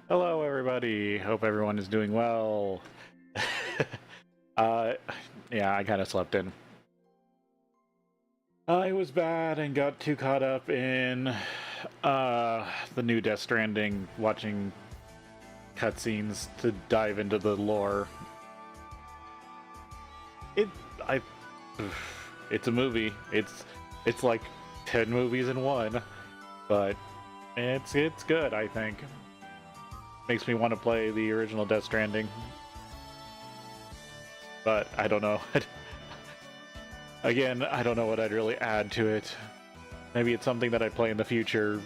Hello, everybody. Hope everyone is doing well. uh, yeah, I kind of slept in. I was bad and got too caught up in the new Death Stranding, watching cutscenes to dive into the lore. It's a movie. It's like 10 movies in one, but it's good. I think makes me want to play the original Death Stranding, but I don't know. Again, I don't know what I'd really add to it. Maybe it's something that I play in the future.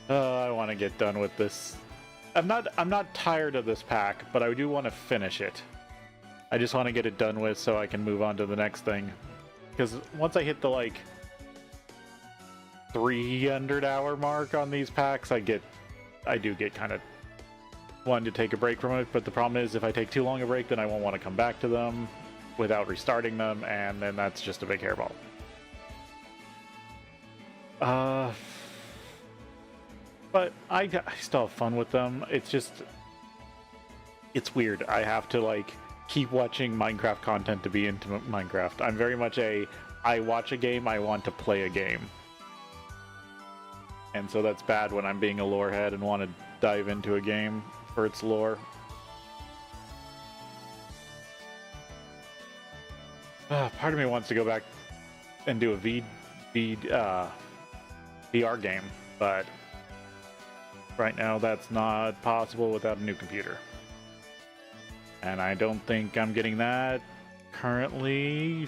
I want to get done with this. I'm not tired of this pack, but I do want to finish it. I just want to get it done with so I can move on to the next thing. Because once I hit the like 300-hour mark on these packs, I do get kind of wanting to take a break from it, but the problem is if I take too long a break, then I won't want to come back to them without restarting them, and then that's just a big hairball. But I still have fun with them. It's weird. I have to like keep watching Minecraft content to be into Minecraft. I'm very much I watch a game, I want to play a game. And so that's bad when I'm being a lore head and want to dive into a game for its lore. Part of me wants to go back and do a VR game, but right now that's not possible without a new computer. And I don't think I'm getting that currently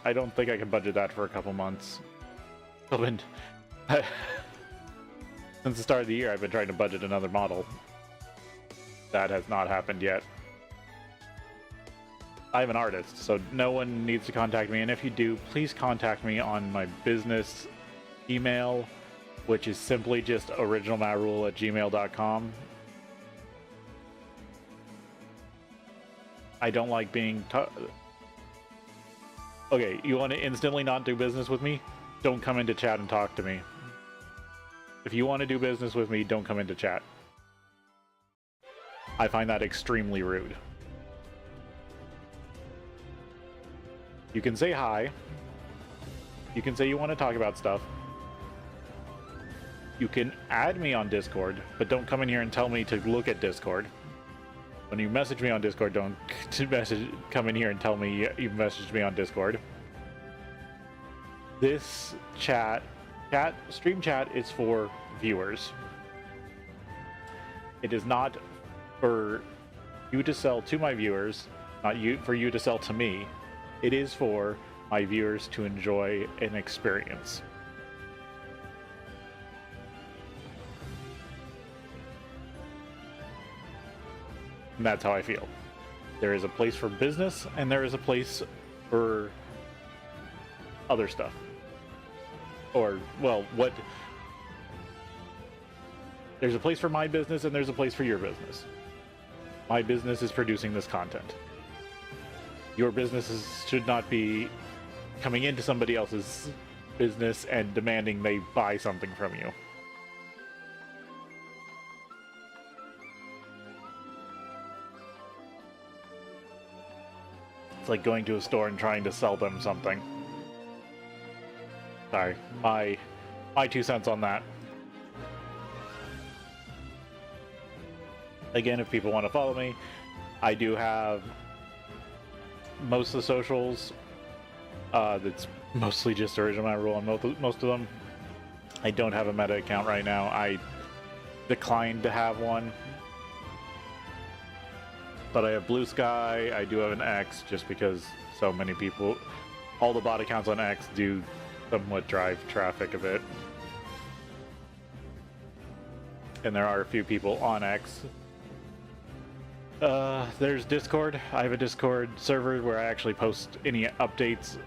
I don't think I can budget that for a couple months. Since the start of the year, I've been trying to budget another model. That has not happened yet. I'm an artist, so no one needs to contact me, and if you do, please contact me on my business email, which is simply just originalmarul@gmail.com. I don't like being... Okay, you want to instantly not do business with me? Don't come into chat and talk to me. If you want to do business with me, don't come into chat. I find that extremely rude. You can say hi. You can say you want to talk about stuff. You can add me on Discord, but don't come in here and tell me to look at Discord. When you message me on Discord, don't come in here and tell me you messaged me on Discord. This stream chat is for viewers. It is not for you to sell to my viewers, not for you to sell to me. It is for my viewers to enjoy an experience. And that's how I feel. There is a place for business, and there is a place for other stuff. Or, well, there's a place for my business, and there's a place for your business. My business is producing this content. Your businesses should not be coming into somebody else's business and demanding they buy something from you. It's like going to a store and trying to sell them something. Sorry, my 2 cents on that. Again, if people want to follow me, I do have most of the socials. That's mostly just original MaRul on most of them. I don't have a meta account right now. I declined to have one. But I have Blue Sky. I do have an X just because so many people, all the bot accounts on X do somewhat drive traffic a bit. And there are a few people on X. There's Discord. I have a Discord server where I actually post any updates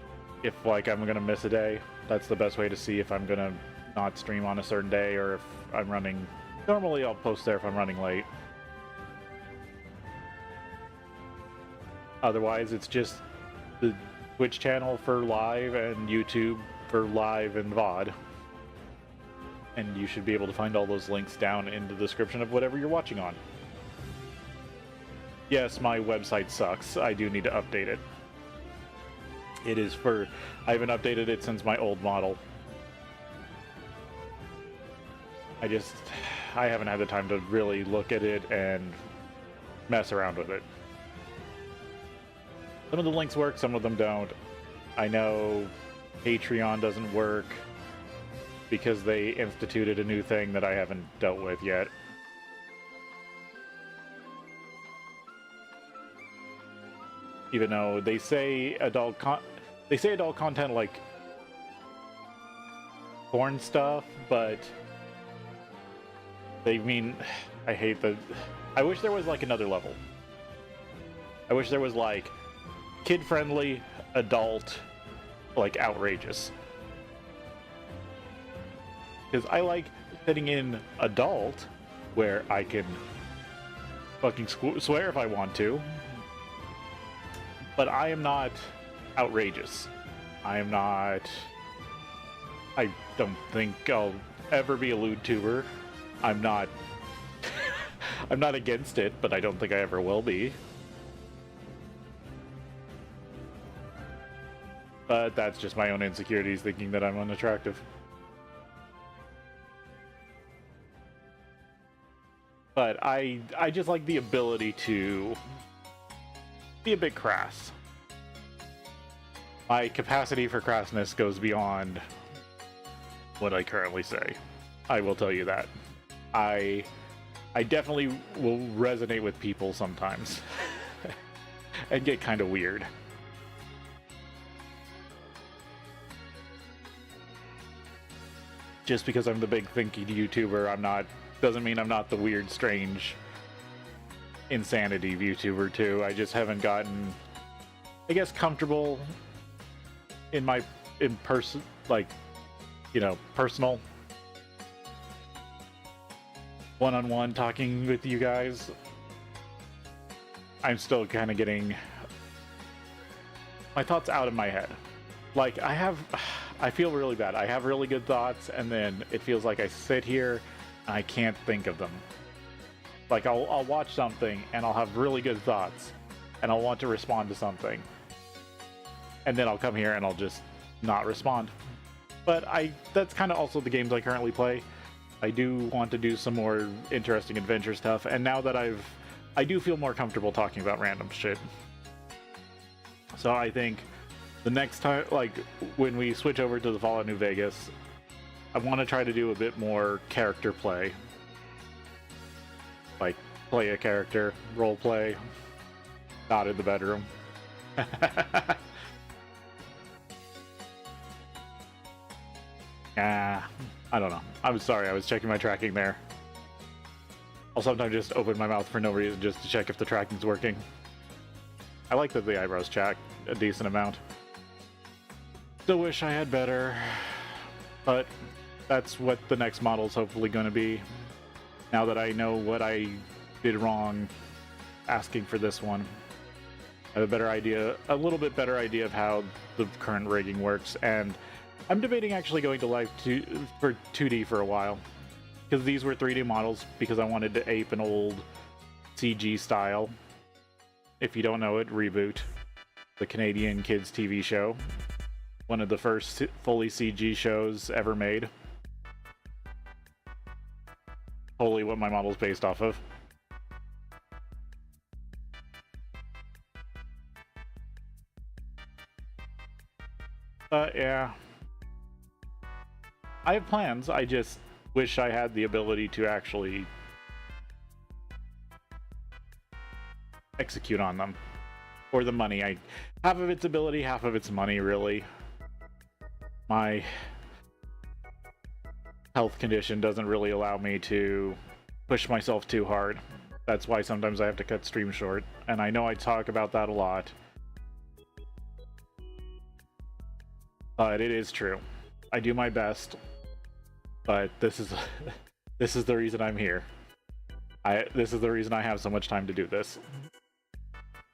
if like I'm gonna miss a day. That's the best way to see if I'm gonna not stream on a certain day or if I'm running. Normally I'll post there if I'm running late. Otherwise, it's just the Twitch channel for live and YouTube for live and VOD. and you should be able to find all those links down in the description of whatever you're watching on. Yes, my website sucks. I do need to update it. I haven't updated it since my old model. I haven't had the time to really look at it and mess around with it. Some of the links work, some of them don't. I know Patreon doesn't work because they instituted a new thing that I haven't dealt with yet. Even though they say adult content like porn stuff, but they mean, I wish there was like another level. I wish there was like kid-friendly, adult, like outrageous. Because I like sitting in adult, where I can fucking swear if I want to, but I am not outrageous. I don't think I'll ever be a lewd tuber. I'm not I'm not against it, but I don't think I ever will be. But that's just my own insecurities thinking that I'm unattractive. But I just like the ability to be a bit crass. My capacity for crassness goes beyond what I currently say. I will tell you that. I definitely will resonate with people sometimes and get kind of weird. Just because I'm the big thinky YouTuber, doesn't mean I'm not the weird, strange, insanity YouTuber too. I just haven't gotten, I guess, comfortable in person, like, you know, personal one-on-one talking with you guys. I'm still kind of getting my thoughts out of my head. Like, I feel really bad. I have really good thoughts, and then it feels like I sit here and I can't think of them. Like, I'll watch something and I'll have really good thoughts and I'll want to respond to something, and then I'll come here and I'll just not respond. But that's kind of also the games I currently play. I do want to do some more interesting adventure stuff, and now that I do feel more comfortable talking about random shit. So I think the next time, like when we switch over to the Fallout New Vegas, I want to try to do a bit more character play. Like, play a character, role play, not in the bedroom. I don't know. I'm sorry, I was checking my tracking there. I'll sometimes just open my mouth for no reason just to check if the tracking's working. I like that the eyebrows check a decent amount. Still wish I had better, but that's what the next model's hopefully going to be. Now that I know what I did wrong asking for this one, I have a little bit better idea of how the current rigging works, and I'm debating actually going to live for 2D for a while, because these were 3D models because I wanted to ape an old CG style. If you don't know it, Reboot, the Canadian kids TV show, one of the first fully CG shows ever made. Totally what my model's based off of. Yeah. I have plans, I just wish I had the ability to actually execute on them. Or the money. Half of it's ability, half of it's money, really. My health condition doesn't really allow me to push myself too hard. That's why sometimes I have to cut streams short, and I know I talk about that a lot. But it is true. I do my best, but this is the reason I'm here. This is the reason I have so much time to do this.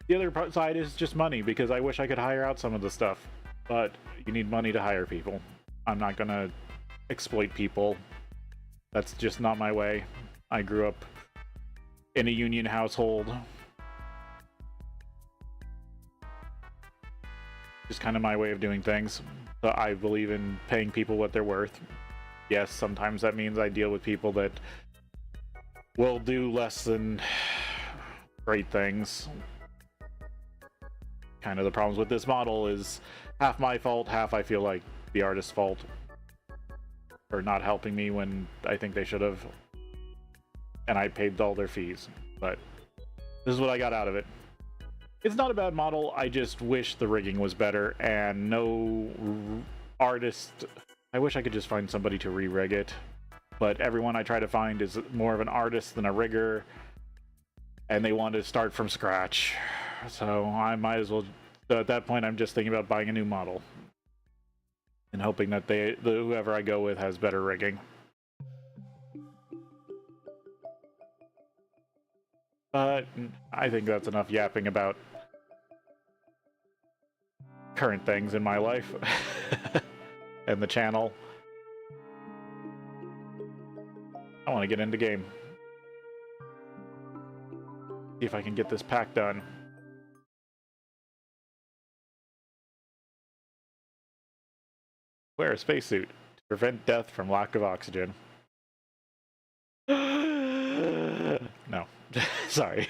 The other side is just money, because I wish I could hire out some of the stuff, but you need money to hire people. I'm not gonna exploit people That's just not my way. I grew up in a union household. Just kind of my way of doing things. So I believe in paying people what they're worth. Yes, sometimes that means I deal with people that will do less than great things. Kind of the problems with this model is half my fault, half I feel like the artist's fault for not helping me when I think they should have. And I paid all their fees. But this is what I got out of it. It's not a bad model, I just wish the rigging was better and no artist... I wish I could just find somebody to re-rig it. But everyone I try to find is more of an artist than a rigger. And they want to start from scratch. So I might as well... at that point, I'm just thinking about buying a new model. And hoping that whoever I go with has better rigging. But I think that's enough yapping about current things in my life. And the channel. I want to get into game. See if I can get this pack done. Wear a spacesuit to prevent death from lack of oxygen. No. Sorry.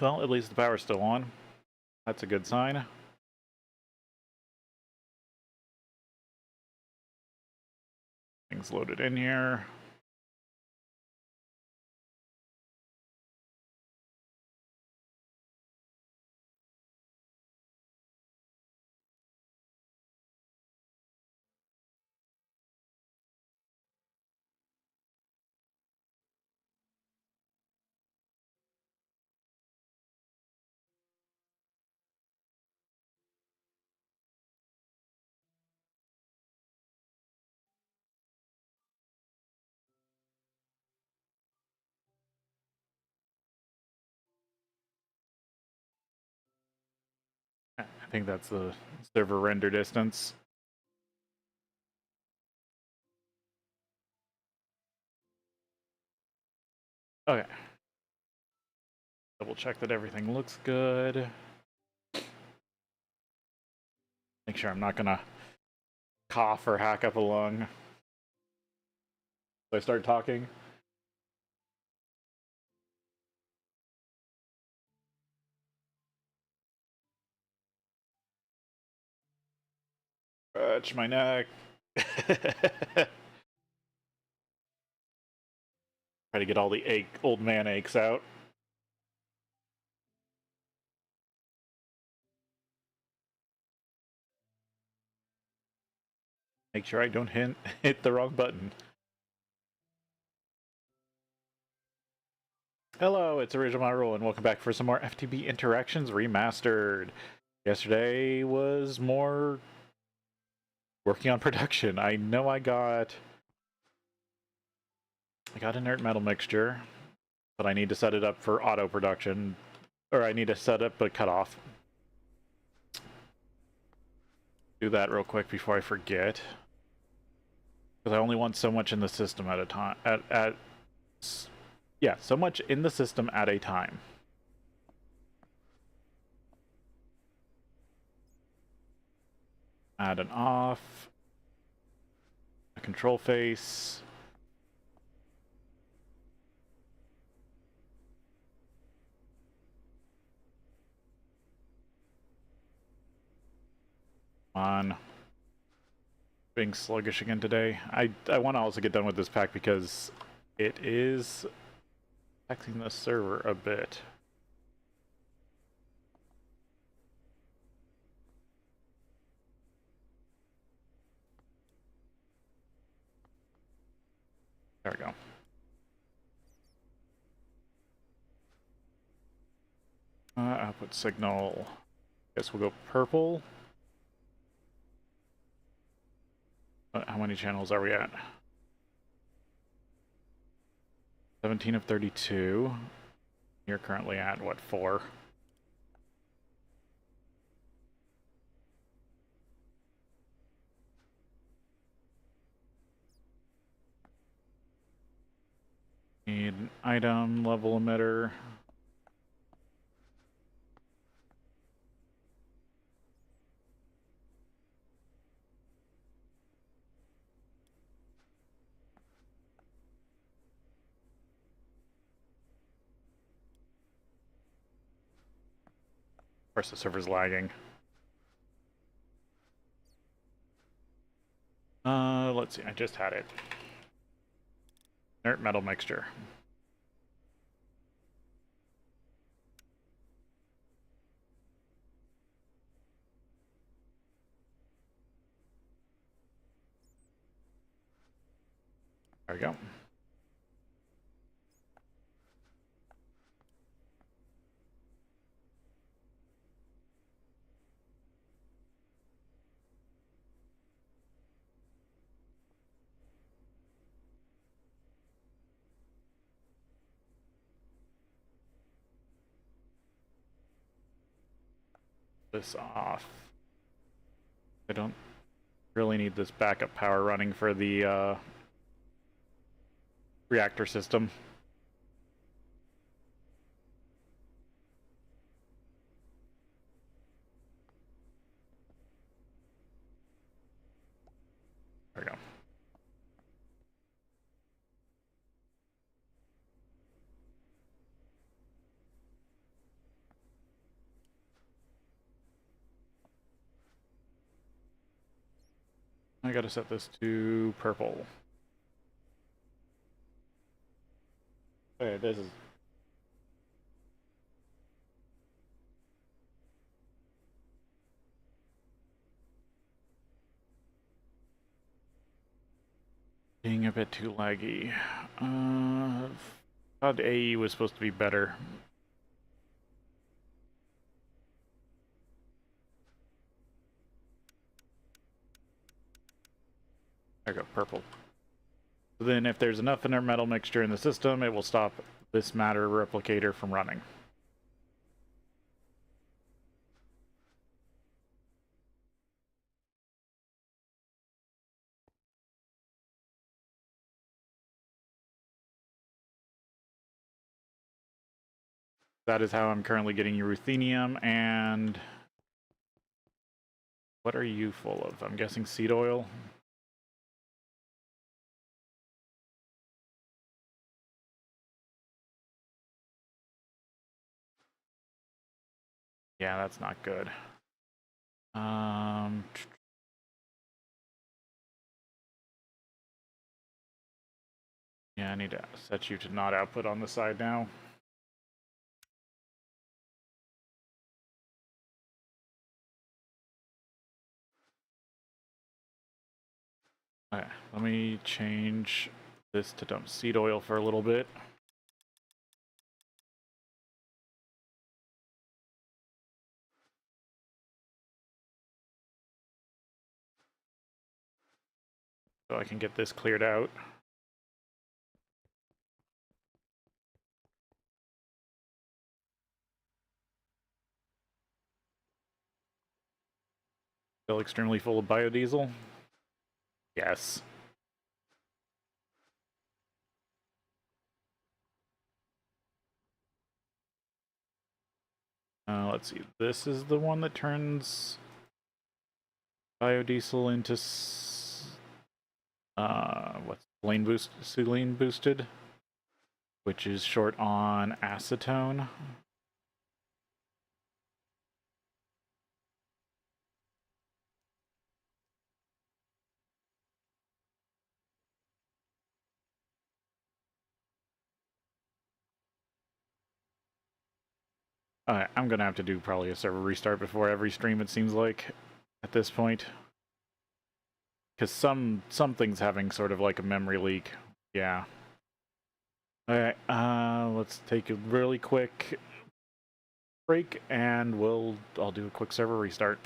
Well, at least the power's still on. That's a good sign. Things loaded in here. I think that's the server render distance. Okay. Double check that everything looks good. Make sure I'm not gonna cough or hack up a lung. So I start talking. Scratch my neck. Try to get all the old man aches out. Make sure I don't hit the wrong button. Hello, it's original MaRul, and welcome back for some more FTB Interactions Remastered. Yesterday was more working on production. I know I got inert metal mixture, but I need to set it up for auto production, or I need to set up a cutoff. Do that real quick before I forget, because I only want so much in the system at a time. Yeah, so much in the system at a time. Add an off, a control face. On. being sluggish again today. I want to also get done with this pack because it is affecting the server a bit. There we go. Output signal. Guess we'll go purple. How many channels are we at? 17 of 32. You're currently at, what, 4? Need an item level emitter. Of course, the server's lagging. Let's see, I just had it. Inert metal mixture. There we go. This off. I don't really need this backup power running for the reactor system. There we go. I gotta set this to purple. Okay, this is... being a bit too laggy. Thought AE was supposed to be better. There we go, purple. So then if there's enough inert metal mixture in the system, it will stop this matter replicator from running. That is how I'm currently getting ruthenium, and what are you full of? I'm guessing seed oil. Yeah, that's not good. Yeah, I need to set you to not output on the side now. Okay, let me change this to dump seed oil for a little bit. So I can get this cleared out. Still extremely full of biodiesel? Yes. Let's see. This is the one that turns biodiesel into what's Selene boosted, which is short on acetone. Alright, I'm gonna have to do probably a server restart before every stream, it seems like, at this point. Because something's having sort of like a memory leak. Yeah. Alright, let's take a really quick break, and I'll do a quick server restart.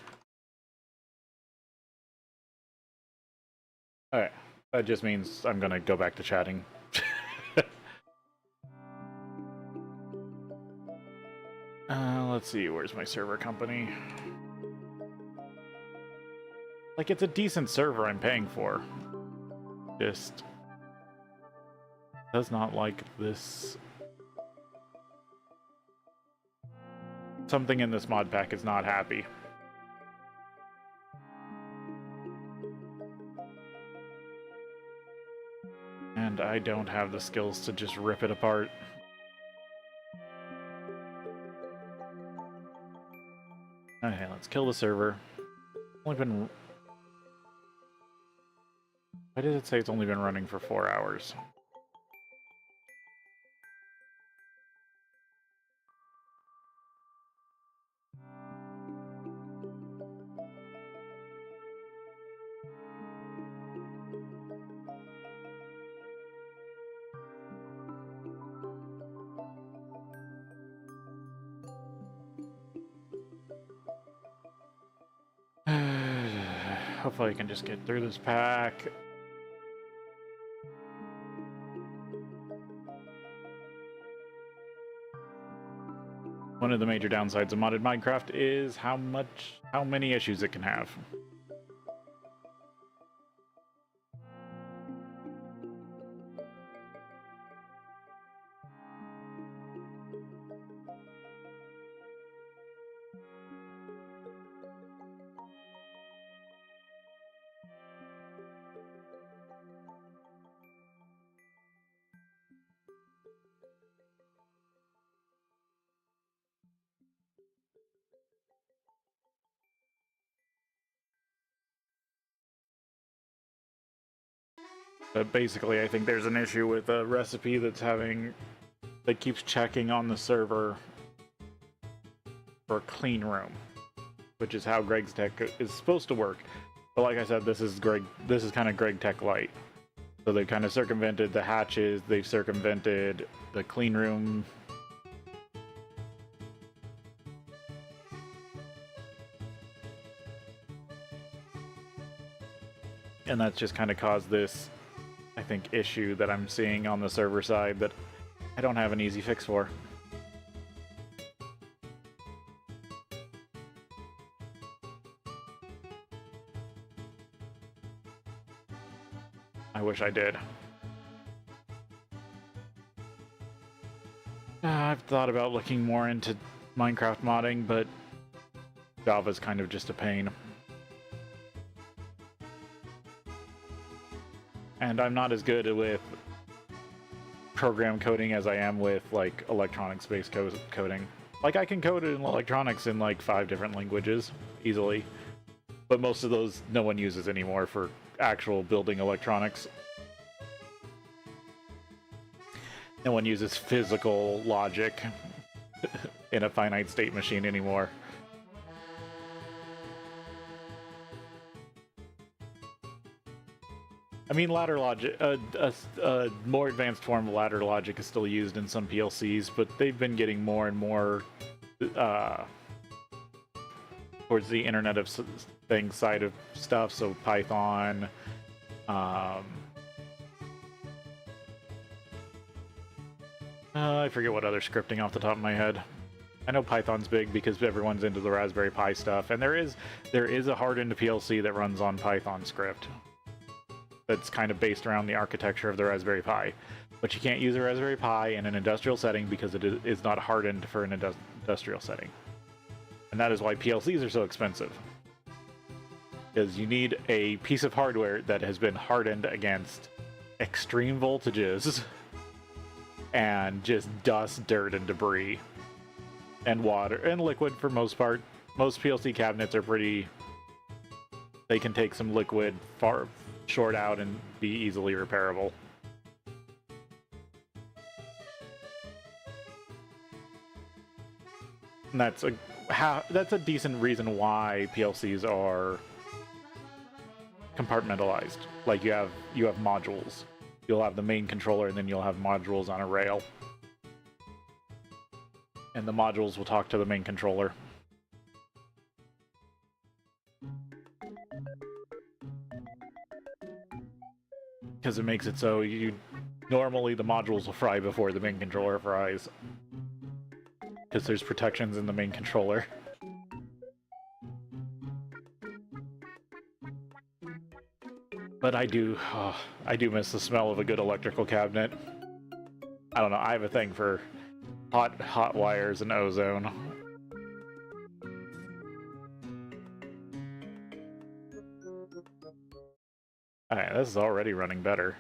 Alright, that just means I'm gonna go back to chatting. Let's see, where's my server company? Like, it's a decent server I'm paying for. Just does not like this. Something in this mod pack is not happy. And I don't have the skills to just rip it apart. Okay, let's kill the server. Only been... Why did it say it's only been running for 4 hours? Hopefully I can just get through this pack. One of the major downsides of modded Minecraft is how many issues it can have. But basically, I think there's an issue with a recipe that keeps checking on the server for a clean room, which is how Greg's Tech is supposed to work. But like I said, this is kind of Greg Tech Light. So they've kind of circumvented the hatches, they've circumvented the clean room. And that's just kind of caused this, I think, issue that I'm seeing on the server side that I don't have an easy fix for. I wish I did. I've thought about looking more into Minecraft modding, but Java's kind of just a pain. And I'm not as good with program coding as I am with, like, electronics-based coding. Like, I can code in electronics in, like, 5 different languages, easily. But most of those no one uses anymore for actual building electronics. No one uses physical logic in a finite state machine anymore. I mean, ladder logic, a more advanced form of ladder logic is still used in some PLCs, but they've been getting more and more towards the Internet of Things side of stuff, so Python, I forget what other scripting off the top of my head. I know Python's big because everyone's into the Raspberry Pi stuff, and there is a hardened PLC that runs on Python script that's kind of based around the architecture of the Raspberry Pi. But you can't use a Raspberry Pi in an industrial setting because it is not hardened for an industrial setting. And that is why PLCs are so expensive. Because you need a piece of hardware that has been hardened against extreme voltages and just dust, dirt, and debris. And water, and liquid for most part. Most PLC cabinets are pretty... They can take some liquid short out and be easily repairable. And that's a decent reason why PLCs are compartmentalized. Like you have modules. You'll have the main controller, and then you'll have modules on a rail. And the modules will talk to the main controller. Because it makes it so normally the modules will fry before the main controller fries. Because there's protections in the main controller. But I do miss the smell of a good electrical cabinet. I don't know, I have a thing for hot wires and ozone. Alright, this is already running better.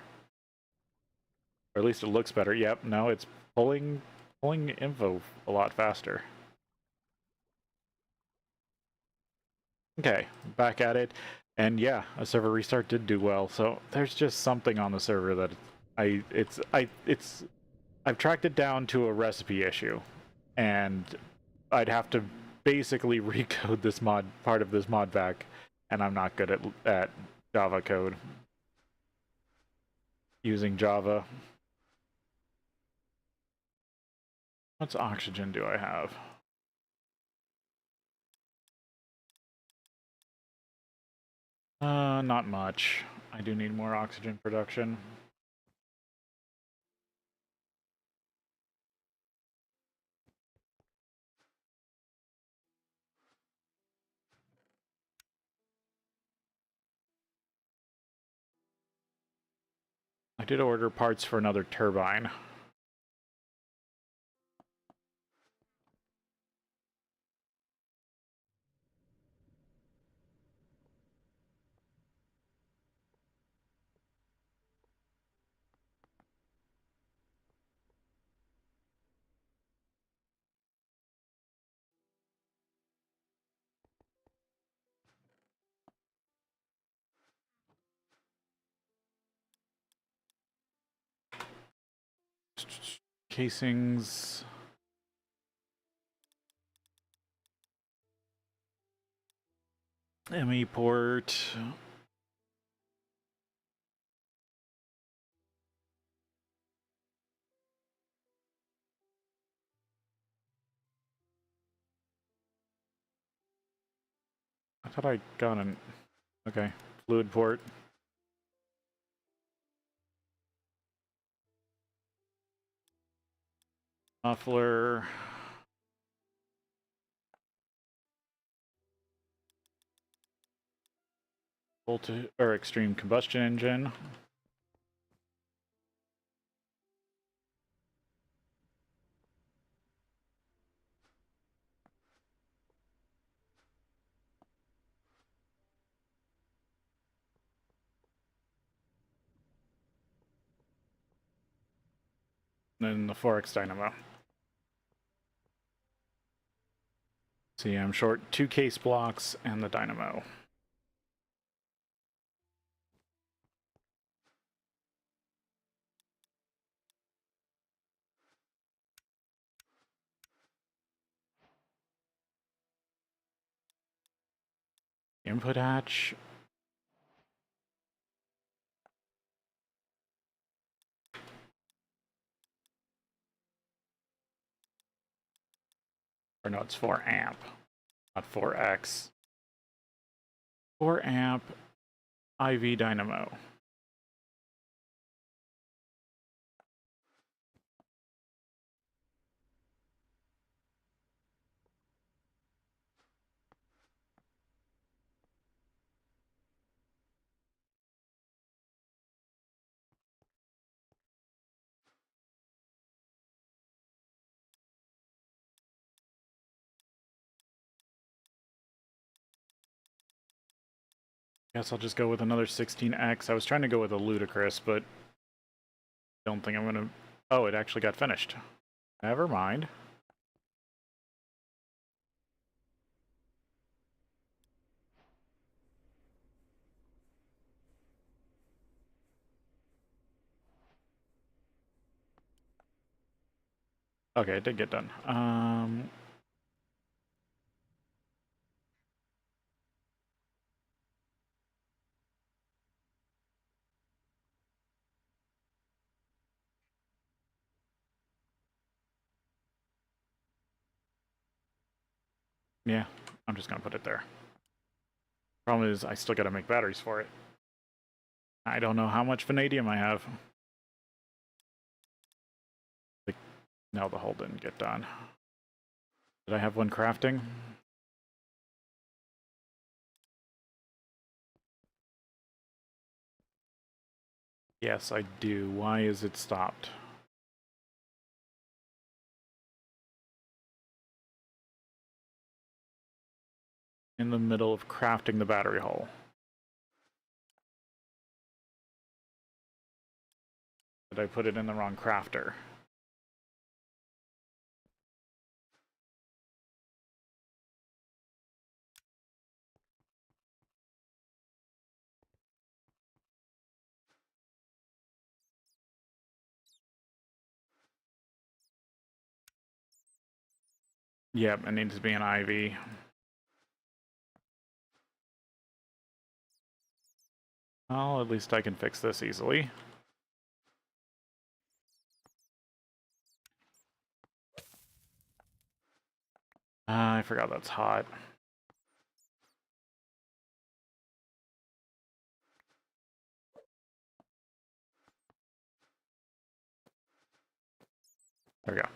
Or at least it looks better. Yep, no, it's pulling info a lot faster. Okay, back at it. And yeah, a server restart did do well. So there's just something on the server that I've tracked it down to a recipe issue, and I'd have to basically recode this part of this mod pack, and I'm not good at Java code using Java. What's oxygen do I have? Not much. I do need more oxygen production. I did order parts for another turbine. Casings. ME port. I thought I got an... Okay, fluid port. Muffler. Voltage or extreme combustion engine. And then the 4X dynamo. See, I'm short 2 case blocks and the dynamo. Input hatch. Or no, it's 4 amp, not 4X. 4 amp IV dynamo. Guess I'll just go with another 16X. I was trying to go with a ludicrous, but don't think I'm gonna... Oh, it actually got finished. Never mind. Okay, it did get done. Yeah, I'm just gonna put it there. Problem is, I still gotta make batteries for it. I don't know how much vanadium I have. Like, no, the hull didn't get done. Did I have one crafting? Yes, I do. Why is it stopped? In the middle of crafting the battery hull. Did I put it in the wrong crafter? Yep, it needs to be an IV. Well, at least I can fix this easily. I forgot that's hot. There we go.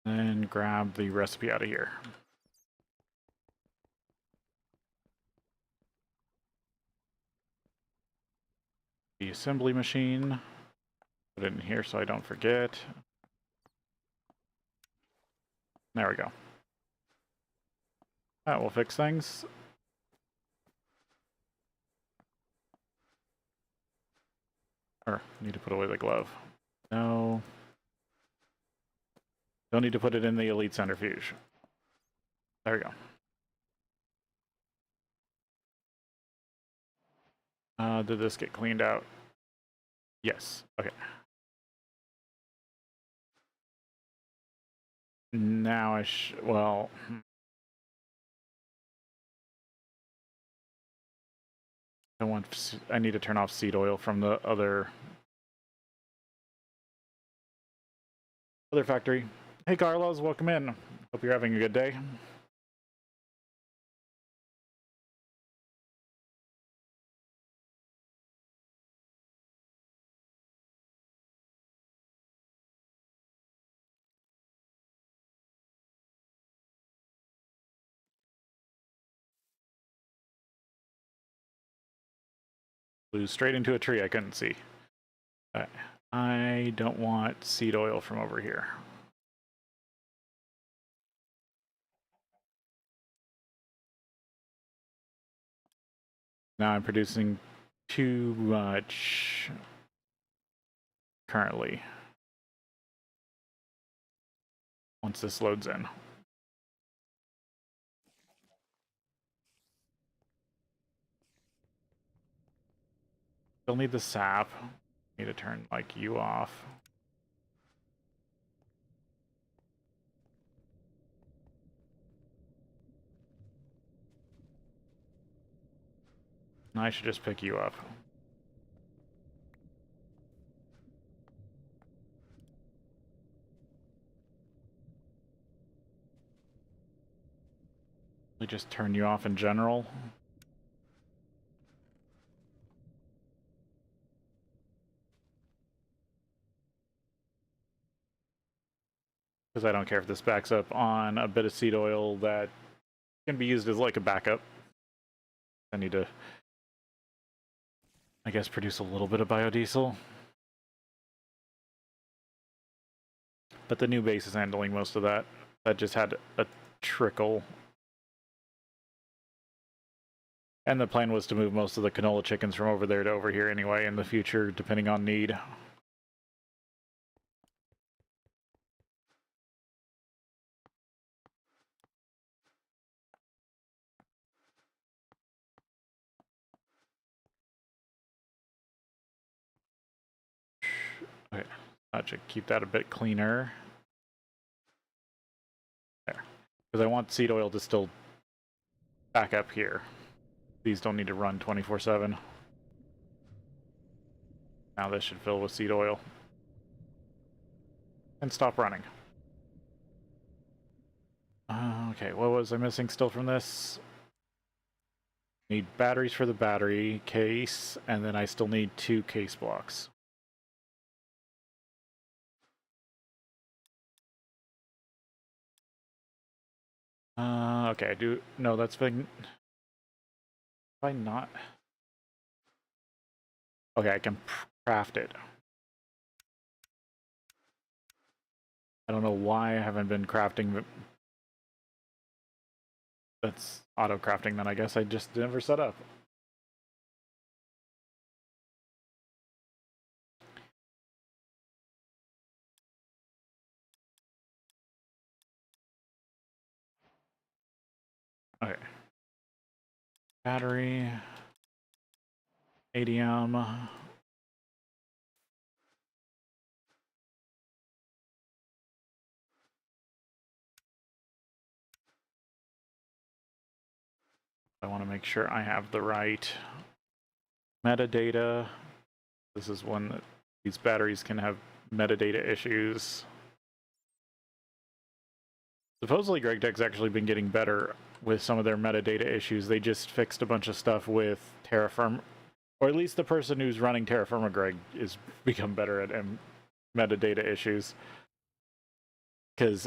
And grab the recipe out of here. The assembly machine. Put it in here so I don't forget. There we go. That will fix things. Or, need to put away the glove. No. Don't need to put it in the elite centrifuge. There we go. Did this get cleaned out? Yes. Okay. Now well... I need to turn off seed oil from the other factory. Hey Carlos, welcome in. Hope you're having a good day. Flew straight into a tree I couldn't see. I don't want seed oil from over here. Now I'm producing too much currently. Once this loads in. Still need the sap. Need to turn like you off. I should just pick you up. We just turn you off in general. Because I don't care if this backs up on a bit of seed oil that can be used as like a backup. I need to, I guess, produce a little bit of biodiesel. But the new base is handling most of that. That just had a trickle. And the plan was to move most of the canola chickens from over there to over here anyway in the future, depending on need. Okay, that should keep that a bit cleaner. There. Because I want seed oil to still back up here. These don't need to run 24/7. Now this should fill with seed oil. And stop running. Okay, what was I missing still from this? Need batteries for the battery case, and then I still need 2 case blocks. Okay, no, that's been... Why not? Okay, I can craft it. I don't know why I haven't been crafting. That's auto crafting then, I guess I just never set up. Okay. Battery. ADM. I want to make sure I have the right metadata. This is one that these batteries can have metadata issues. Supposedly GregTech's actually been getting better with some of their metadata issues. They just fixed a bunch of stuff with Terraform, or at least the person who's running Terraforma, Greg, is become better at metadata issues. Because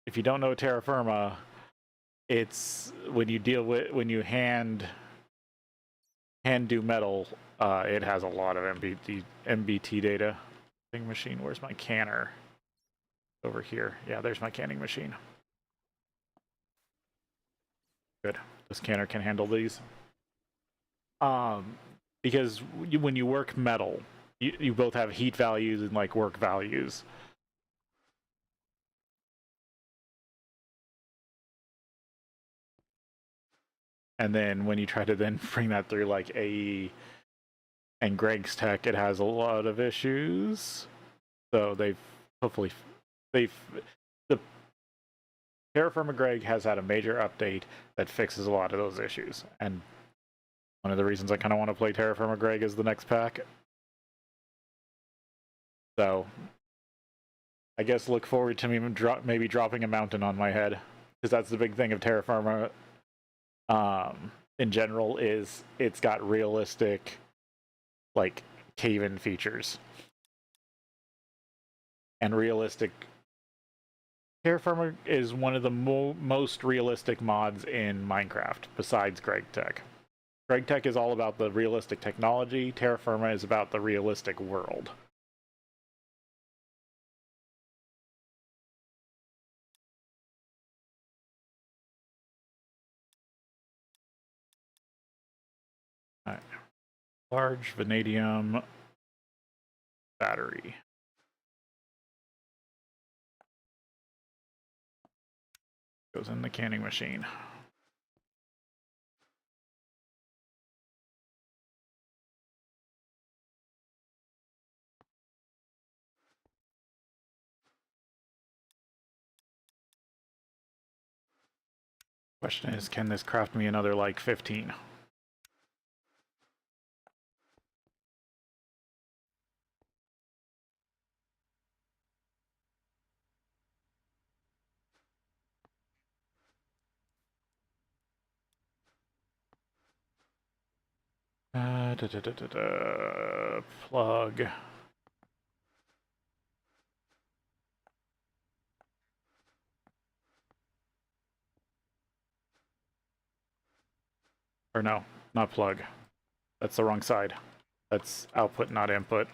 if you don't know Terraforma, it's when you hand do metal, it has a lot of MBT data. Machine, where's my canner? Over here. Yeah, there's my canning machine. Good. This canner can handle these. Because when you work metal, you both have heat values and like work values. And then when you try to then bring that through like AE and Greg's Tech, it has a lot of issues. So the Terraforma Greg has had a major update that fixes a lot of those issues. And one of the reasons I kind of want to play Terraforma Greg is the next pack. So I guess look forward to me maybe dropping a mountain on my head, because that's the big thing of Terraforma in general, is it's got realistic like cave-in features and realistic. Terraforma is one of the most realistic mods in Minecraft besides GregTech. GregTech is all about the realistic technology. Terraforma is about the realistic world. All right. Large vanadium battery. Goes in the canning machine. Question is, can this craft me another like 15? Plug. Or no, not plug. That's the wrong side. That's output, not input.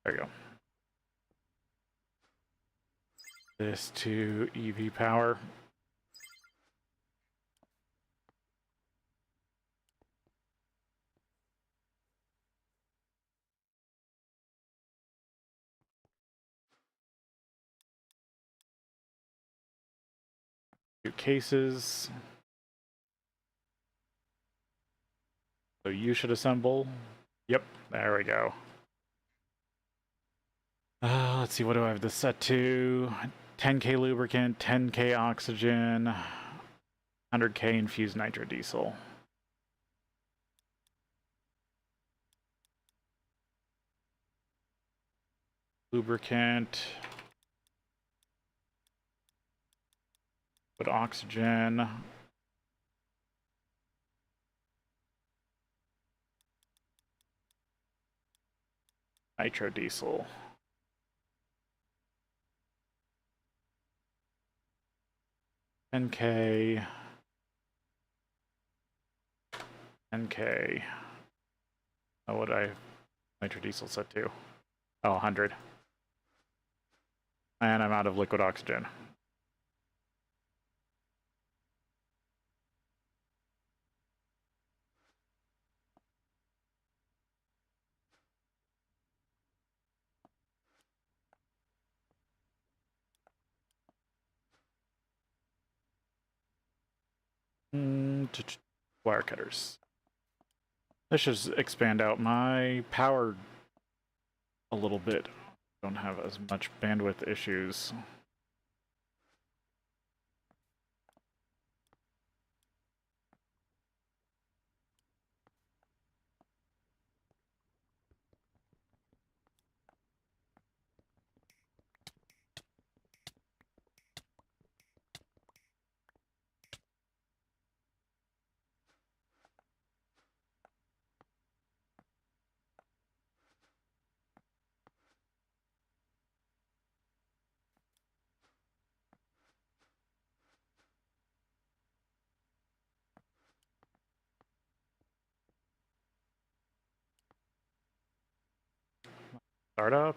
There you go. This to EV power. Two cases. So you should assemble. Yep, there we go. Let's see, what do I have this set to? 10k lubricant, 10k oxygen, 100k infused nitrodiesel. lubricant, put oxygen, nitrodiesel. NK. NK. Oh, what I nitrodiesel set to? Oh, 100. And I'm out of liquid oxygen. Wire cutters. Let's just expand out my power a little bit. Don't have as much bandwidth issues. Startup.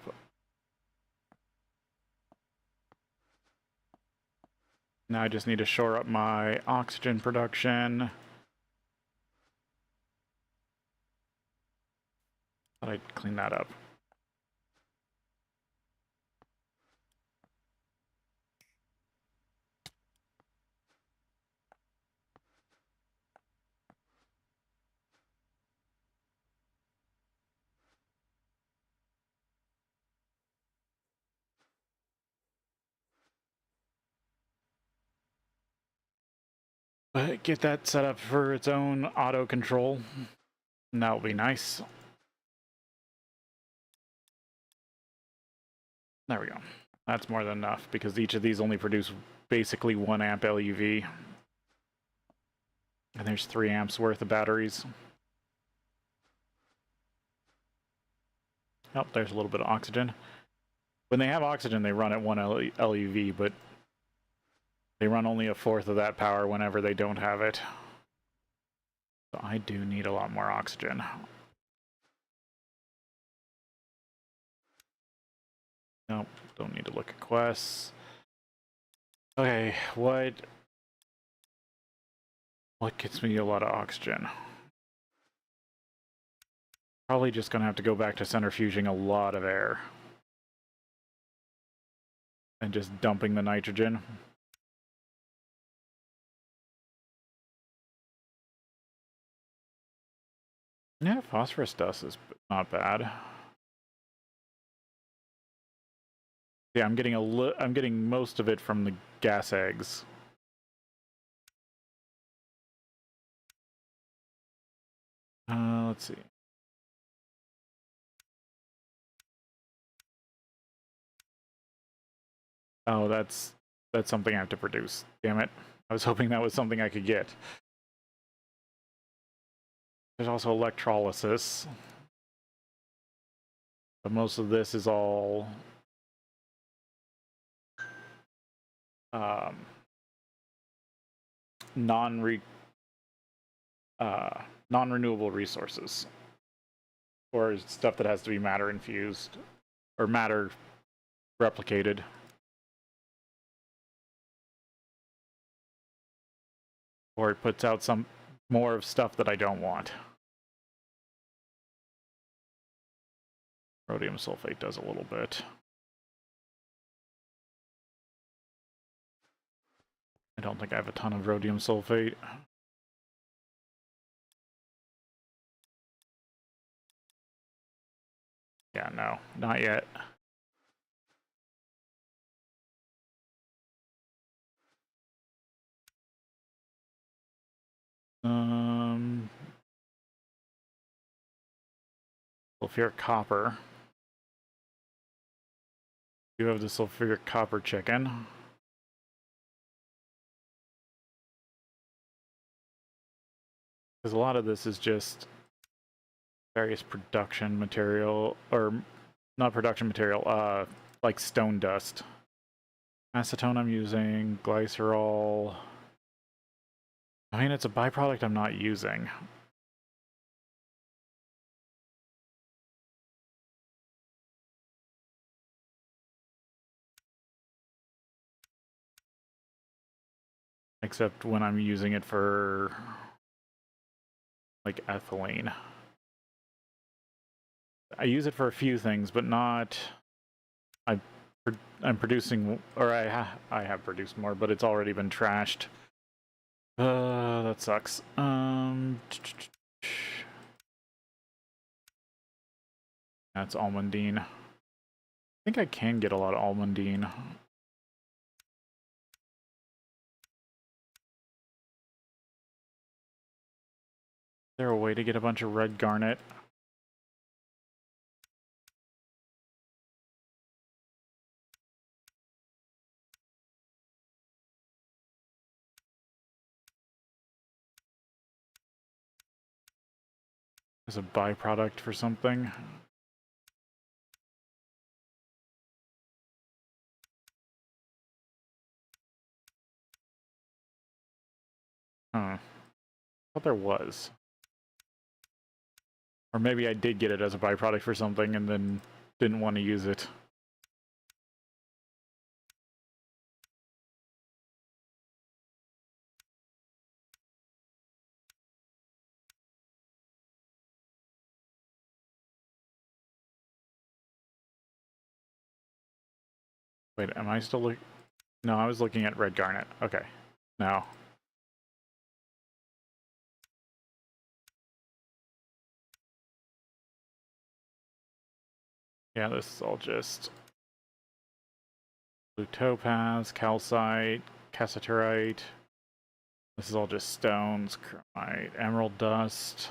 Now I just need to shore up my oxygen production. Thought I'd clean that up. But get that set up for its own auto control. And that will be nice. There we go. That's more than enough because each of these only produce basically 1 amp LUV. And there's 3 amps worth of batteries. Oh, there's a little bit of oxygen. When they have oxygen, they run at 1 LUV, but they run only 1/4 of that power whenever they don't have it. So I do need a lot more oxygen. Nope, don't need to look at quests. Okay, what gets me a lot of oxygen? Probably just gonna have to go back to centrifuging a lot of air. And just dumping the nitrogen. Yeah, phosphorus dust is not bad. Yeah, I'm getting most of it from the gas eggs. Let's see. Oh, that's something I have to produce. Damn it. I was hoping that was something I could get. There's also electrolysis. But most of this is all non-renewable resources, or stuff that has to be matter infused or matter replicated. Or it puts out some more of stuff that I don't want. Rhodium sulfate does a little bit. I don't think I have a ton of rhodium sulfate. Yeah, no, not yet. Sulfuric copper. You have the sulfuric copper chicken. Because a lot of this is just various production material, or not production material, like stone dust. Acetone I'm using, glycerol. I mean, it's a byproduct I'm not using. Except when I'm using it for, like, ethylene. I use it for a few things, but not... I'm producing, or I have produced more, but it's already been trashed. That sucks. That's almandine. I think I can get a lot of almandine. Is there a way to get a bunch of red garnet? As a byproduct for something? Huh. I thought there was. Or maybe I did get it as a byproduct for something and then didn't want to use it. Wait, am I still looking? No, I was looking at red garnet. Okay. Now. Yeah, this is all just blue topaz, calcite, cassiterite. This is all just stones, chromite, emerald dust.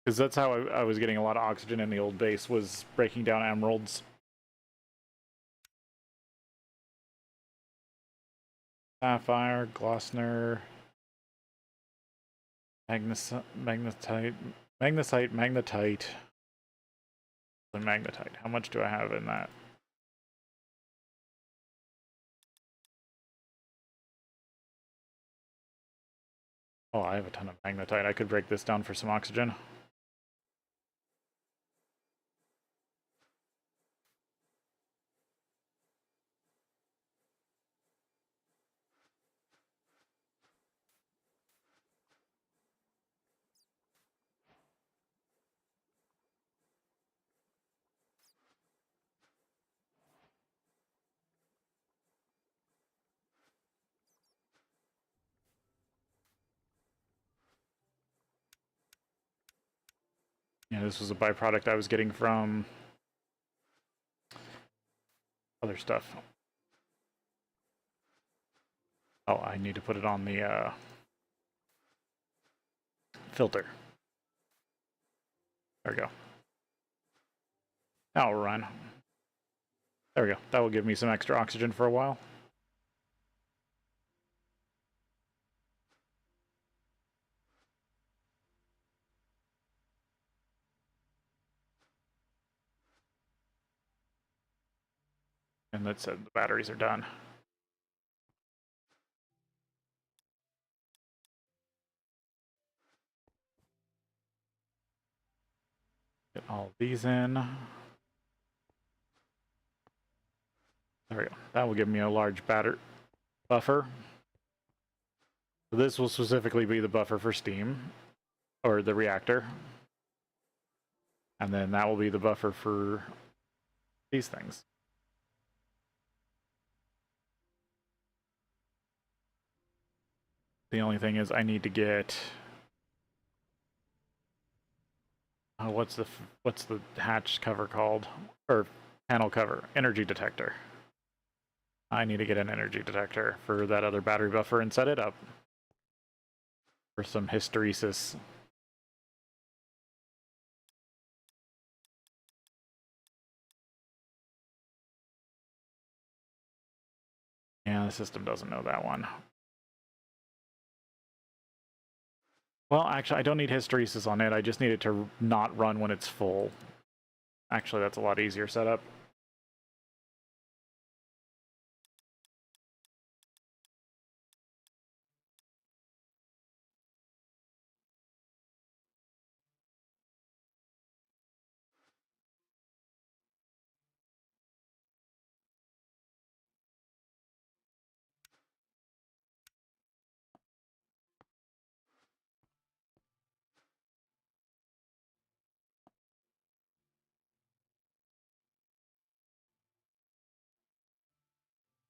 Because that's how I was getting a lot of oxygen in the old base, was breaking down emeralds. Sapphire, Glossner, magnetite, magnetite, and magnetite. How much do I have in that? Oh, I have a ton of magnetite. I could break this down for some oxygen. Yeah, this was a byproduct I was getting from other stuff. Oh, I need to put it on the filter. There we go. Now we'll run. There we go. That will give me some extra oxygen for a while. And that said the batteries are done. Get all these in. There we go. That will give me a large buffer. So this will specifically be the buffer for steam, or the reactor. And then that will be the buffer for these things. The only thing is I need to get... what's the hatch cover called? Or panel cover? Energy detector. I need to get an energy detector for that other battery buffer and set it up for some hysteresis. Yeah, the system doesn't know that one. Well, actually, I don't need hysteresis on it. I just need it to not run when it's full. Actually, that's a lot easier setup.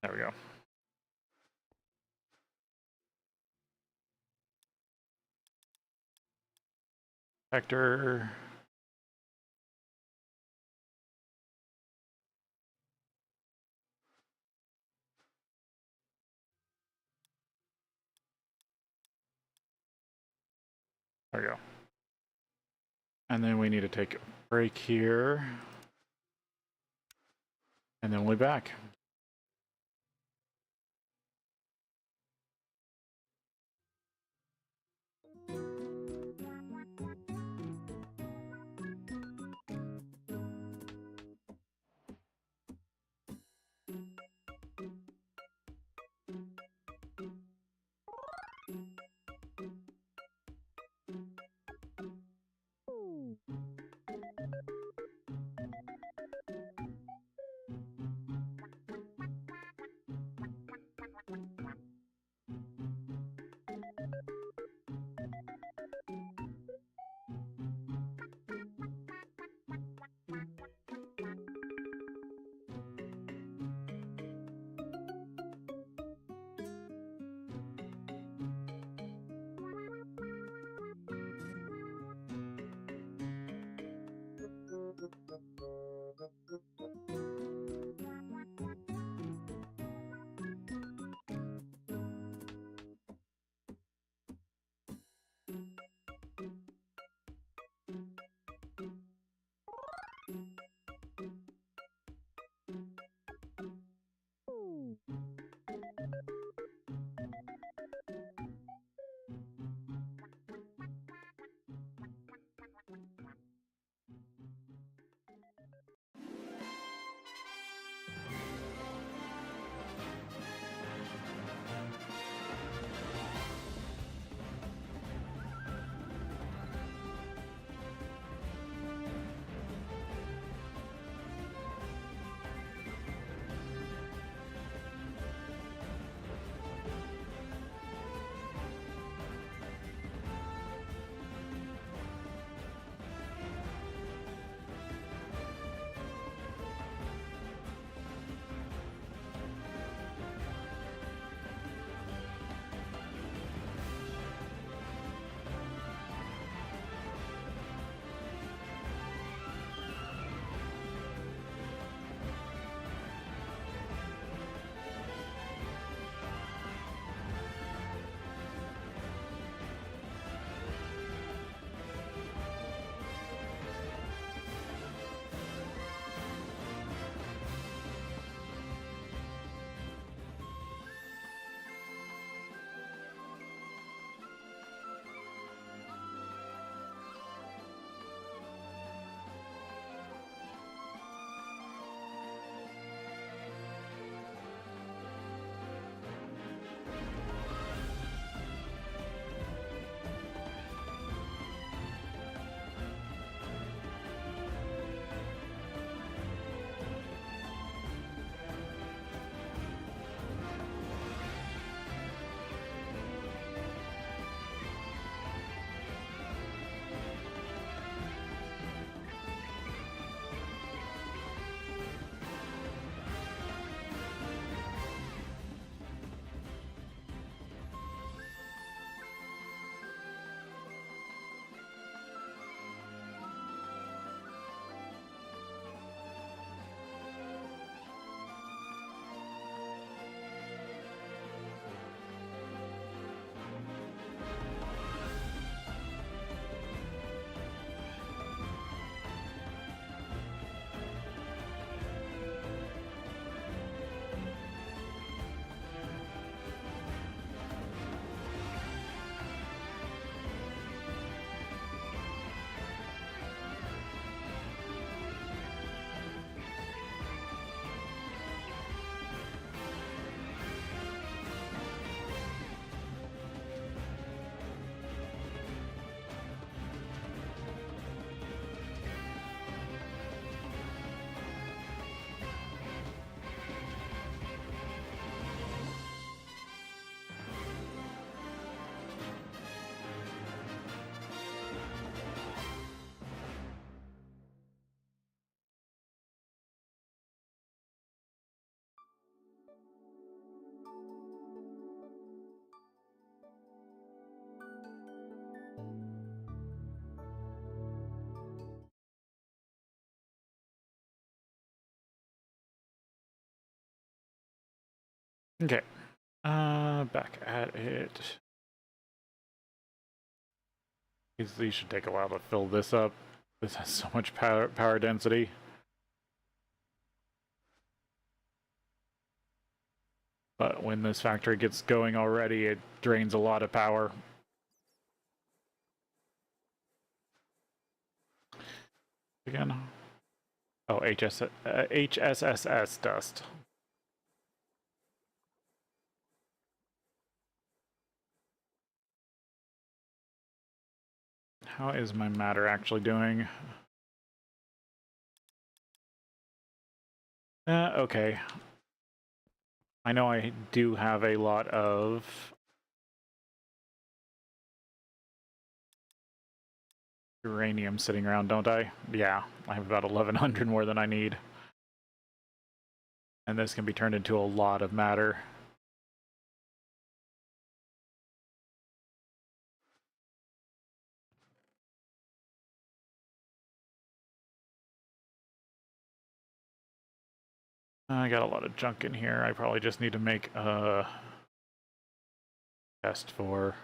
There we go. Vector. There we go. And then we need to take a break here. And then we'll be back. Okay. Back at it. These should take a while to fill this up. This has so much power density. But when this factory gets going already, it drains a lot of power. Again. Oh, HSSS dust. How is my matter actually doing? Okay. I know I do have a lot of uranium sitting around, don't I? Yeah, I have about 1100 more than I need. And this can be turned into a lot of matter. I got a lot of junk in here. I probably just need to make a test for.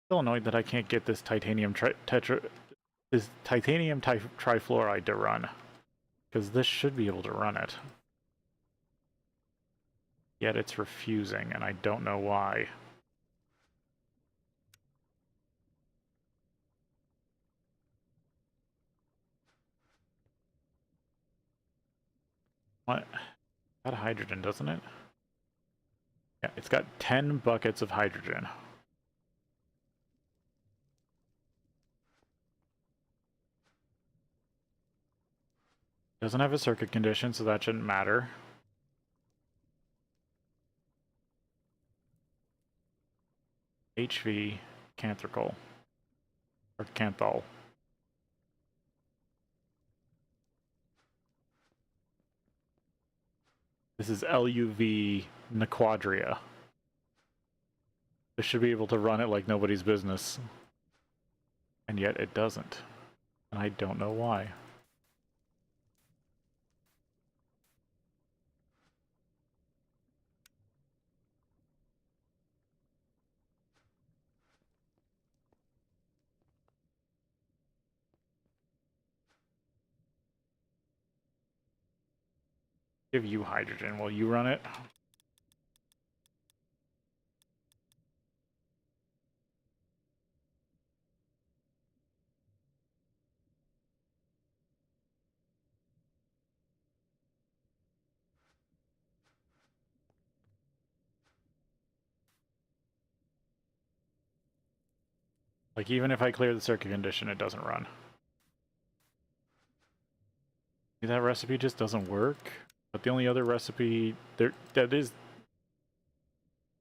Still annoyed that I can't get this titanium trifluoride to run, because this should be able to run it. Yet it's refusing, and I don't know why. What? Got hydrogen, doesn't it? Yeah, it's got 10 buckets of hydrogen. Doesn't have a circuit condition, so that shouldn't matter. HV, Canthrical. Or Canthol. This is LUV Nequadria. This should be able to run it like nobody's business. And yet it doesn't. And I don't know why. Give you hydrogen. Will you run it? Like, even if I clear the circuit condition, it doesn't run. That recipe just doesn't work. But the only other recipe there that's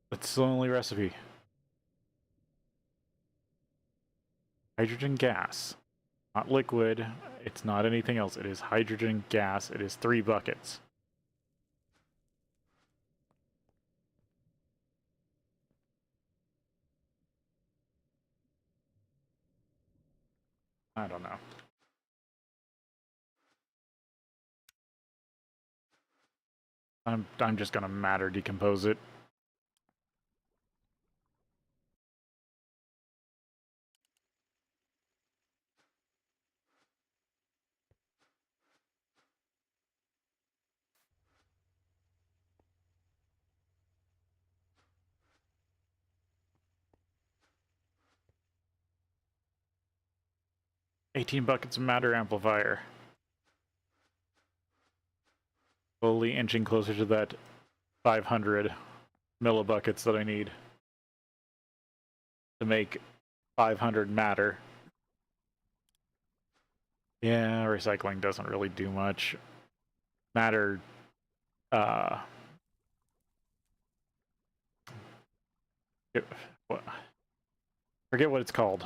the only recipe. Hydrogen gas. Not liquid. It's not anything else. It is hydrogen gas. It is 3 buckets. I don't know. I'm just gonna matter decompose it. $18 buckets of matter amplifier. Slowly inching closer to that 500 millibuckets that I need to make 500 matter. Yeah, recycling doesn't really do much. Matter, forget what it's called.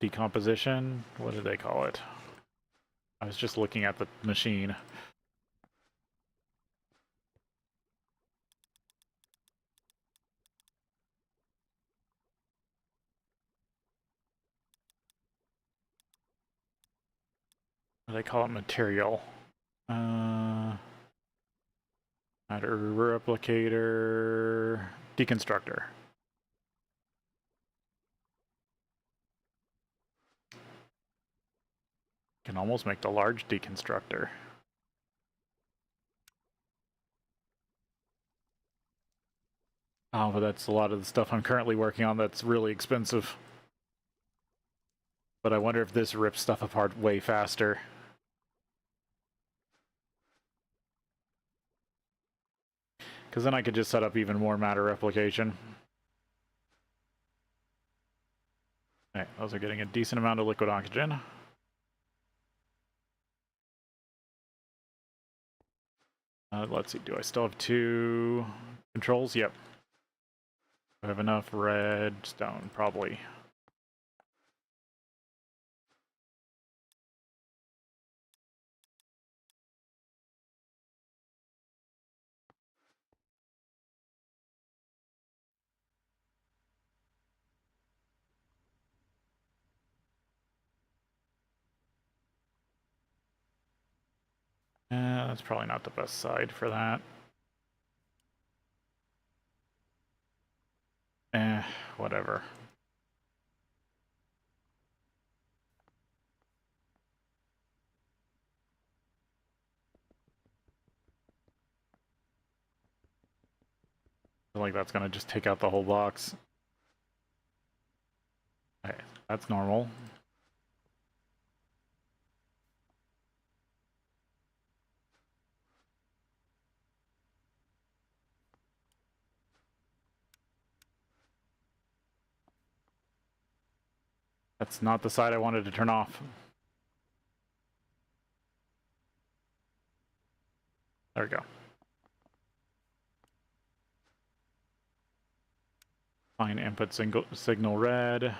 Decomposition? What do they call it? I was just looking at the machine. What do they call it? Material. Matter replicator, deconstructor. Can almost make the large deconstructor. Oh, but that's a lot of the stuff I'm currently working on that's really expensive. But I wonder if this rips stuff apart way faster. Because then I could just set up even more matter replication. Okay, those are getting a decent amount of liquid oxygen. Let's see, do I still have 2 controls? Yep. Do I have enough redstone? Probably. That's probably not the best side for that. Whatever. I feel like that's gonna just take out the whole box. Okay, that's normal. That's not the side I wanted to turn off. There we go. Fine, input signal red.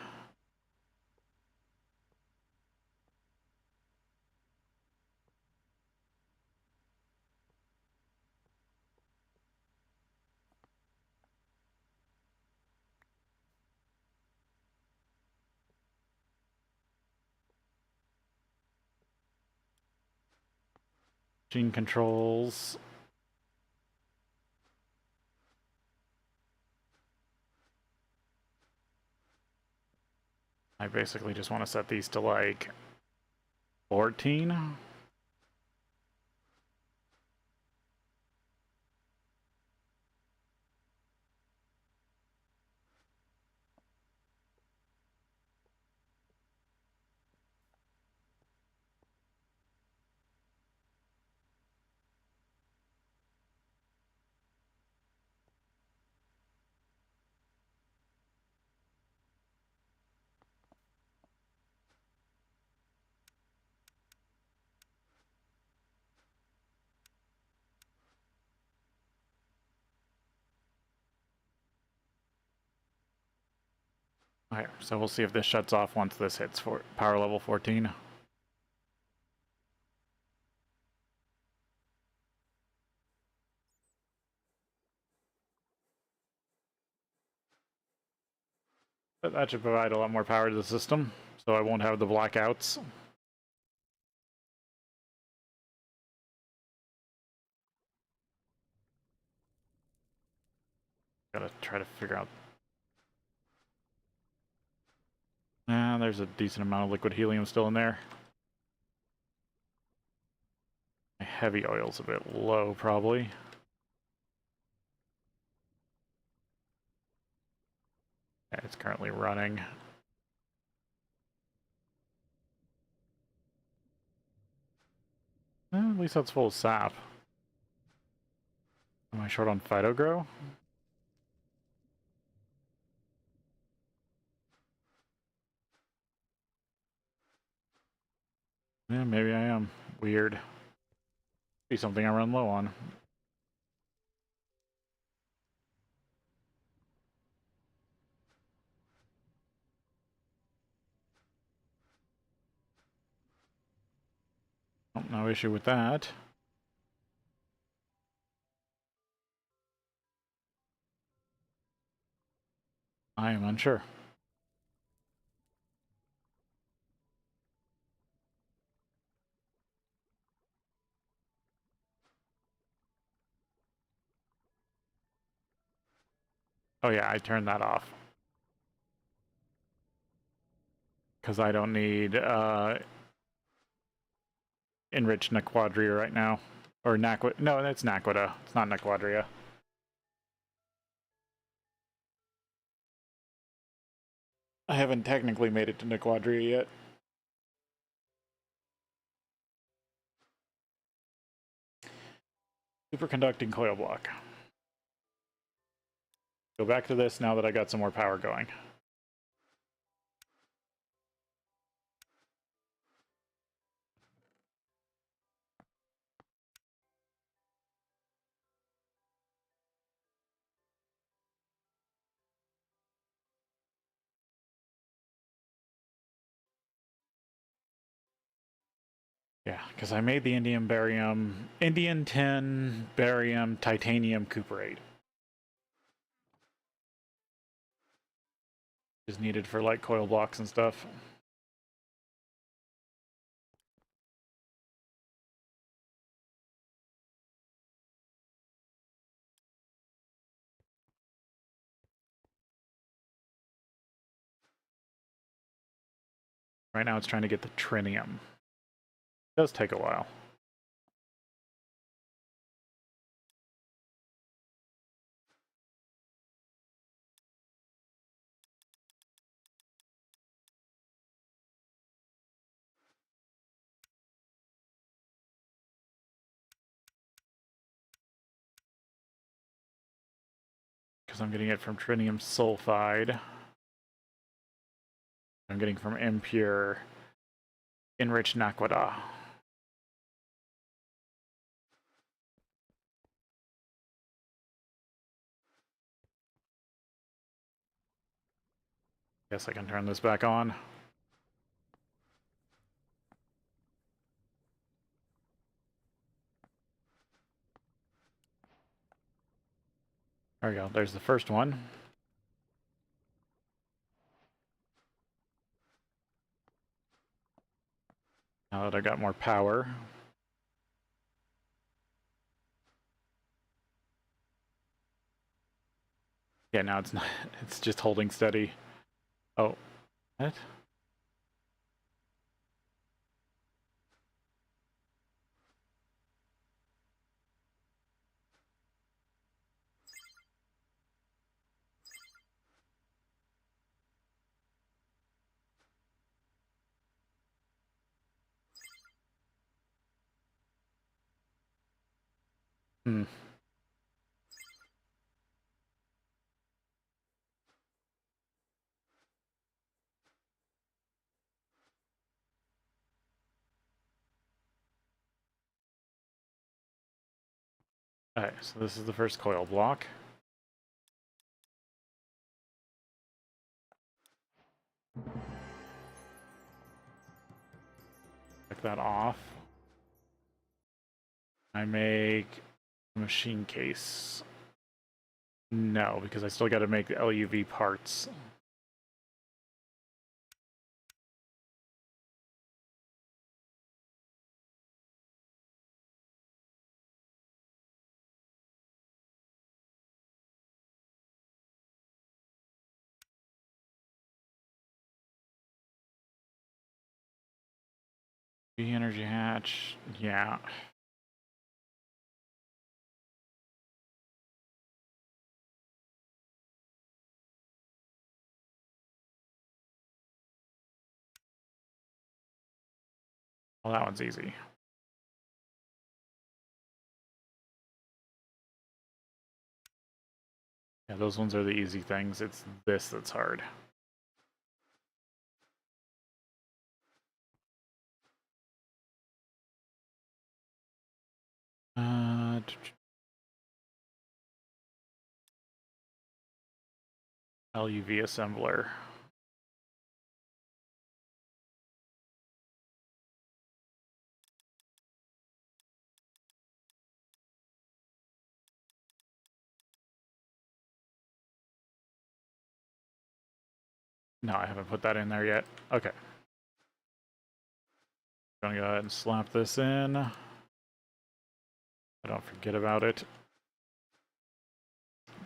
Machine controls. I basically just want to set these to like 14. Okay, so we'll see if this shuts off once this hits for power level 14. But that should provide a lot more power to the system, so I won't have the blackouts. Gotta try to figure out. There's a decent amount of liquid helium still in there. My heavy oil's a bit low, probably. Yeah, it's currently running. At least that's full of sap. Am I short on phytogrow? Yeah, maybe I am. Weird. Be something I run low on. Oh, no issue with that. I am unsure. Oh yeah, I turned that off. Because I don't need enriched Naquadria right now. Or Naquita. No, it's Naquita. It's not Naquadria. I haven't technically made it to Naquadria yet. Superconducting coil block. Go back to this now that I got some more power going. Yeah, because I made the indium barium, Indian tin, barium, titanium cuprate. Is needed for like coil blocks and stuff. Right now it's trying to get the trinium. It does take a while. Because I'm getting it from trinium sulfide. I'm getting from impure enriched naquita. Guess I can turn this back on. There we go. There's the first one. Now that I got more power. Yeah, now it's not. It's just holding steady. Oh, what? Hmm. Alright, so this is the first coil block. Check that off. I make a machine case. No, because I still got to make the LUV parts. The energy hatch, yeah. Well, that one's easy. Yeah, those ones are the easy things. It's this that's hard. LUV assembler. No, I haven't put that in there yet. Okay. I'm gonna go ahead and slap this in. I don't forget about it.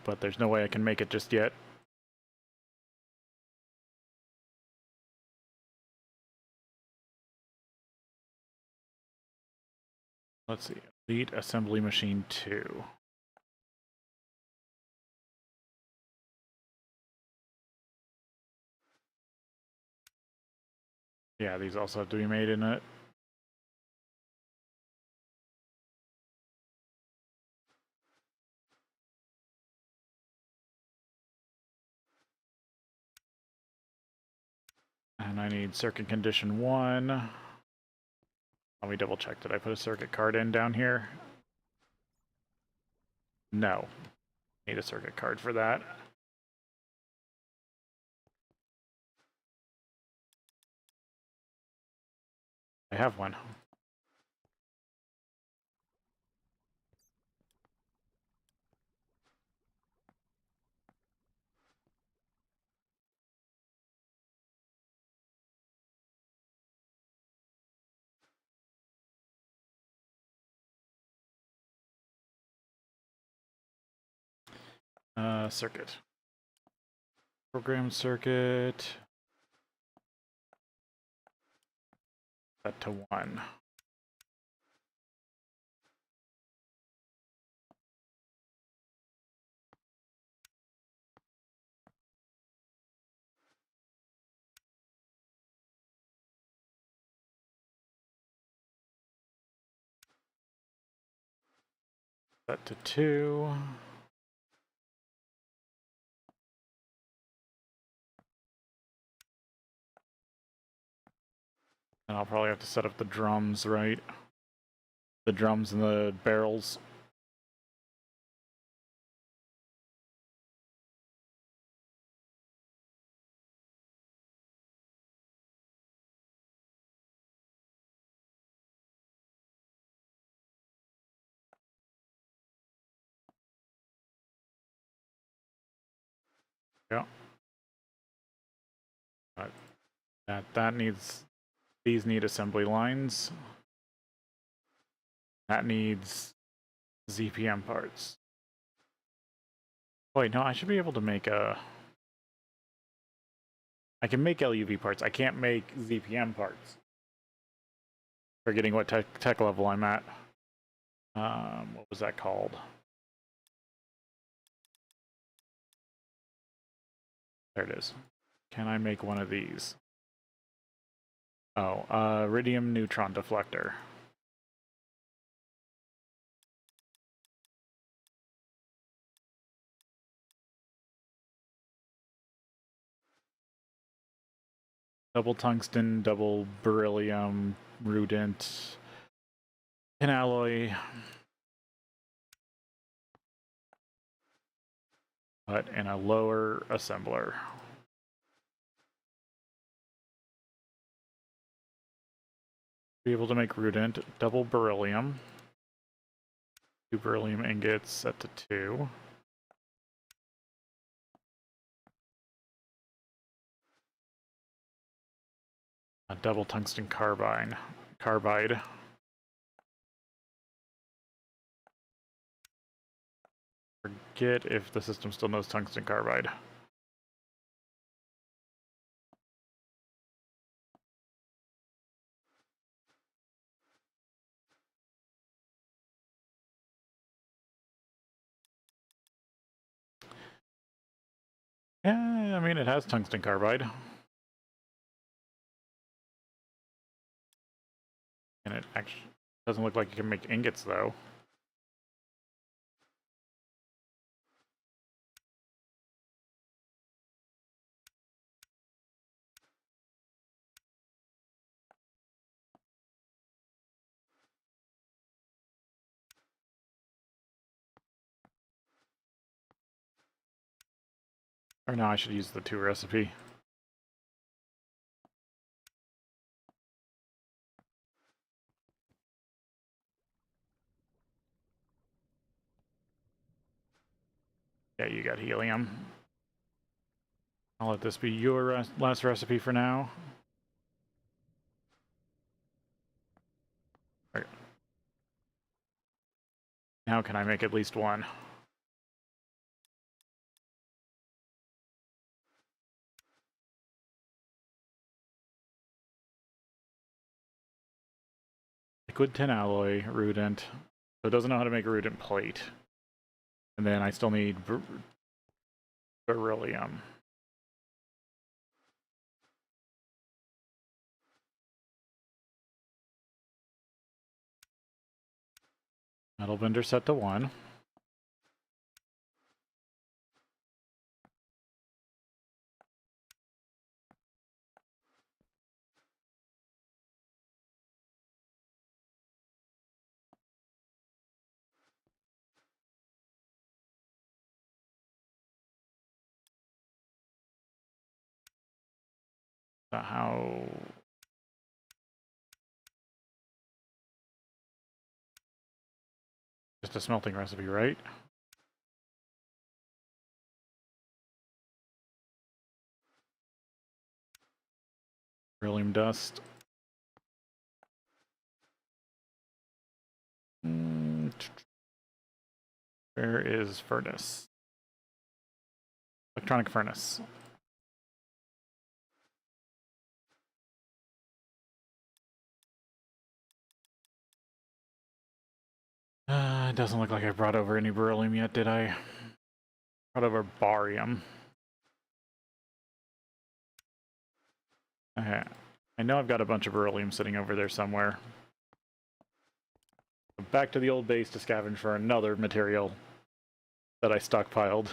but there's no way I can make it just yet. Let's see, Elite Assembly Machine 2. Yeah, these also have to be made in it. And I need circuit condition 1. Let me double check. Did I put a circuit card in down here? No. Need a circuit card for that. I have one. Circuit. Program circuit. Set to 1. Set to 2. And I'll probably have to set up the drums, right? The drums and the barrels. Yeah. But that needs, these need assembly lines. That needs ZPM parts. Wait, no, I should be able to make a... I can make LUV parts. I can't make ZPM parts. Forgetting what tech level I'm at. What was that called? There it is. Can I make one of these? Oh, iridium neutron deflector. Double tungsten, double beryllium, rudent, tin alloy. But in a lower assembler. Be able to make rudent, double beryllium. 2 beryllium ingots set to 2. A double tungsten carbide. Forget if the system still knows tungsten carbide. Yeah, I mean, it has tungsten carbide. And it actually doesn't look like you can make ingots, though. Or no, I should use the 2 recipe. Yeah, you got helium. I'll let this be your last recipe for now. Okay. Now can I make at least one? liquid tin alloy, rudent. So it doesn't know how to make a rudent plate. And then I still need beryllium. Metal bender set to 1. How? Just a smelting recipe, right? Beryllium dust. Where is furnace? Electronic furnace. It doesn't look like I brought over any beryllium yet, did I? Brought over barium. Okay. I know I've got a bunch of beryllium sitting over there somewhere. Back to the old base to scavenge for another material that I stockpiled.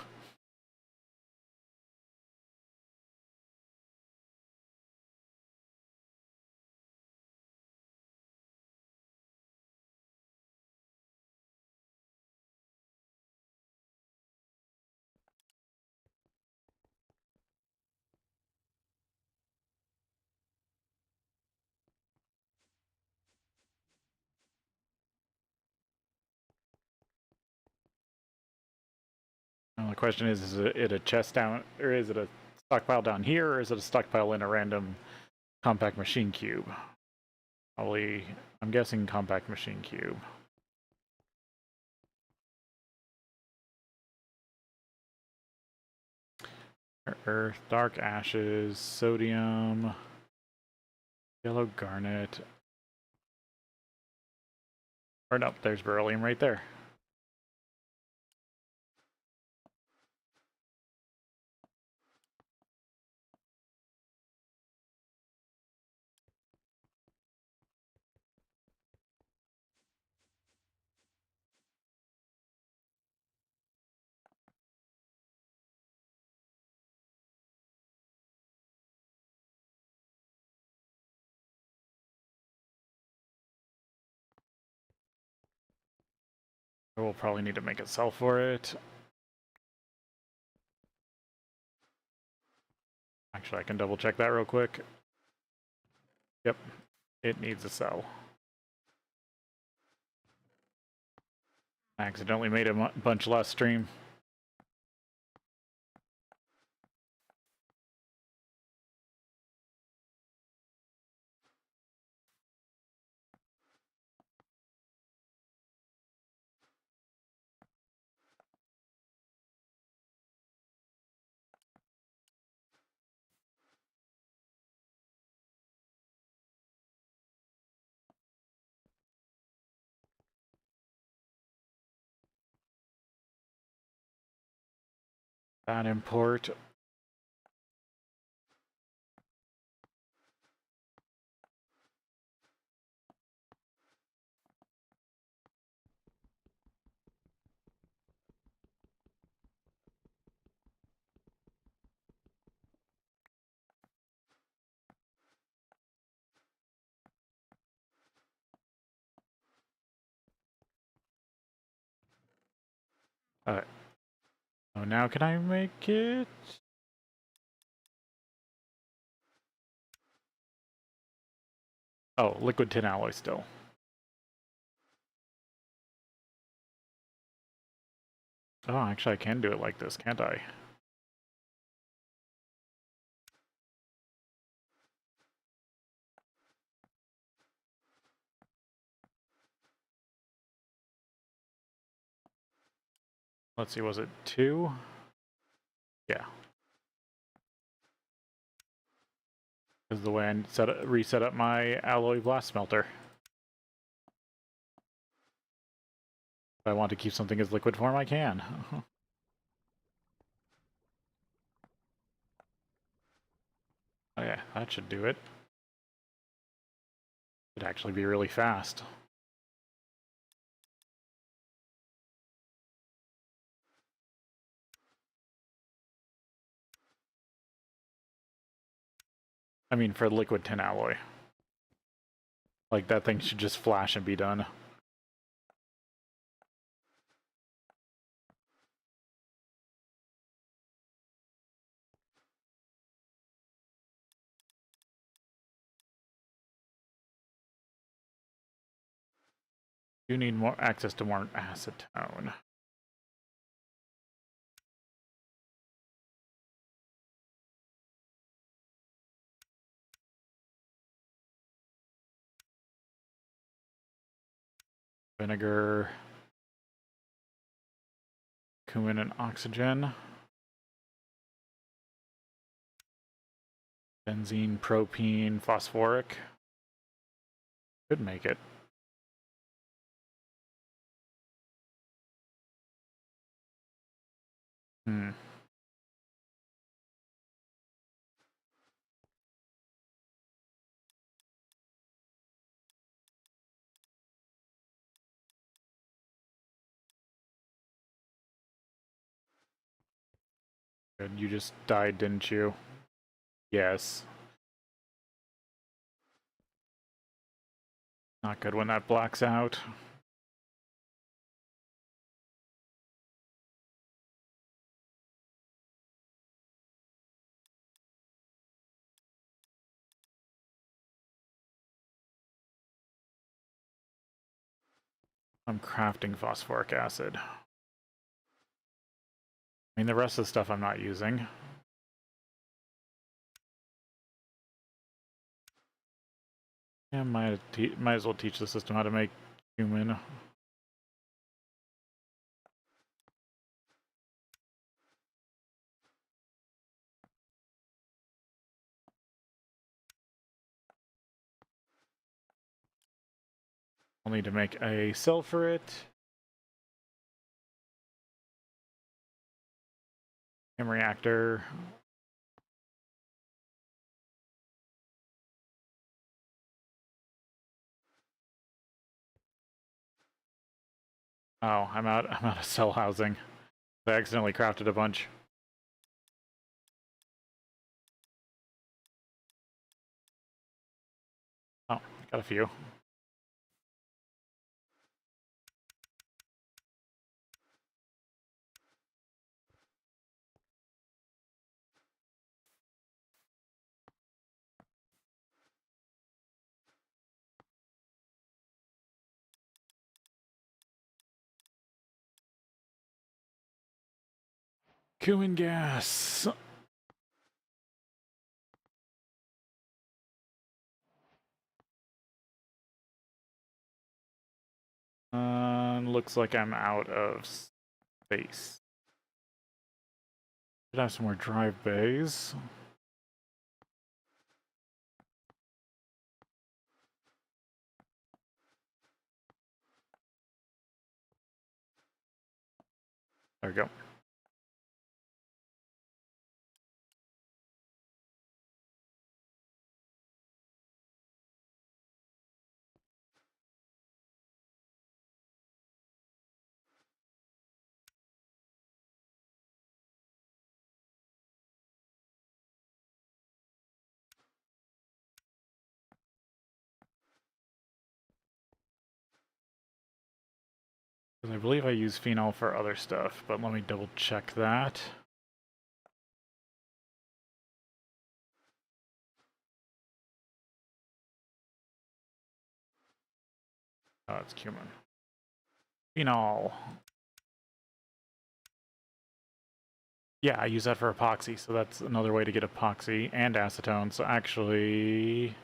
Well, the question is it a chest down, or is it a stockpile down here, or is it a stockpile in a random compact machine cube? Probably, I'm guessing compact machine cube. Earth, dark ashes, sodium, yellow garnet. Or no, there's beryllium right there. We'll probably need to make a cell for it. Actually, I can double check that real quick. Yep, it needs a cell. I accidentally made a bunch last stream. That import. Alright. Oh, now can I make it? Oh, liquid tin alloy still. Oh, actually I can do it like this, can't I? Let's see, was it 2? Yeah. This is the way I reset up my alloy blast smelter. If I want to keep something as liquid form, I can. Oh yeah, that should do it. It'd actually be really fast. I mean, for liquid tin alloy. Like, that thing should just flash and be done. You need more access to more acetone. Vinegar, cumin, and oxygen. Benzene, propene, phosphoric. Could make it. Hmm. Good. You just died, didn't you? Yes. Not good when that blacks out. I'm crafting phosphoric acid. I mean, the rest of the stuff I'm not using. Yeah, might as well teach the system how to make cumin. I'll need to make a cell for it. Chem reactor. Oh, I'm out of cell housing. I accidentally crafted a bunch. Oh, got a few. Cumin gas. Looks like I'm out of space. Should have some more drive bays. There we go. I believe I use phenol for other stuff, but let me double check that. Oh, it's cumin. Phenol. Yeah, I use that for epoxy, so that's another way to get epoxy and acetone. So actually,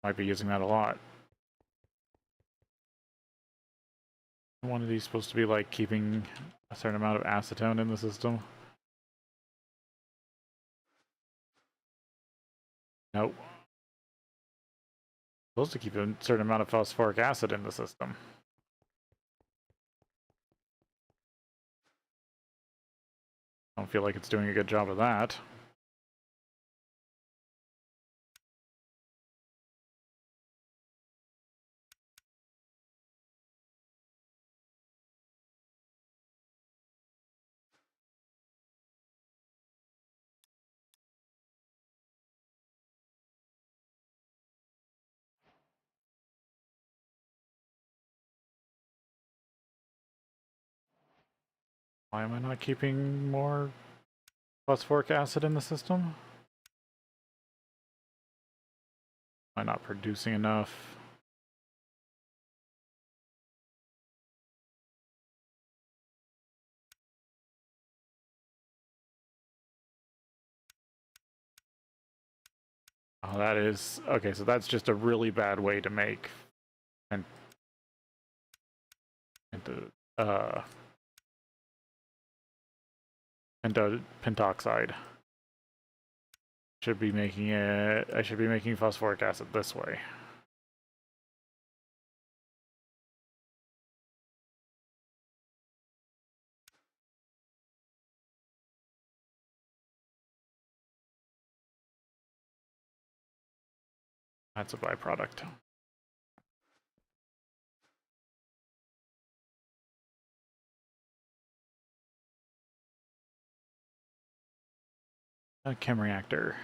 might be using that a lot. One of these supposed to be like keeping a certain amount of acetone in the system. Nope. supposed to keep a certain amount of phosphoric acid in the system. I don't feel like it's doing a good job of that. Why am I not keeping more phosphoric acid in the system? Am I not producing enough? Oh, that is... Okay, so that's just a really bad way to make... pentoxide. Should be making it... I should be making phosphoric acid this way. That's a byproduct. A chem reactor.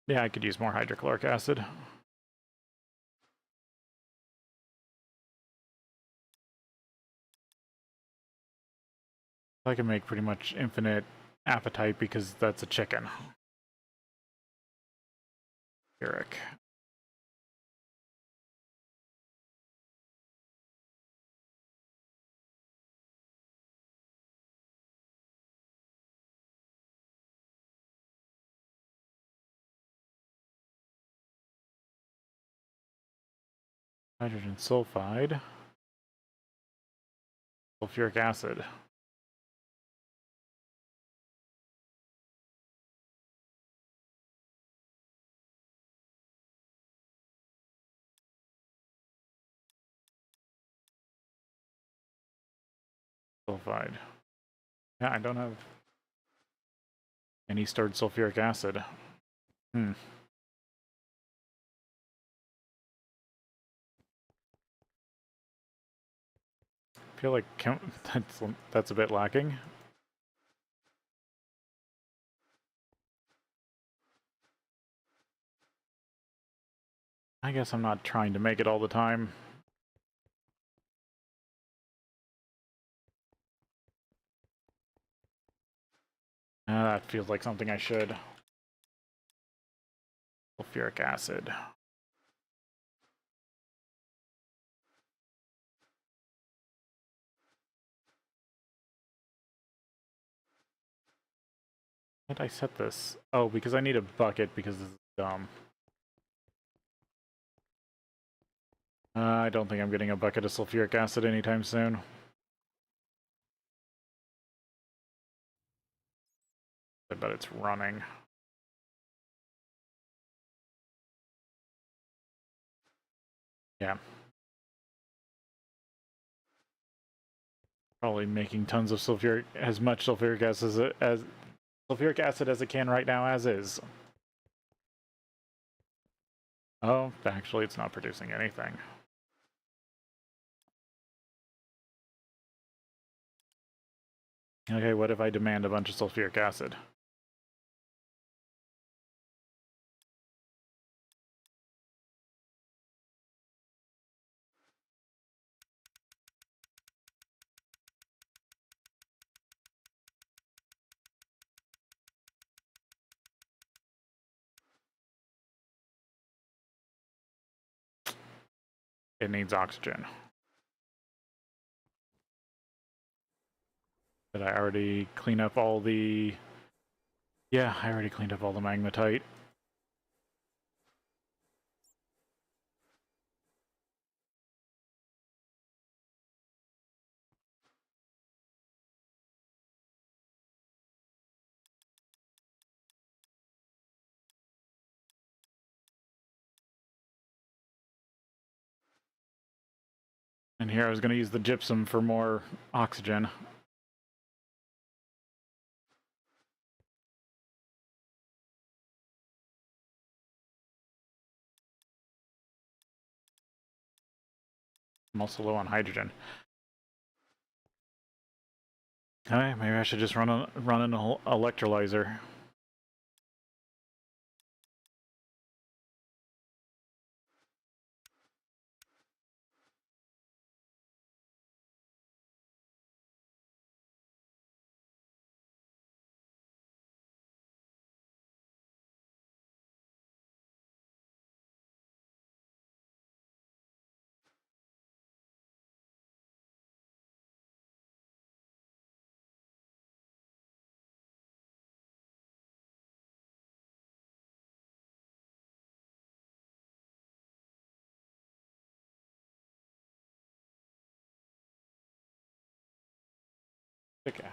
Yeah, I could use more hydrochloric acid. I can make pretty much infinite appetite because that's a chicken. Uric. Hydrogen sulfide. Sulfuric acid. Sulfide. Yeah, I don't have any stored sulfuric acid. I feel like that's a bit lacking. I guess I'm not trying to make it all the time. That feels like something I should. Sulfuric acid. Why did I set this? Oh, because I need a bucket because this is dumb. I don't think I'm getting a bucket of sulfuric acid anytime soon. I bet it's running. Yeah. Probably making tons of sulfuric, as much sulfuric acid as sulfuric acid as it can right now, as is. Oh, actually, it's not producing anything. Okay, what if I demand a bunch of sulfuric acid? It needs oxygen. Did I already clean up all the... Yeah, I already cleaned up all the magmatite. And here I was going to use the gypsum for more oxygen. I'm also low on hydrogen. Okay, maybe I should just run an electrolyzer. Okay.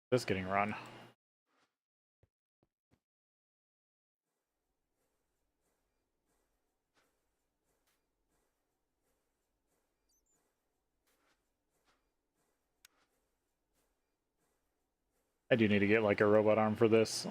This getting run. I do need to get like a robot arm for this.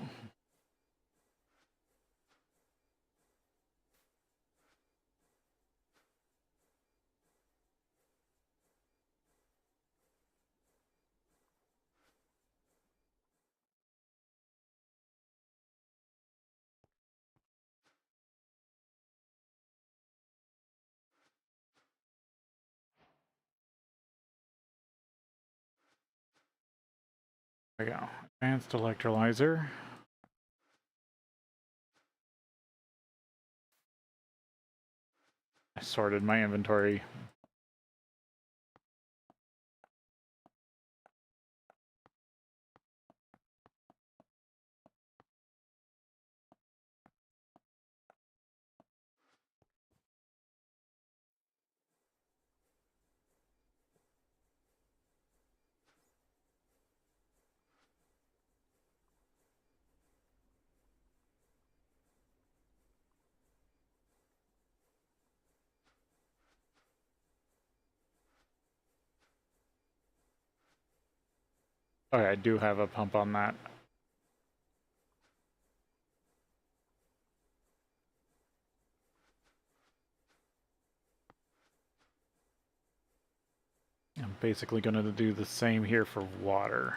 There we go. Advanced electrolyzer. I sorted my inventory. Okay, I do have a pump on that. I'm basically going to do the same here for water.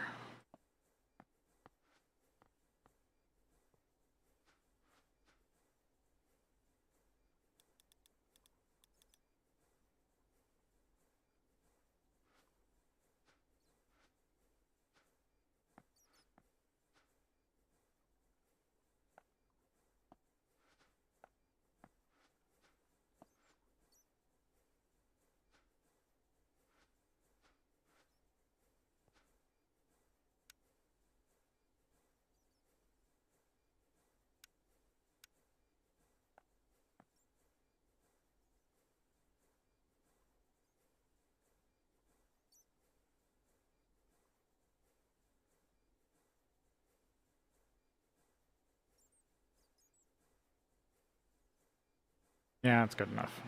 Yeah, that's good enough.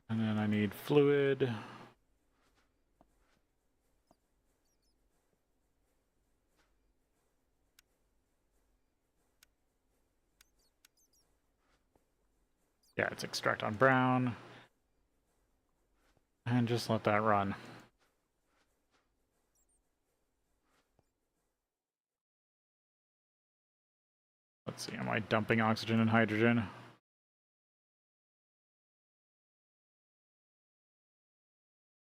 And then I need fluid. Yeah, it's extract on brown. And just let that run. Let's see, am I dumping oxygen and hydrogen?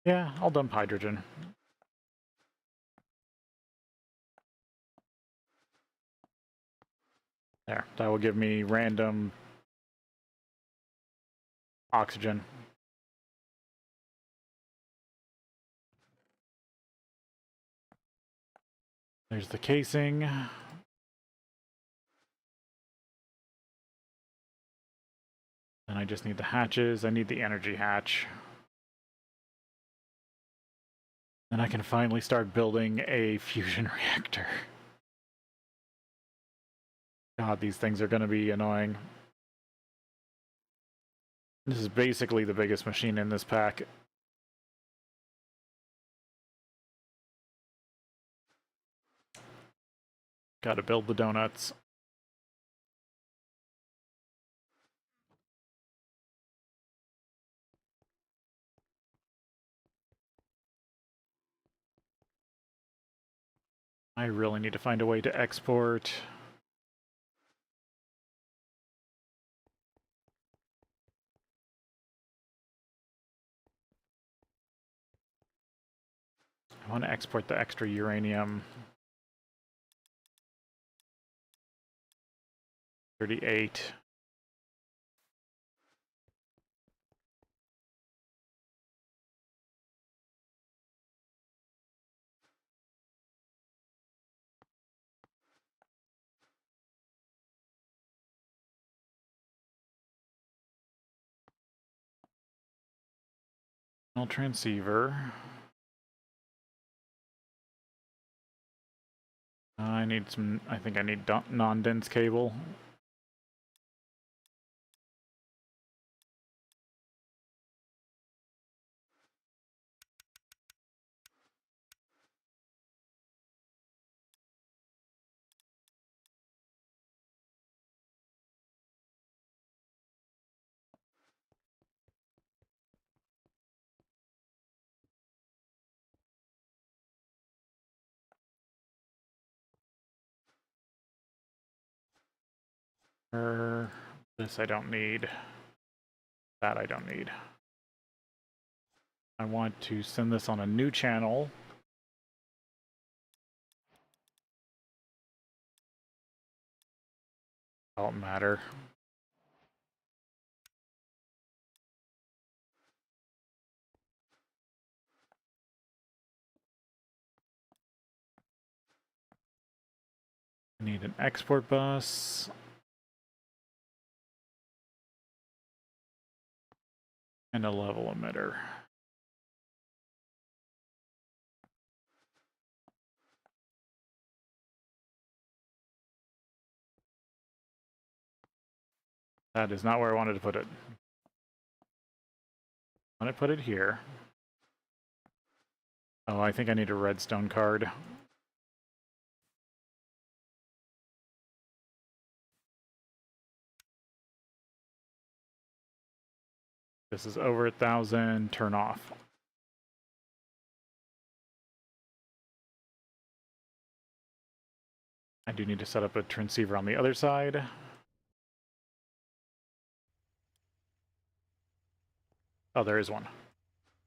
Yeah, I'll dump hydrogen. There, that will give me random oxygen. There's the casing. And I just need the hatches. I need the energy hatch. And I can finally start building a fusion reactor. God, these things are going to be annoying. This is basically the biggest machine in this pack. Gotta build the donuts. I really need to find a way to export. I want to export the extra uranium. 38. Transceiver. I need some, I think I need non-dense cable. This I don't need. That I don't need. I want to send this on a new channel. Don't matter. I need an export bus. And a level emitter. That is not where I wanted to put it. I want to put it here. Oh, I think I need a redstone card. This is over 1,000, turn off. I do need to set up a transceiver on the other side. Oh, there is one.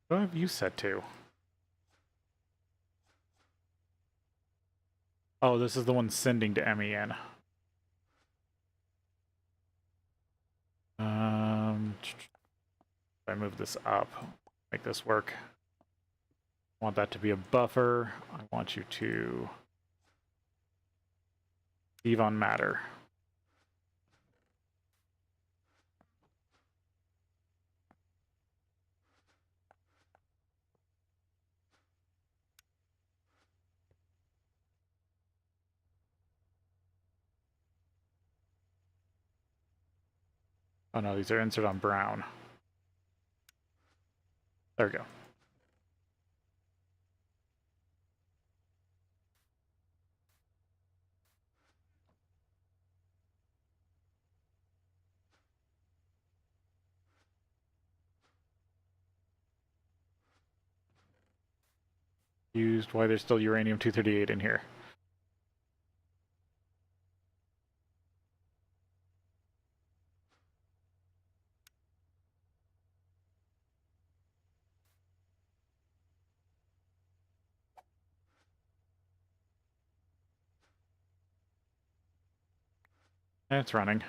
What have you set to? Oh, this is the one sending to MEN. If I move this up, make this work. I want that to be a buffer. I want you to leave on matter. Oh no, these are insert on brown. There we go. Used why there's still uranium-238 in here. It's running.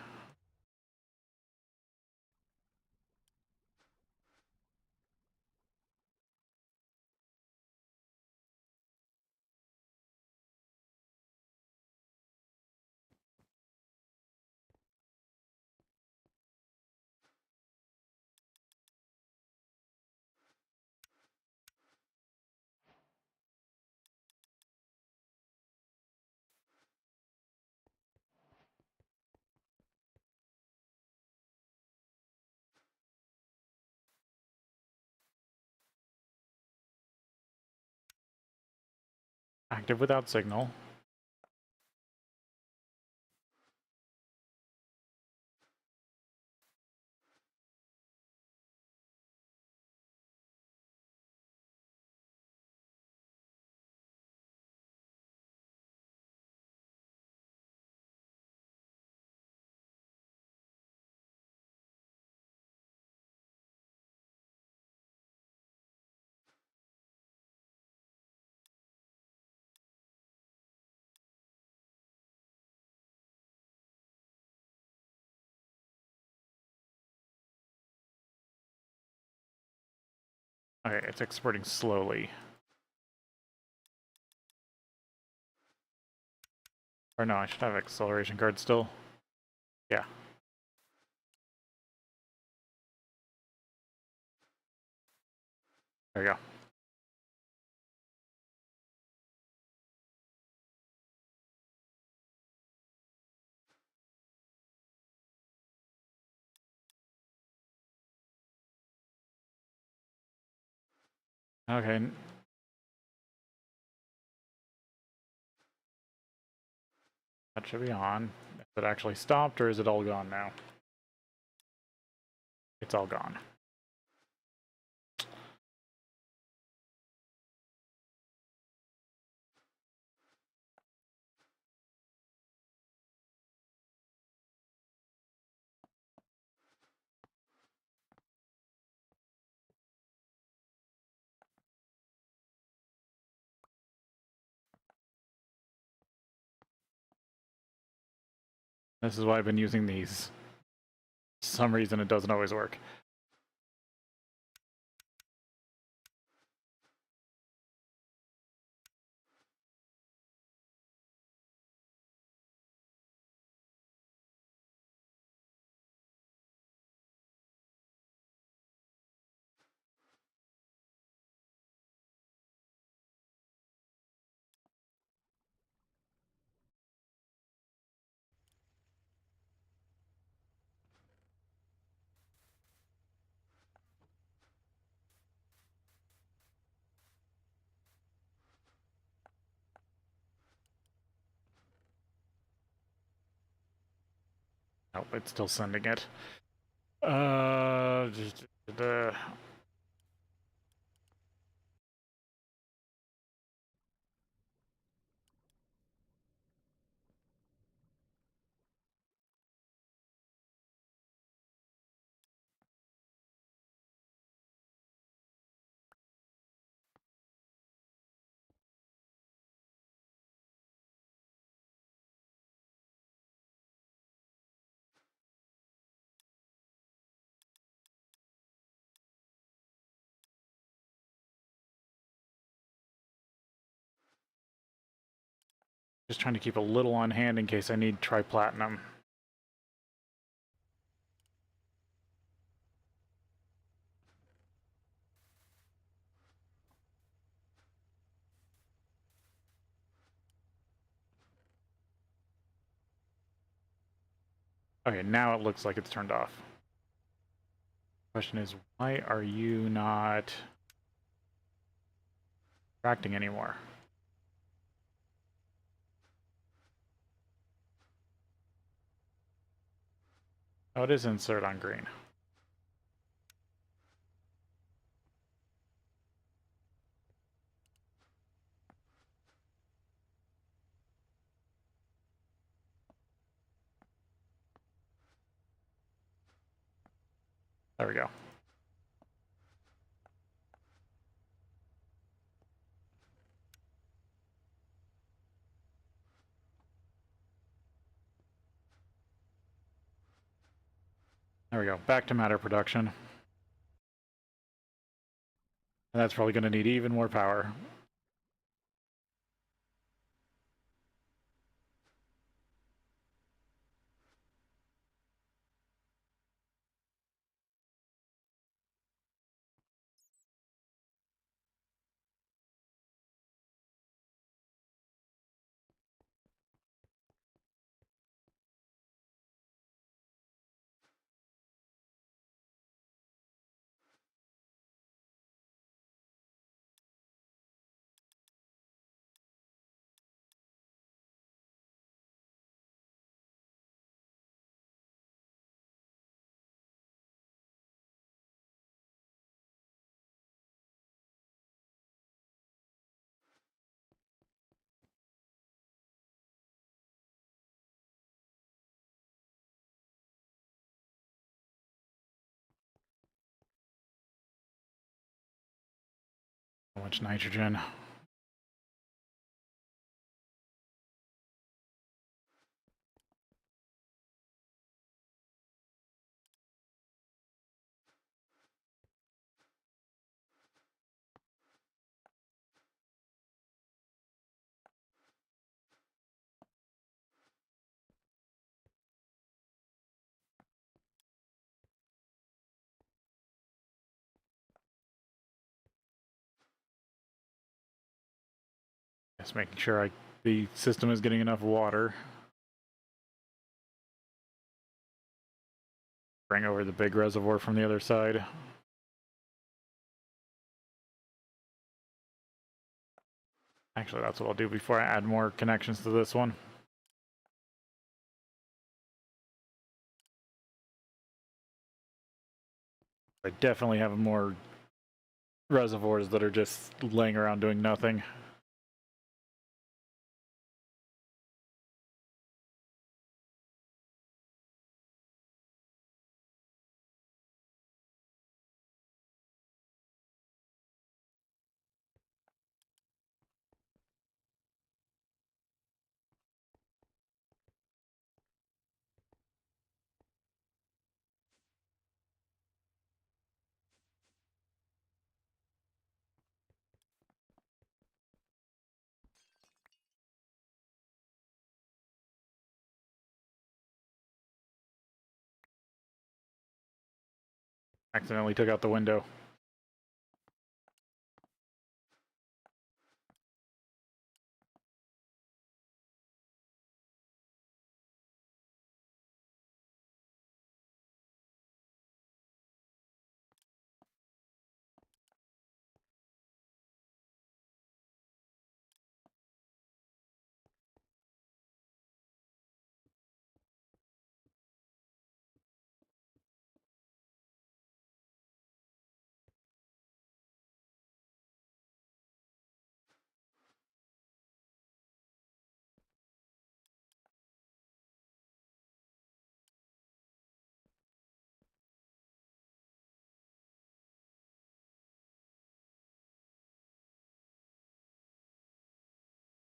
Active without signal. Okay, it's exporting slowly. Or no, I should have acceleration card still. Yeah. There you go. Okay. That should be on. Is it actually stopped or is it all gone now? It's all gone. This is why I've been using these. For some reason it doesn't always work. Nope, it's still sending it. The just trying to keep a little on hand in case I need tri-platinum. Okay, now it looks like it's turned off. Question is, why are you not reacting anymore? Oh, it is insert on green. There we go. There we go. Back to matter production. And that's probably going to need even more power. So much nitrogen. Just making sure the system is getting enough water. Bring over the big reservoir from the other side. Actually, that's what I'll do before I add more connections to this one. I definitely have more reservoirs that are just laying around doing nothing. Accidentally took out the window.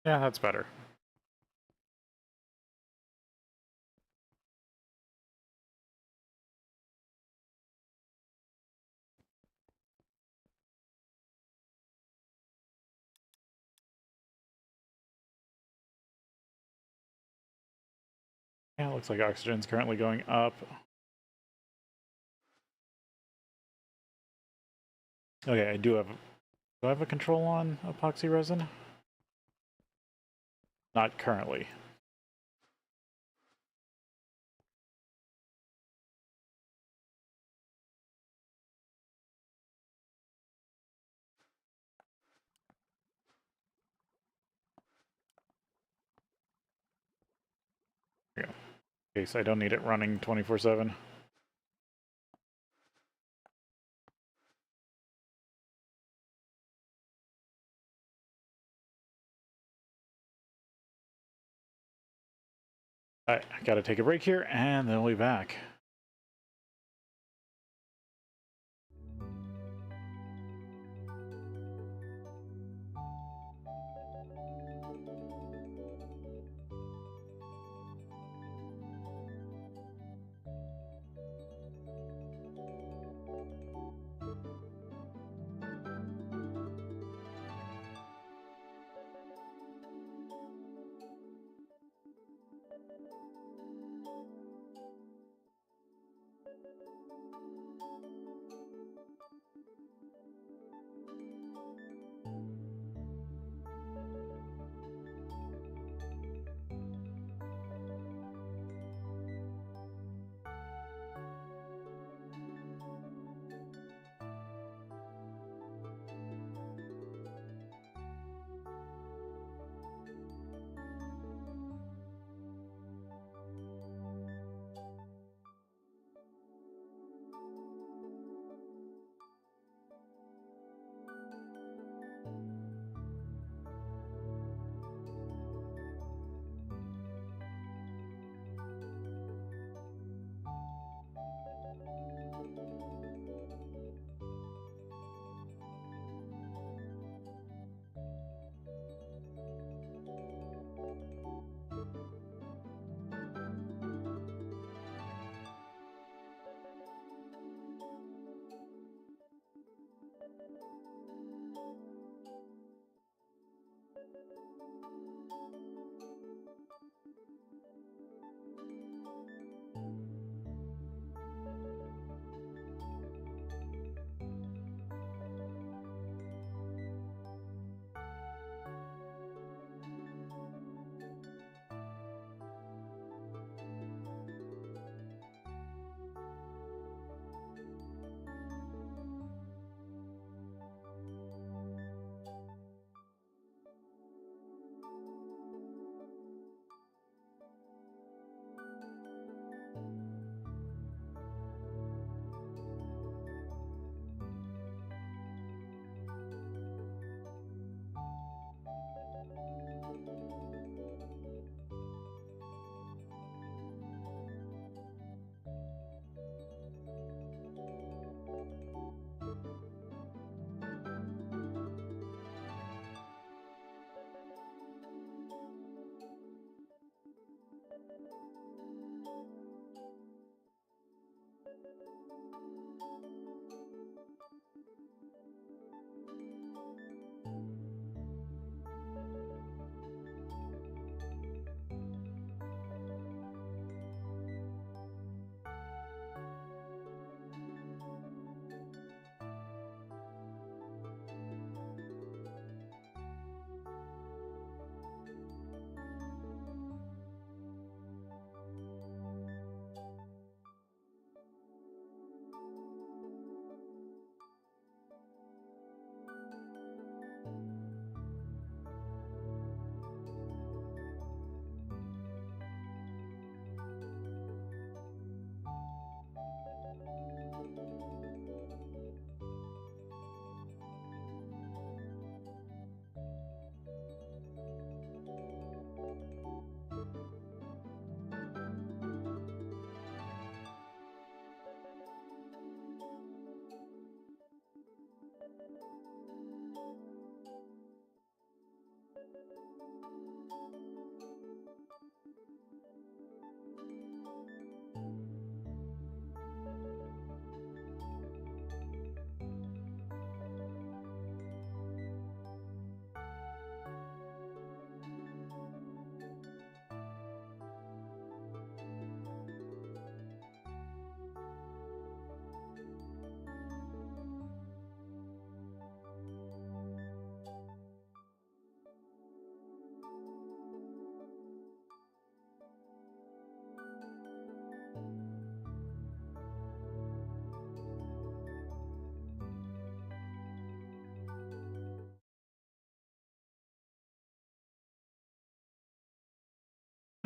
Yeah, that's better. Yeah, it looks like oxygen's currently going up. Okay, do I have a control on epoxy resin? Not currently. There we go. Okay, so I don't need it running 24/7. Alright, I gotta take a break here, and then we'll be back.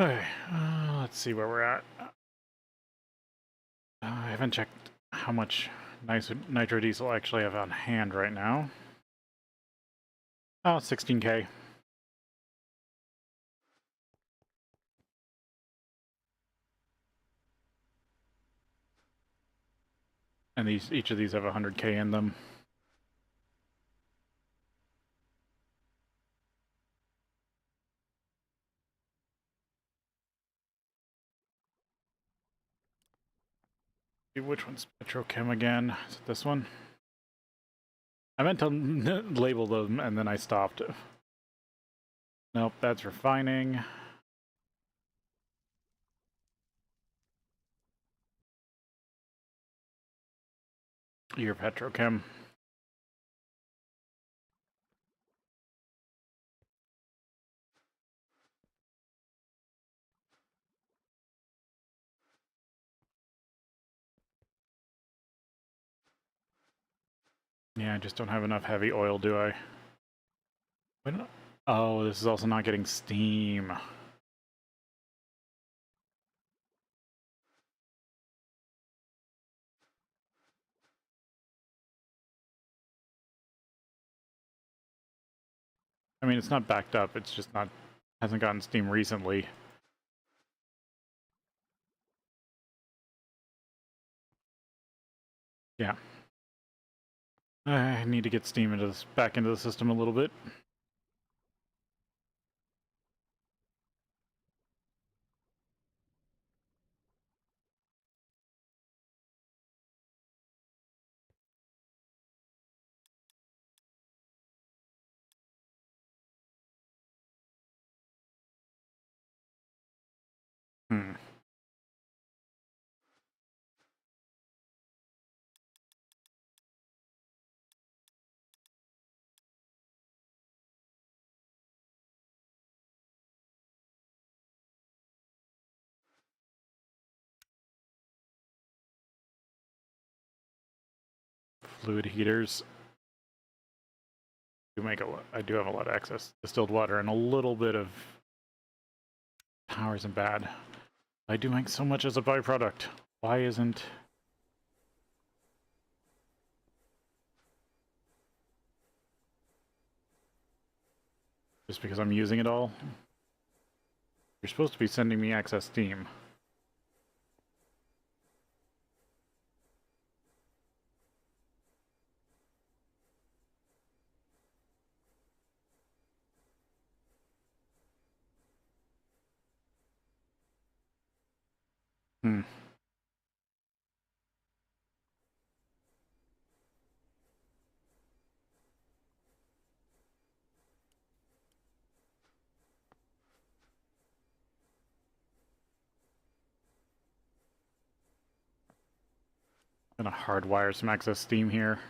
Okay, let's see where we're at. I haven't checked how much nitro diesel I actually have on hand right now. Oh, 16K. And each of these have 100K in them. See which one's petrochem again? Is it this one? I meant to label them and then I stopped. Nope, that's refining. Your petrochem. Yeah, I just don't have enough heavy oil, do I? When... Oh, this is also not getting steam. I mean, it's not backed up, it's just not... hasn't gotten steam recently. Yeah. I need to get steam into this, back into the system a little bit. Hmm. Fluid heaters. I do have a lot of excess distilled water, and a little bit of power isn't bad. I do make so much as a byproduct. Why isn't... Just because I'm using it all? You're supposed to be sending me excess steam. Hmm. I'm gonna hardwire some excess steam here.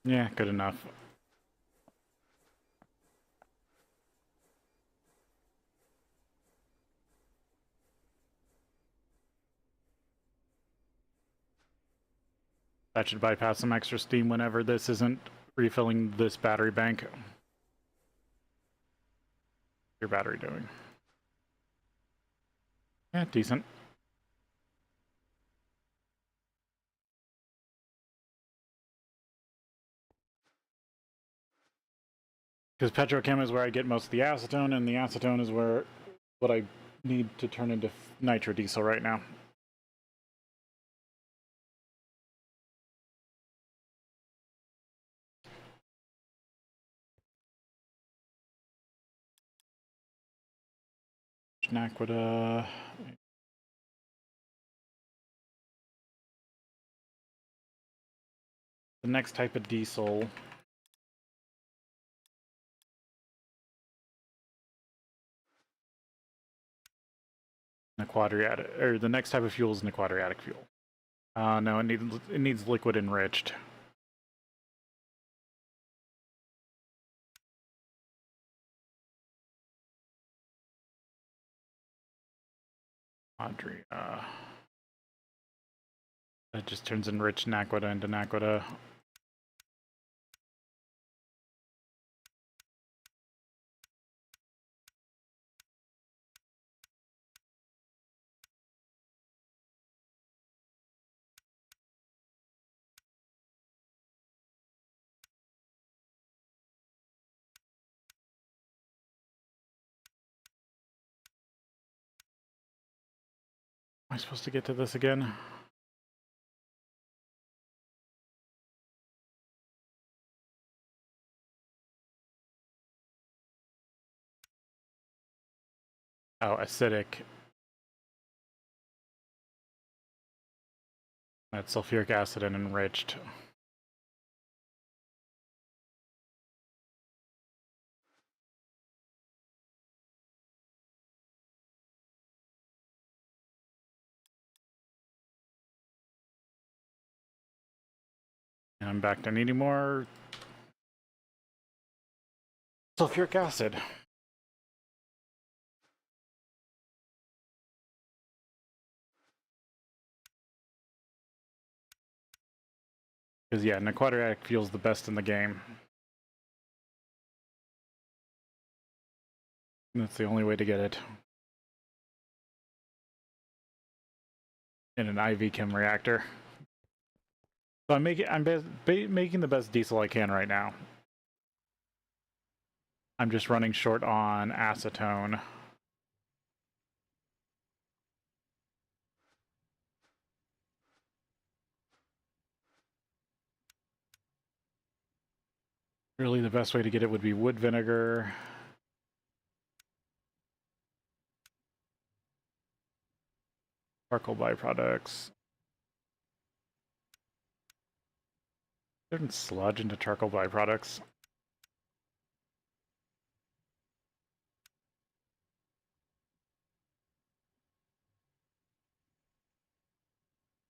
Yeah, good enough. That should bypass some extra steam whenever this isn't refilling this battery bank. Your battery doing? Yeah, decent. Because petrochem is where I get most of the acetone, and the acetone is where what I need to turn into nitro diesel right now. Naquita. The next type of diesel. A quadriatic, or the next type of fuel is an quadriatic fuel. No, it needs liquid enriched. Audrey, that just turns enriched Naquita into Naquita. Am I supposed to get to this again? Oh, acidic. That's sulfuric acid and enriched. And I'm back to needing more sulfuric acid. Because yeah, quadriatic fuel's the best in the game. And that's the only way to get it. In an IV chem reactor. So I'm making the best diesel I can right now. I'm just running short on acetone. Really, the best way to get it would be wood vinegar. Charcoal byproducts. Turn sludge into charcoal byproducts.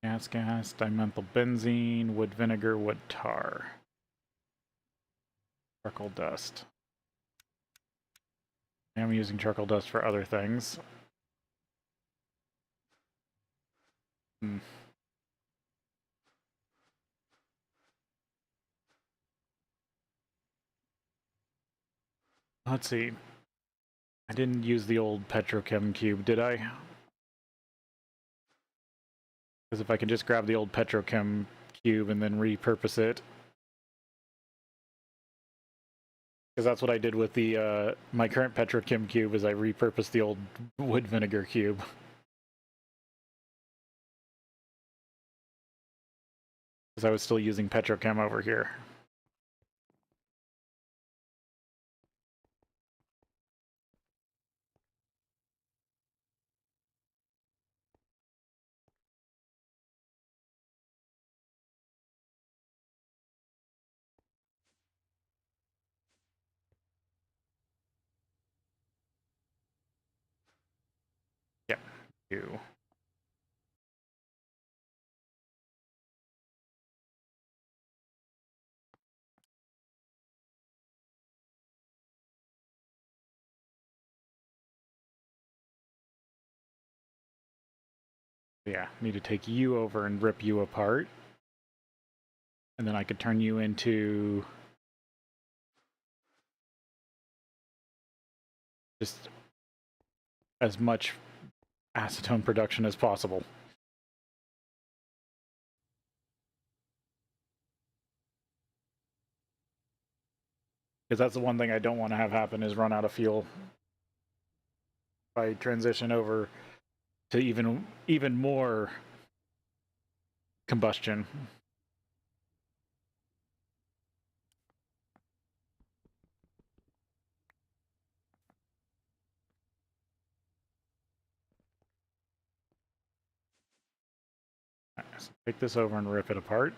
Gas, dimethyl benzene, wood vinegar, wood tar. Charcoal dust. I'm using charcoal dust for other things. Let's see. I didn't use the old petrochem cube, did I? Because if I can just grab the old petrochem cube and then repurpose it. Because that's what I did with the my current petrochem cube, is I repurposed the old wood vinegar cube. Because I was still using petrochem over here. Yeah, you. Yeah, need to take you over and rip you apart. And then I could turn you into just as much acetone production as possible. Because that's the one thing I don't want to have happen, is run out of fuel. If I transition over to even more combustion. So take this over and rip it apart.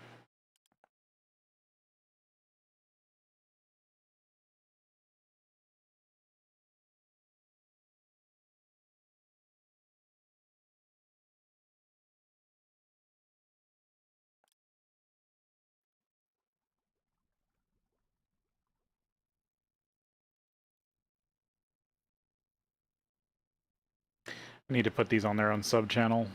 I need to put these on their own sub-channel.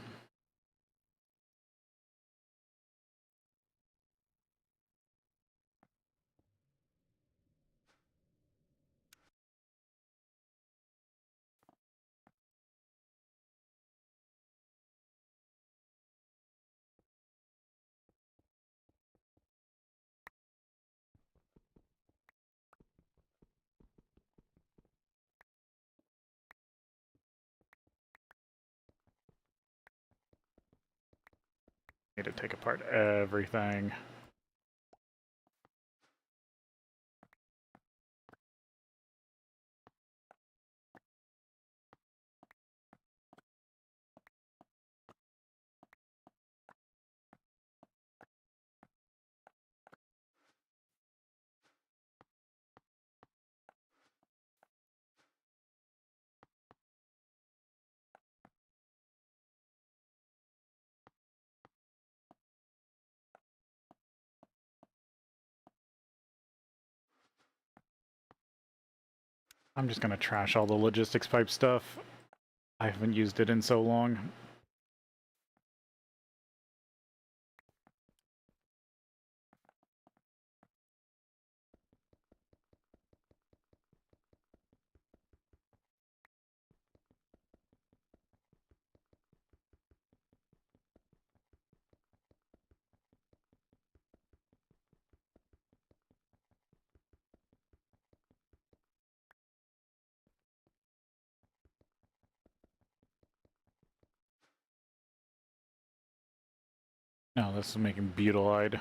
Need to take apart everything. I'm just gonna trash all the logistics pipe stuff. I haven't used it in so long. No, this is making butylide.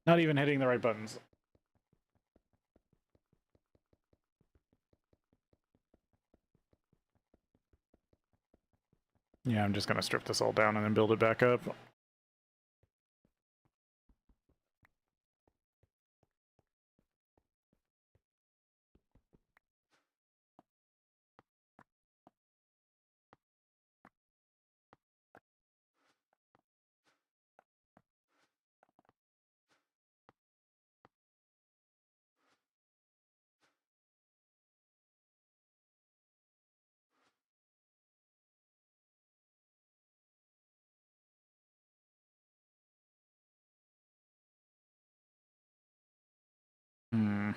Not even hitting the right buttons. Yeah, I'm just gonna strip this all down and then build it back up. Hmm.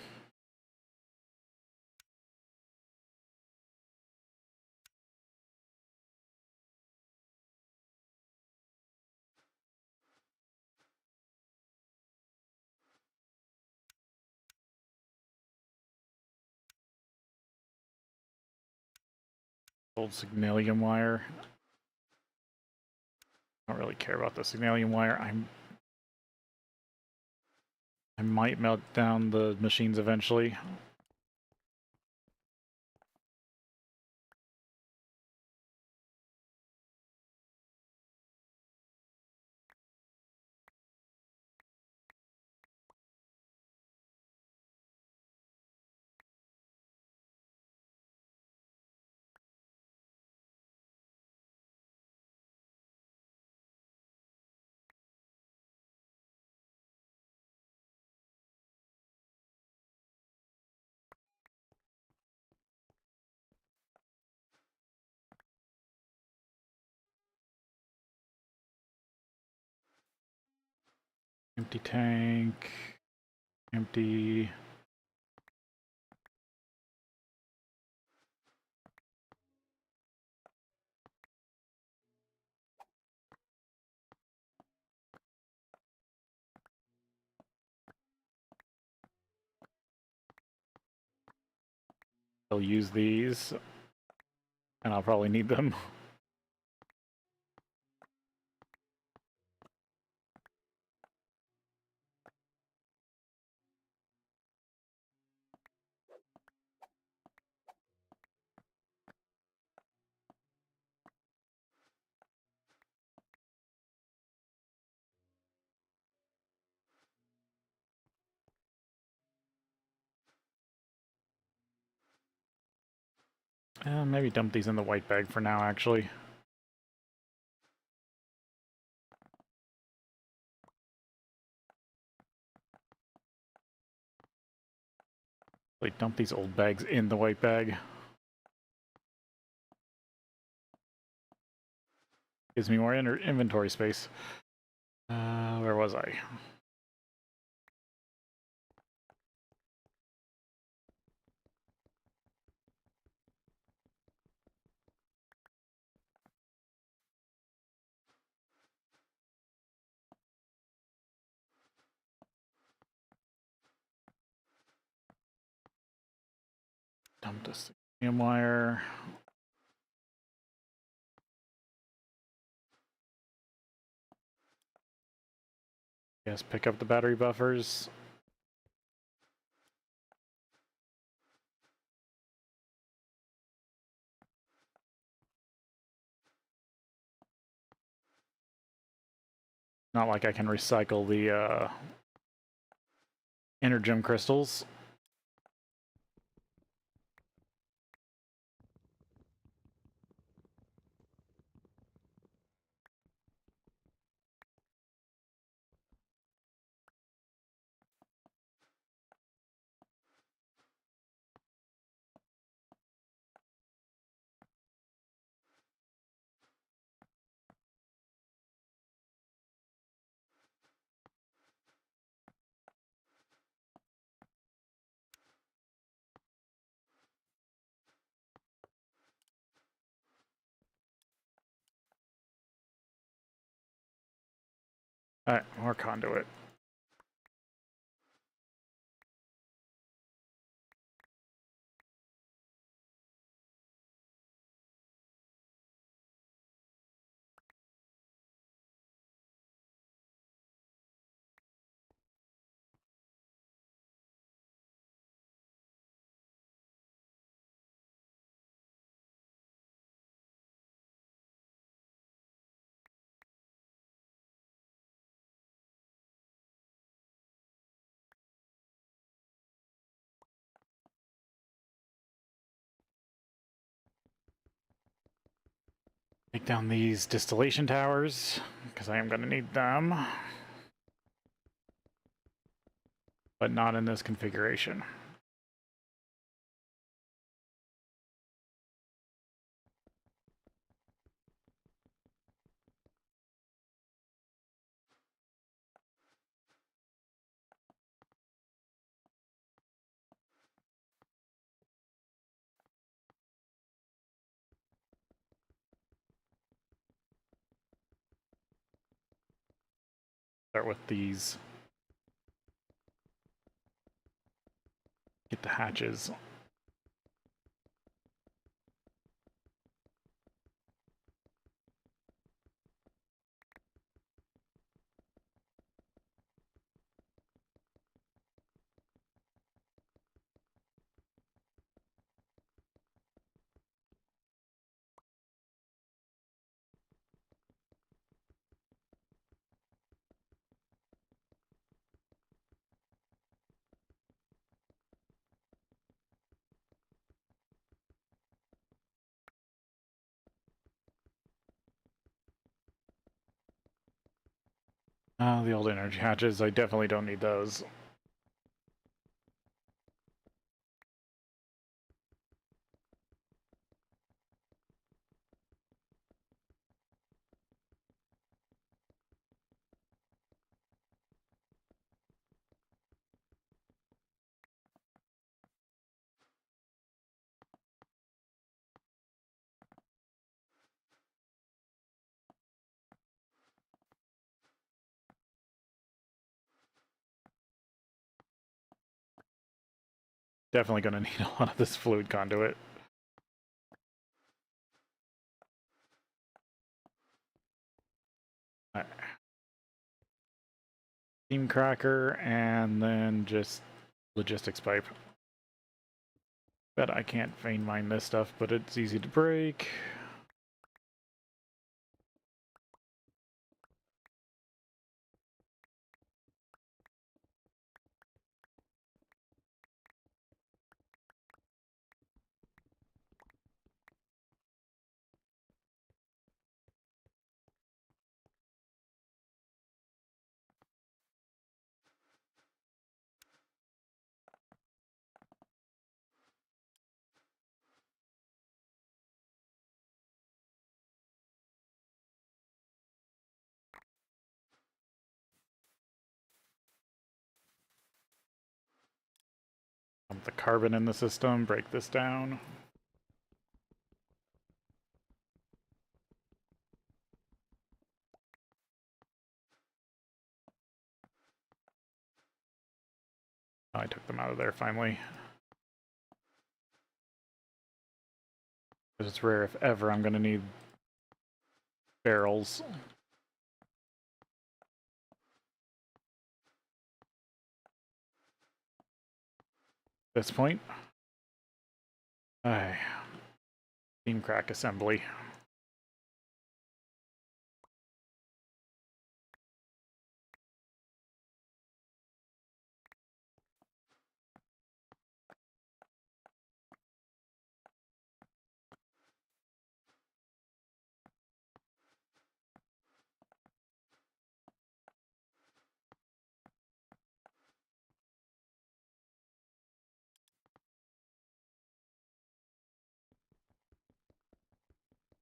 Old signalium wire. I don't really care about the signalium wire. I might melt down the machines eventually. Empty tank. Empty. I'll use these, and I'll probably need them. Maybe dump these in the white bag for now, actually. Like, dump these old bags in the white bag. Gives me more inventory space. Where was I? Dump this wire. Yes, pick up the battery buffers. Not like I can recycle the energem crystals. Alright, more conduit. Take down these distillation towers, because I am going to need them. But not in this configuration. Start with these. Get the hatches. The old energy hatches, I definitely don't need those. Definitely going to need a lot of this fluid conduit. Steam cracker, and then just logistics pipe. Bet I can't vein mine this stuff, but it's easy to break. the carbon in the system, break this down. Oh, I took them out of there finally. Because it's rare if ever I'm going to need barrels. At this point. Steam crack assembly.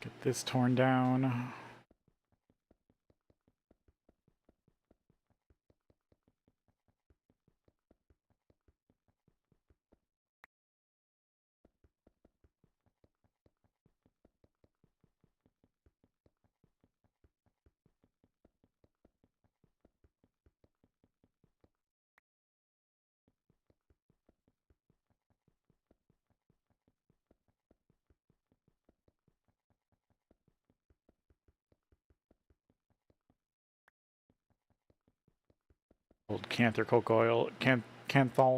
Get this torn down. Old canthal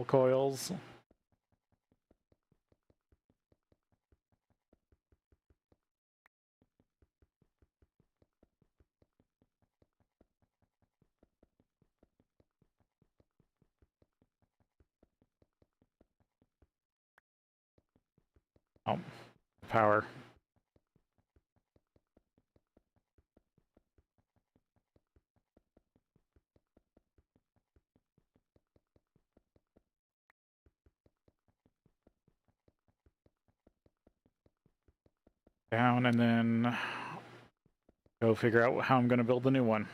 coils. Oh, power. Down and then go figure out how I'm going to build the new one.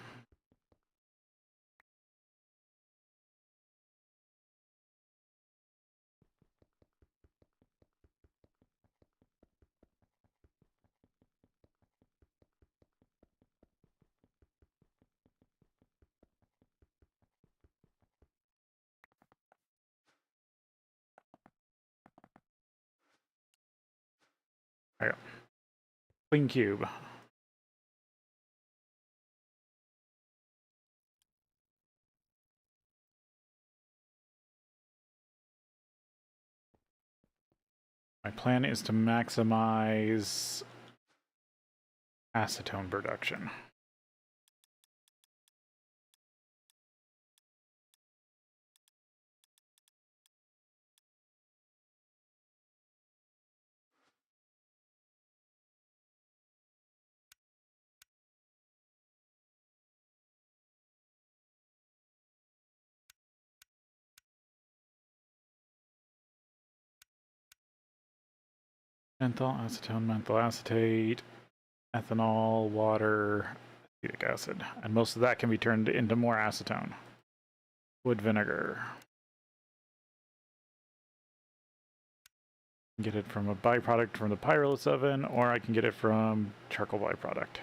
There you go. Clean cube. My plan is to maximize acetone production. Menthol, acetone, menthol acetate, ethanol, water, acetic acid. And most of that can be turned into more acetone. Wood vinegar. Get it from a byproduct from the pyrolysis oven, or I can get it from charcoal byproduct.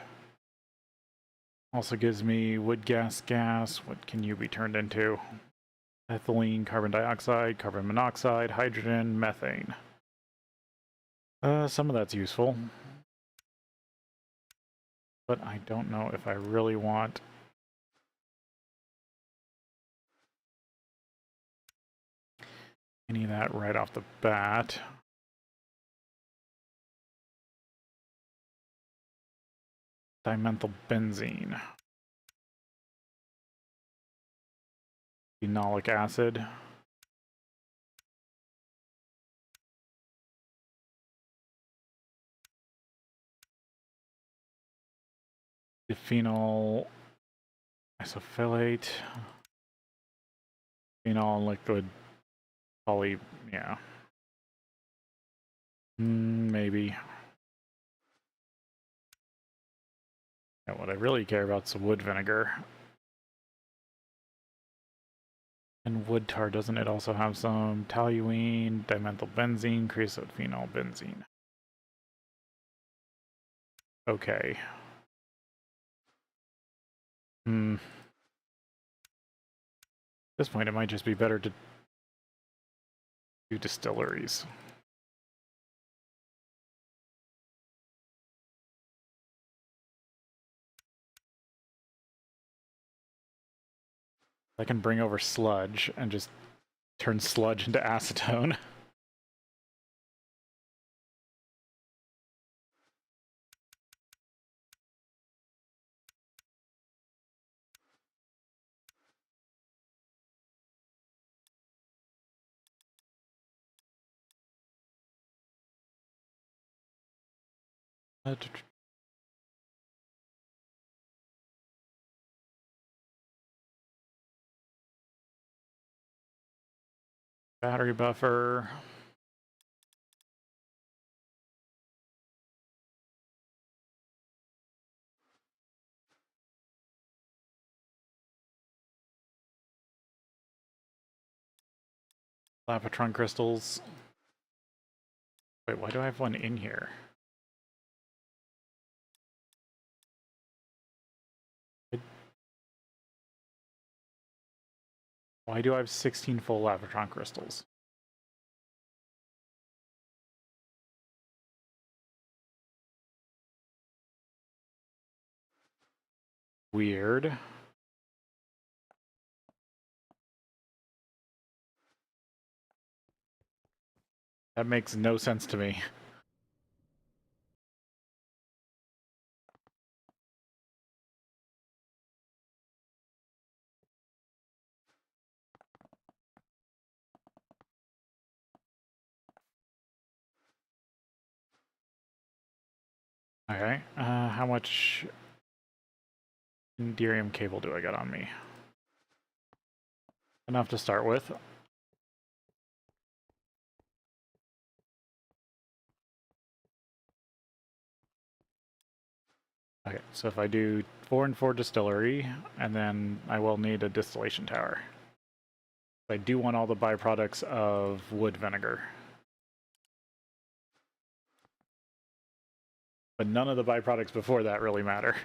Also gives me wood gas. What can you be turned into? Ethylene, carbon dioxide, carbon monoxide, hydrogen, methane. Some of that's useful. But I don't know if I really want any of that right off the bat. Dimethyl benzene. Phenolic acid. Phenol isophyllate. Phenol liquid poly, yeah. Maybe. Yeah, what I really care about is the wood vinegar. And wood tar, doesn't it also have some toluene, dimethyl benzene, creosote phenol benzene? Okay. At this point, it might just be better to do distilleries. I can bring over sludge and just turn sludge into acetone. Battery buffer. Lapatron crystals. Wait, why do I have one in here? Why do I have 16 full Lapatron crystals? Weird. That makes no sense to me. Okay, how much Inderium cable do I got on me? Enough to start with. Okay, so if I do 4 and 4 distillery, and then I will need a distillation tower. I do want all the byproducts of wood vinegar. But none of the byproducts before that really matter. I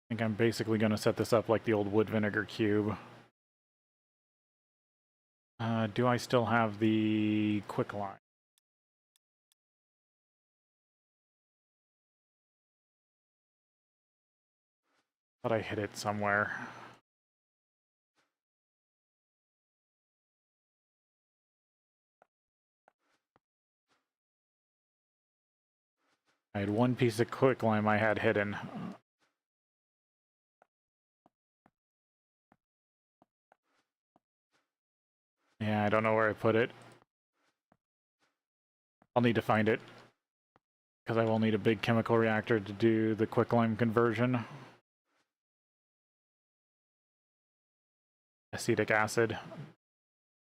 think I'm basically going to set this up like the old wood vinegar cube. Do I still have the quicklime? Thought I hit it somewhere. I had one piece of quicklime I had hidden. Yeah, I don't know where I put it. I'll need to find it, because I will need a big chemical reactor to do the quicklime conversion. Acetic acid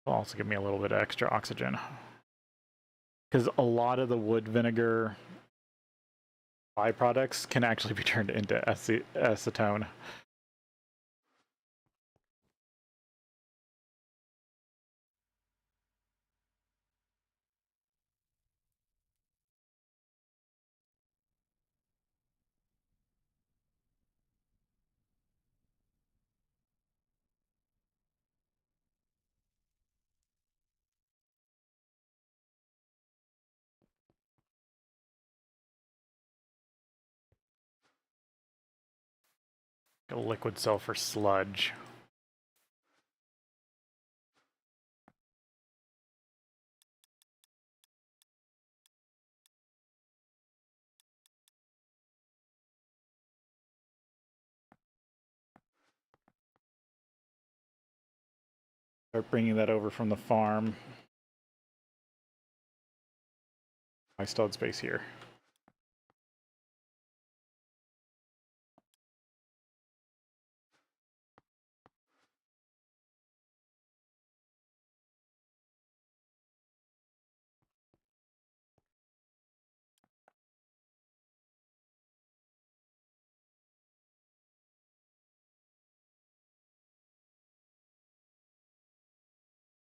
will also give me a little bit of extra oxygen. Because a lot of the wood vinegar byproducts can actually be turned into acetone. A liquid sulfur sludge. Start bringing that over from the farm. I still had space here.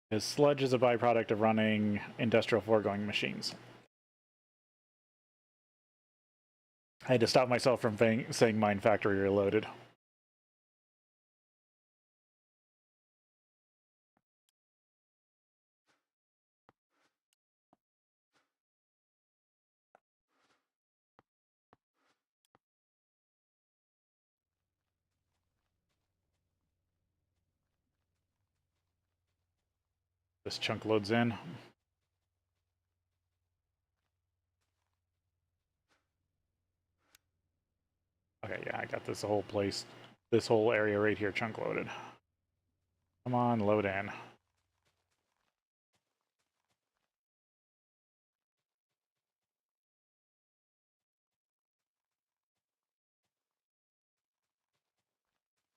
Because sludge is a byproduct of running industrial foregoing machines. I had to stop myself from saying Mine Factory Reloaded. This chunk loads in. Okay, yeah, I got this whole place, this whole area right here chunk loaded. Come on, load in.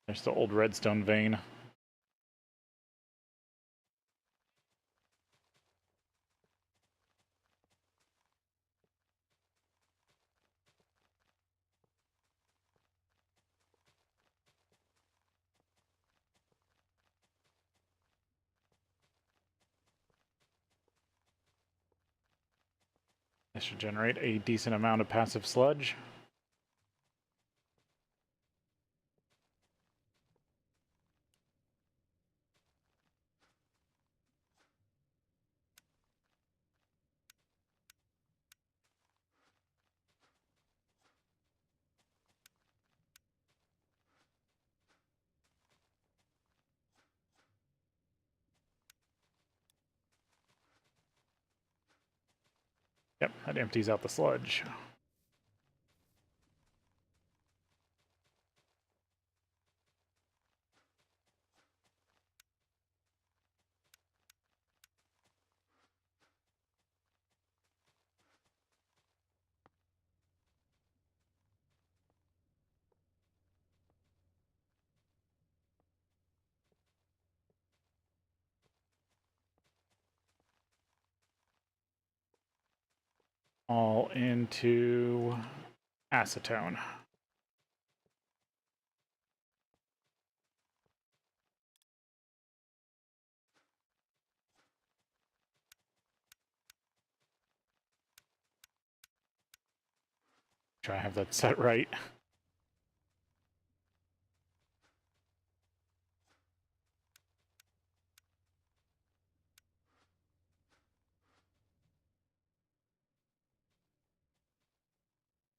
There's the old redstone vein. This should generate a decent amount of passive sludge. Yep, that empties out the sludge. All into acetone. Try to have that set right.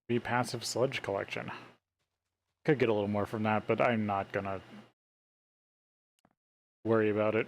Be passive sludge collection. Could get a little more from that, but I'm not gonna worry about it.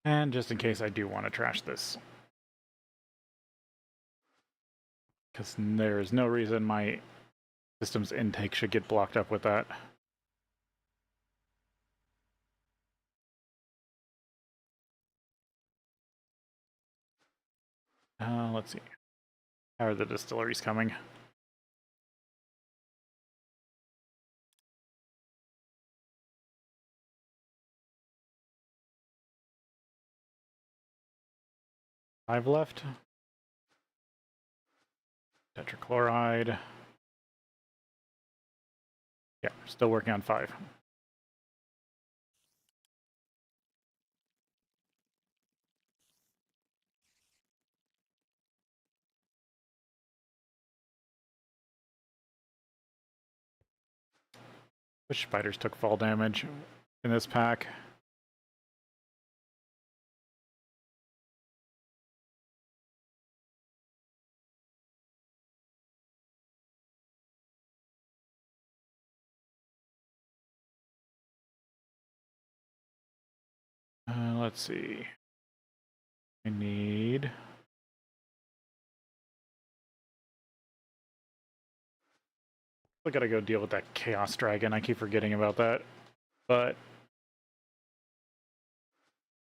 And just in case I do want to trash this. Because there is no reason my system's intake should get blocked up with that. Let's see. How are the distilleries coming? Five left. Tetrachloride. Yeah, still working on 5. Which spiders took fall damage in this pack? Let's see. I need I gotta go deal with that Chaos Dragon. I keep forgetting about that. But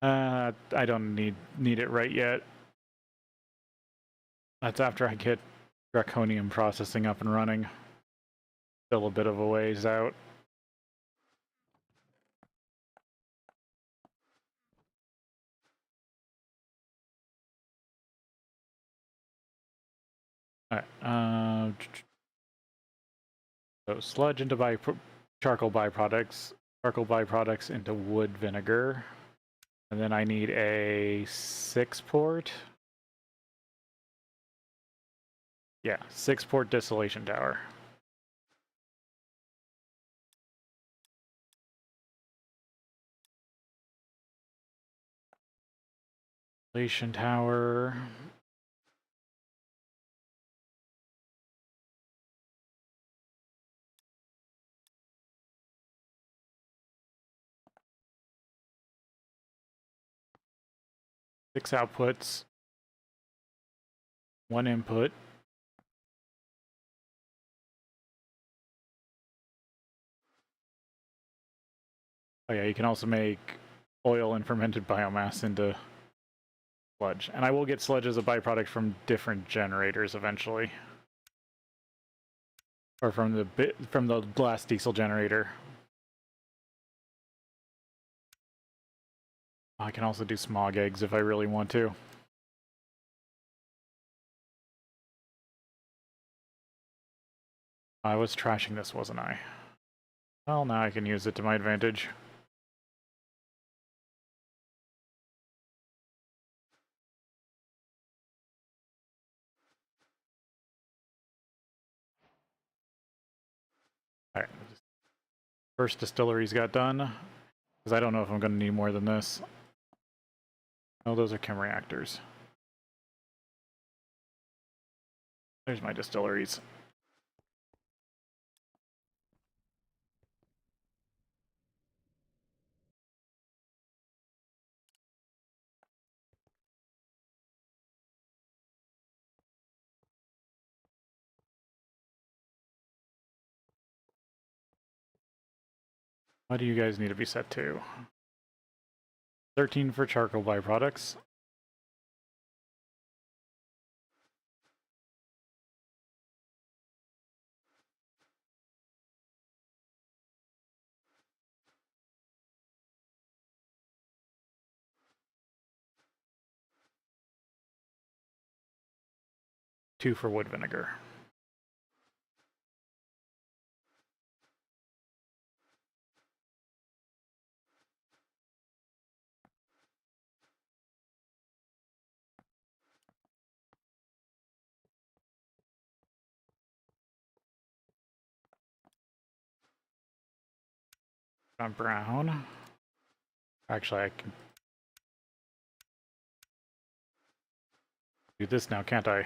I don't need it right yet. That's after I get Draconium processing up and running. Still a bit of a ways out. Alright, so sludge into charcoal byproducts into wood vinegar. And then I need a 6-port. Yeah, 6-port distillation tower. Distillation tower. Six outputs. 1 input. Oh yeah, you can also make oil and fermented biomass into sludge. And I will get sludge as a byproduct from different generators eventually. Or from the blast diesel generator. I can also do smog eggs if I really want to. I was trashing this, wasn't I? Well, now I can use it to my advantage. Alright. First distilleries got done. Because I don't know if I'm going to need more than this. Oh, those are chem reactors. There's my distilleries. What do you guys need to be set to? 13 for charcoal byproducts. Two for wood vinegar. On brown. Actually, I can do this now, can't I?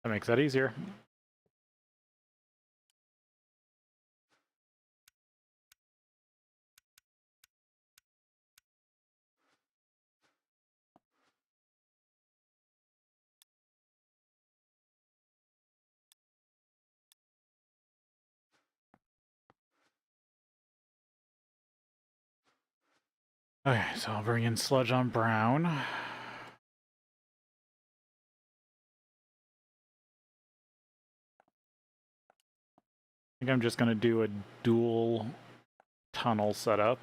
That makes that easier. Okay, so I'll bring in sludge on brown. I think I'm just going to do a dual tunnel setup.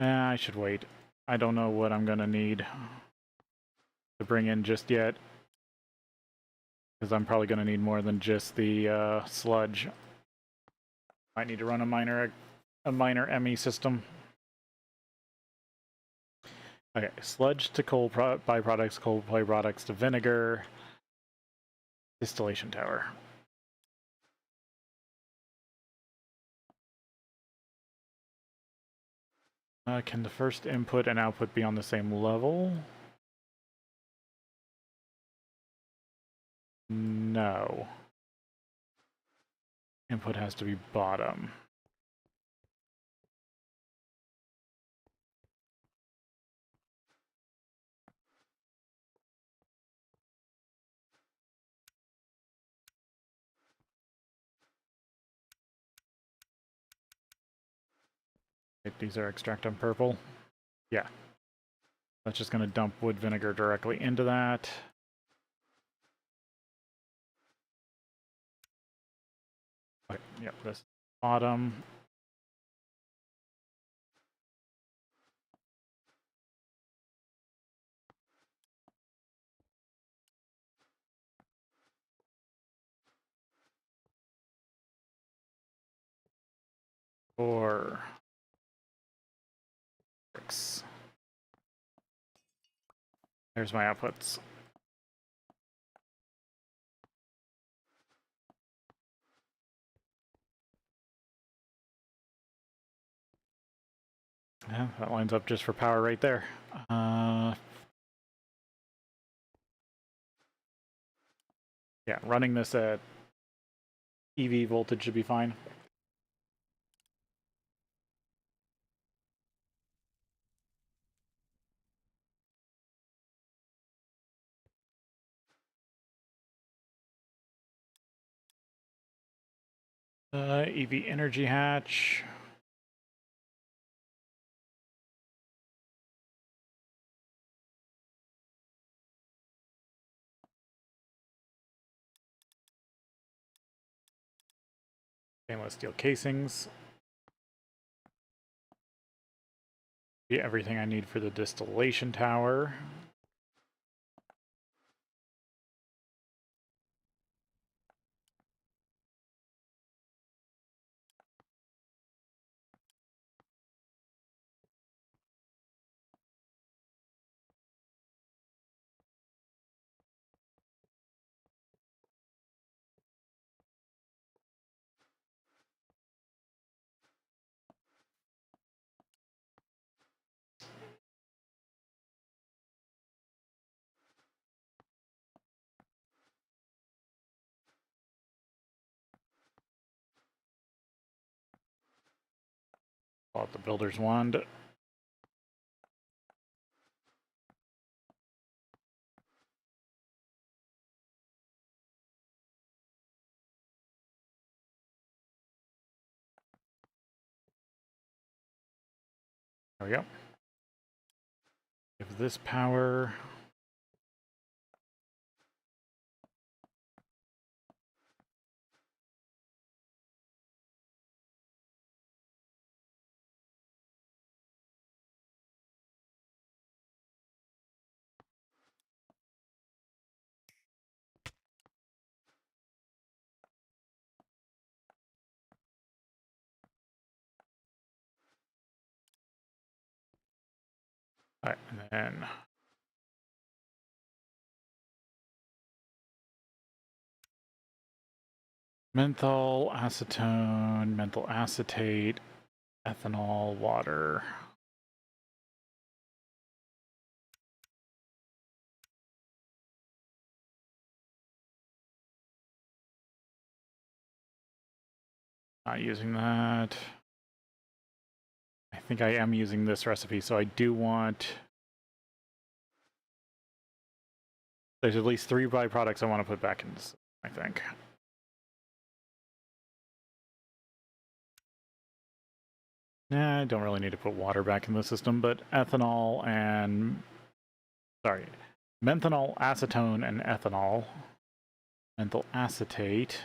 I should wait. I don't know what I'm going to need to bring in just yet. Because I'm probably going to need more than just the sludge. Might need to run a minor ME system. Okay, sludge to coal byproducts to vinegar. Distillation tower. Can the first input and output be on the same level? No. Input has to be bottom. These are extract on purple. Yeah. That's just going to dump wood vinegar directly into that. Okay, yep, this bottom. Or bricks. There's my outputs. Yeah, that lines up just for power right there. Yeah, running this at EV voltage should be fine. EV energy hatch. Stainless steel casings. Be everything I need for the distillation tower. Pull out the builder's wand. There we go. Give this power. All right, and then menthol, acetone, menthol acetate, ethanol, water. Not using that. I think I am using this recipe, so I do want... There's at least 3 byproducts I want to put back in this, I think. Nah, I don't really need to put water back in the system, but ethanol and... Sorry. Menthanol, acetone, and ethanol. Menthol acetate.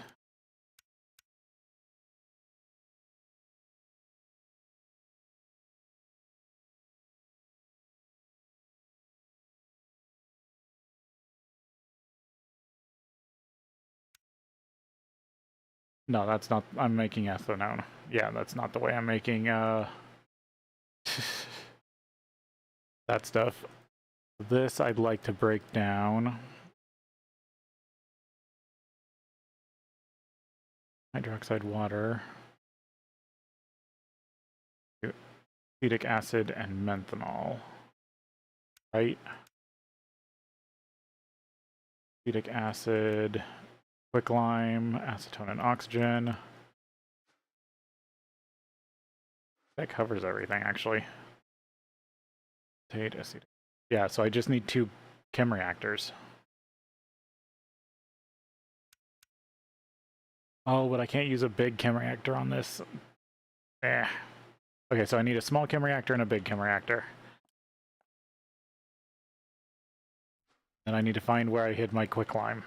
No, that's not... I'm making ethanol. Yeah, that's not the way I'm making, that stuff. This I'd like to break down. Hydroxide water. acetic acid and methanol, right? Acetic acid, quicklime, acetone, and oxygen. That covers everything, actually. Acetic. Yeah, so I just need 2 chem reactors. Oh, but I can't use a big chem reactor on this. Okay, so I need a small chem reactor and a big chem reactor. And I need to find where I hid my quicklime.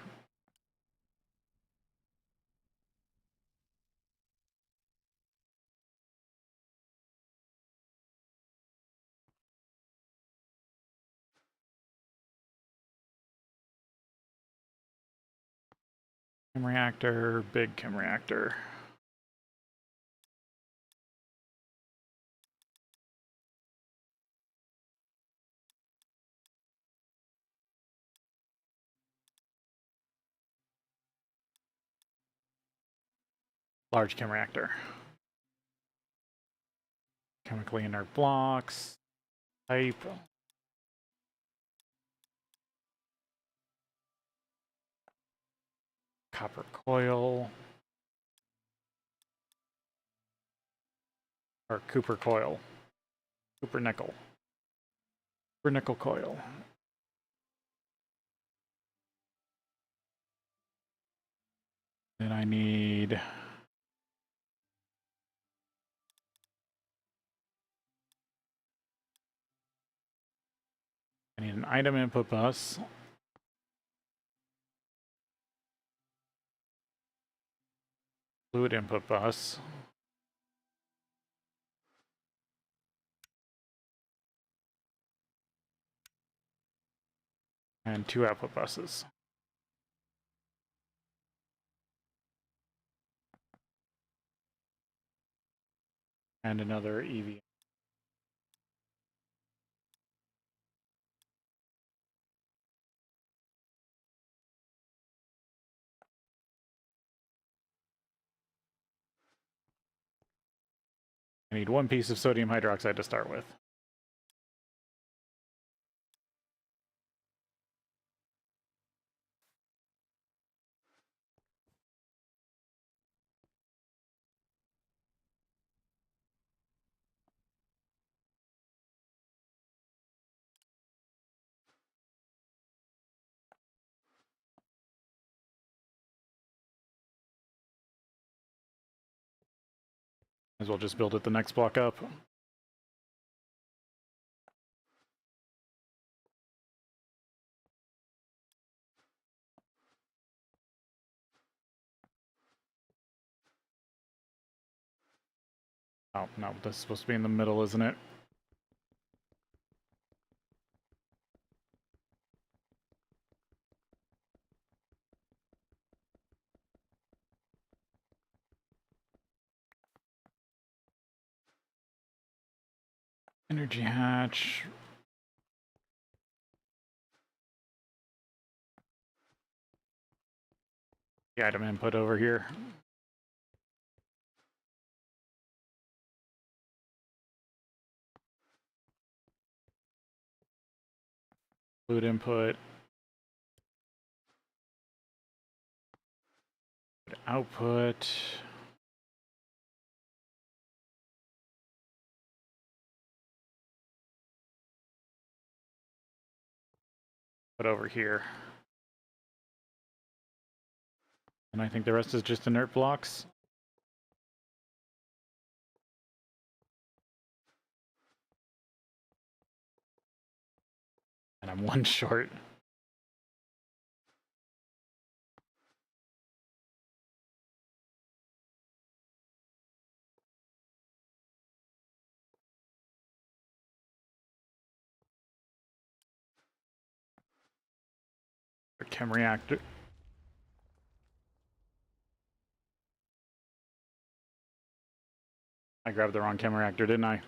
Chem reactor, big chem reactor. Large chem reactor. Chemically inert blocks. Type. Copper coil. Or Cooper coil. Cooper nickel. Cooper nickel coil. Then I need an item input bus. Fluid input bus. And 2 output buses. And another EV. I need 1 piece of sodium hydroxide to start with. As well just build it the next block up. Oh, no, this is supposed to be in the middle, isn't it? Energy hatch. The item input over here. Fluid input. Output. Put over here. And I think the rest is just inert blocks. And I'm 1 short. A chem reactor. I grabbed the wrong chem reactor, didn't I?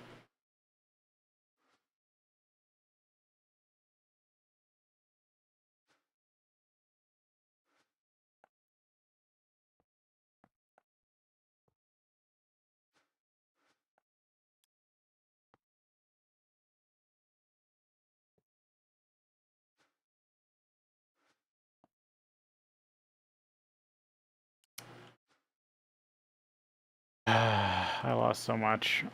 I lost so much.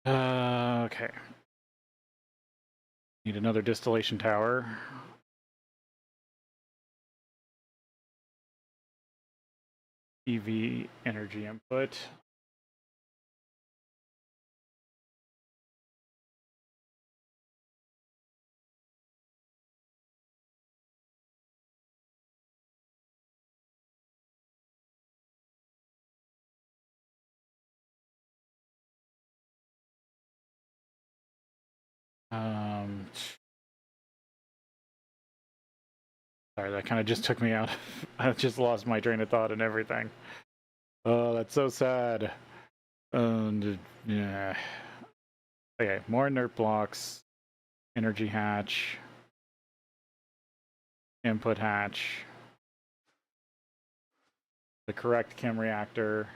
Okay. Need another distillation tower. EV energy input. Sorry, that kind of just took me out. I just lost my train of thought and everything. Oh, that's so sad. Yeah. Okay, more inert blocks. Energy hatch. Input hatch. The correct chem reactor.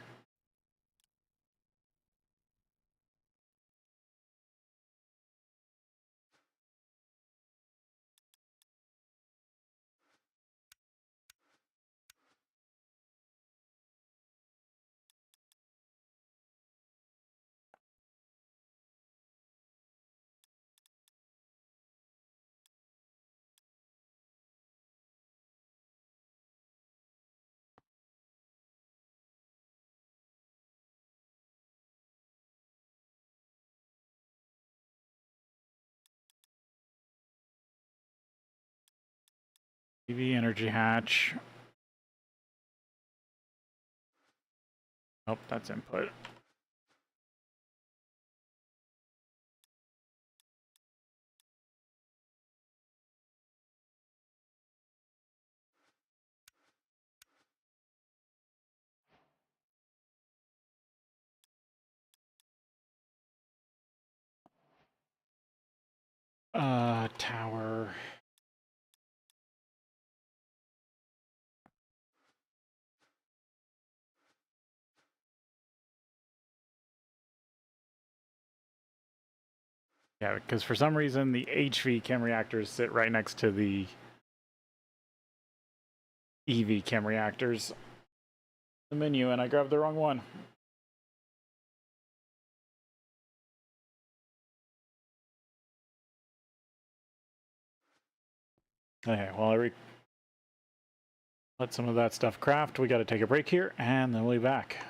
EV energy hatch. Nope, that's input. Tower. Yeah, because for some reason the HV chem reactors sit right next to the EV chem reactors. The menu, and I grabbed the wrong one. Okay, well, let some of that stuff craft. We got to take a break here, and then we'll be back.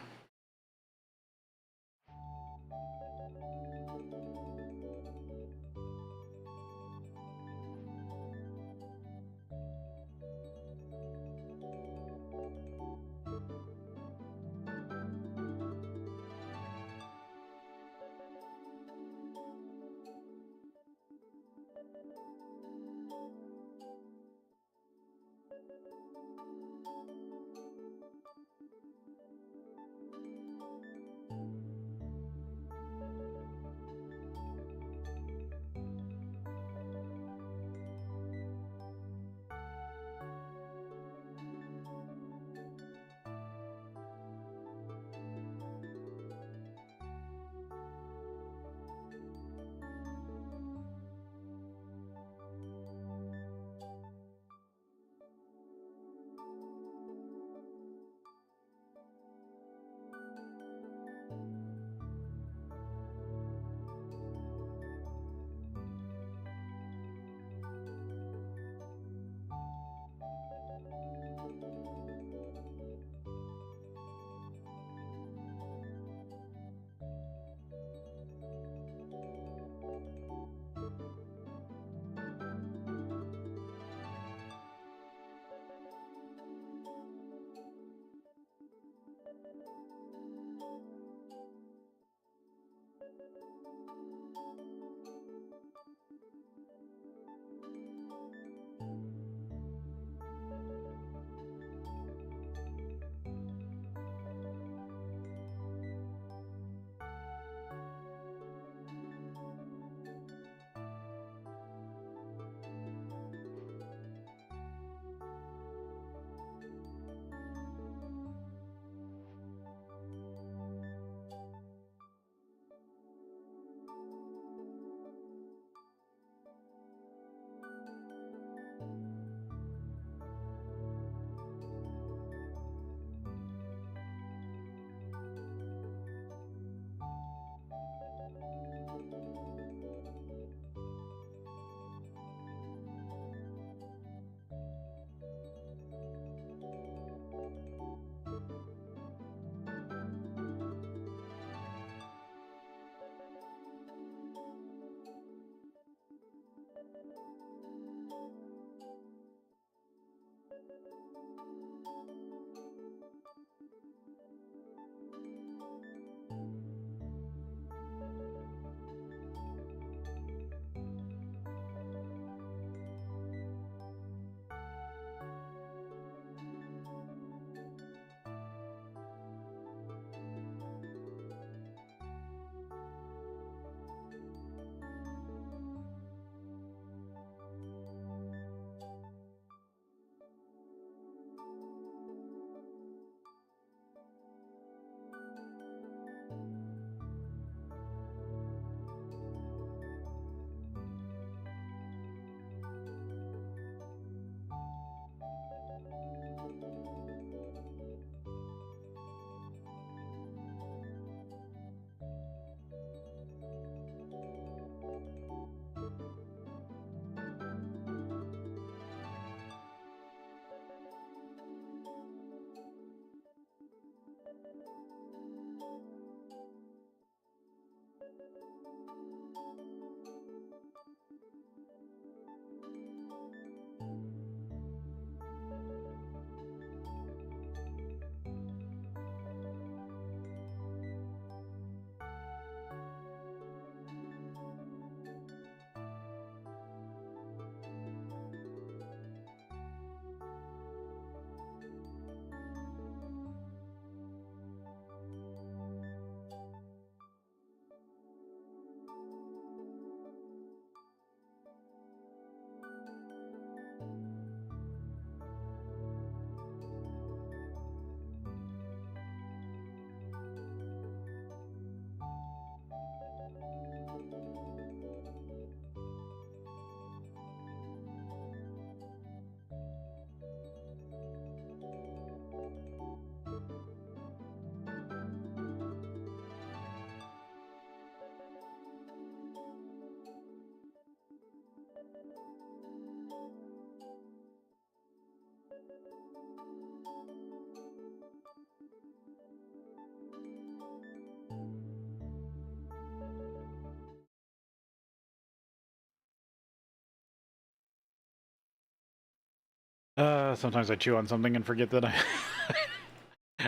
Sometimes I chew on something and forget that I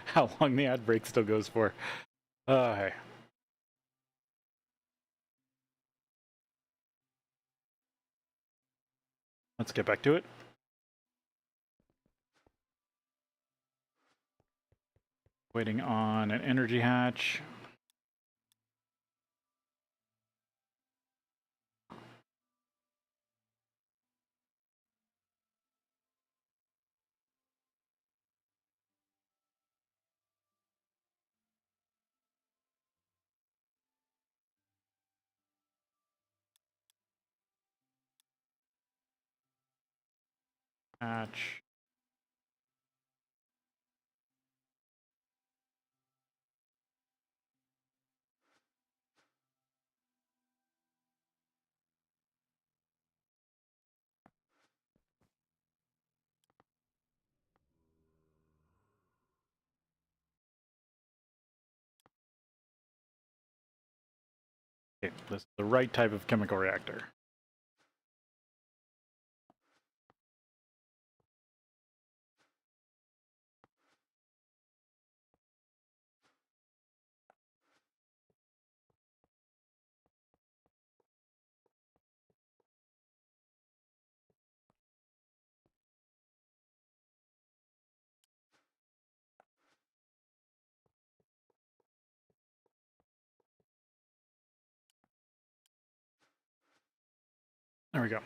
how long the ad break still goes for. Hey. Let's get back to it. Waiting on an energy hatch. Hatch. Okay, this is the right type of chemical reactor. There we go.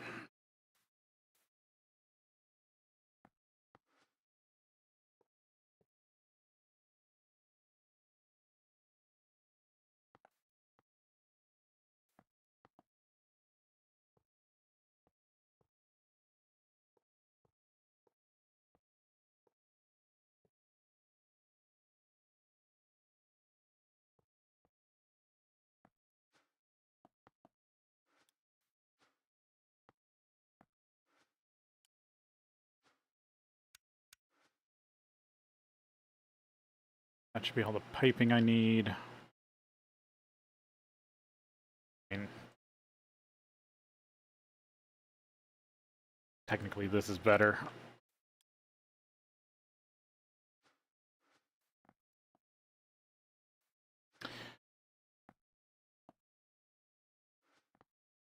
That should be all the piping I need. Technically, this is better.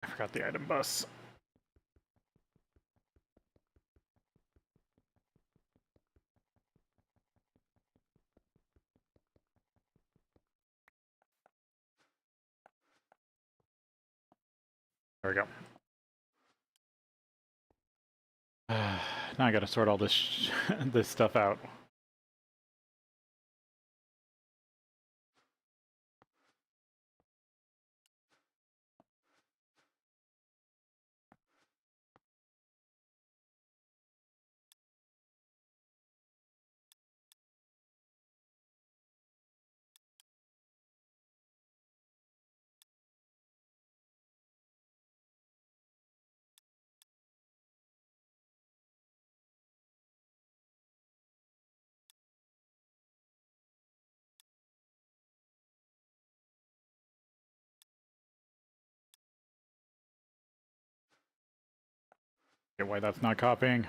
I forgot the item bus. There we go. Now I gotta sort all this this stuff out. Get why that's not copying.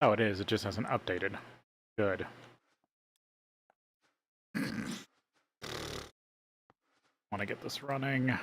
Oh, it is. It just hasn't updated. Good. Want to get this running.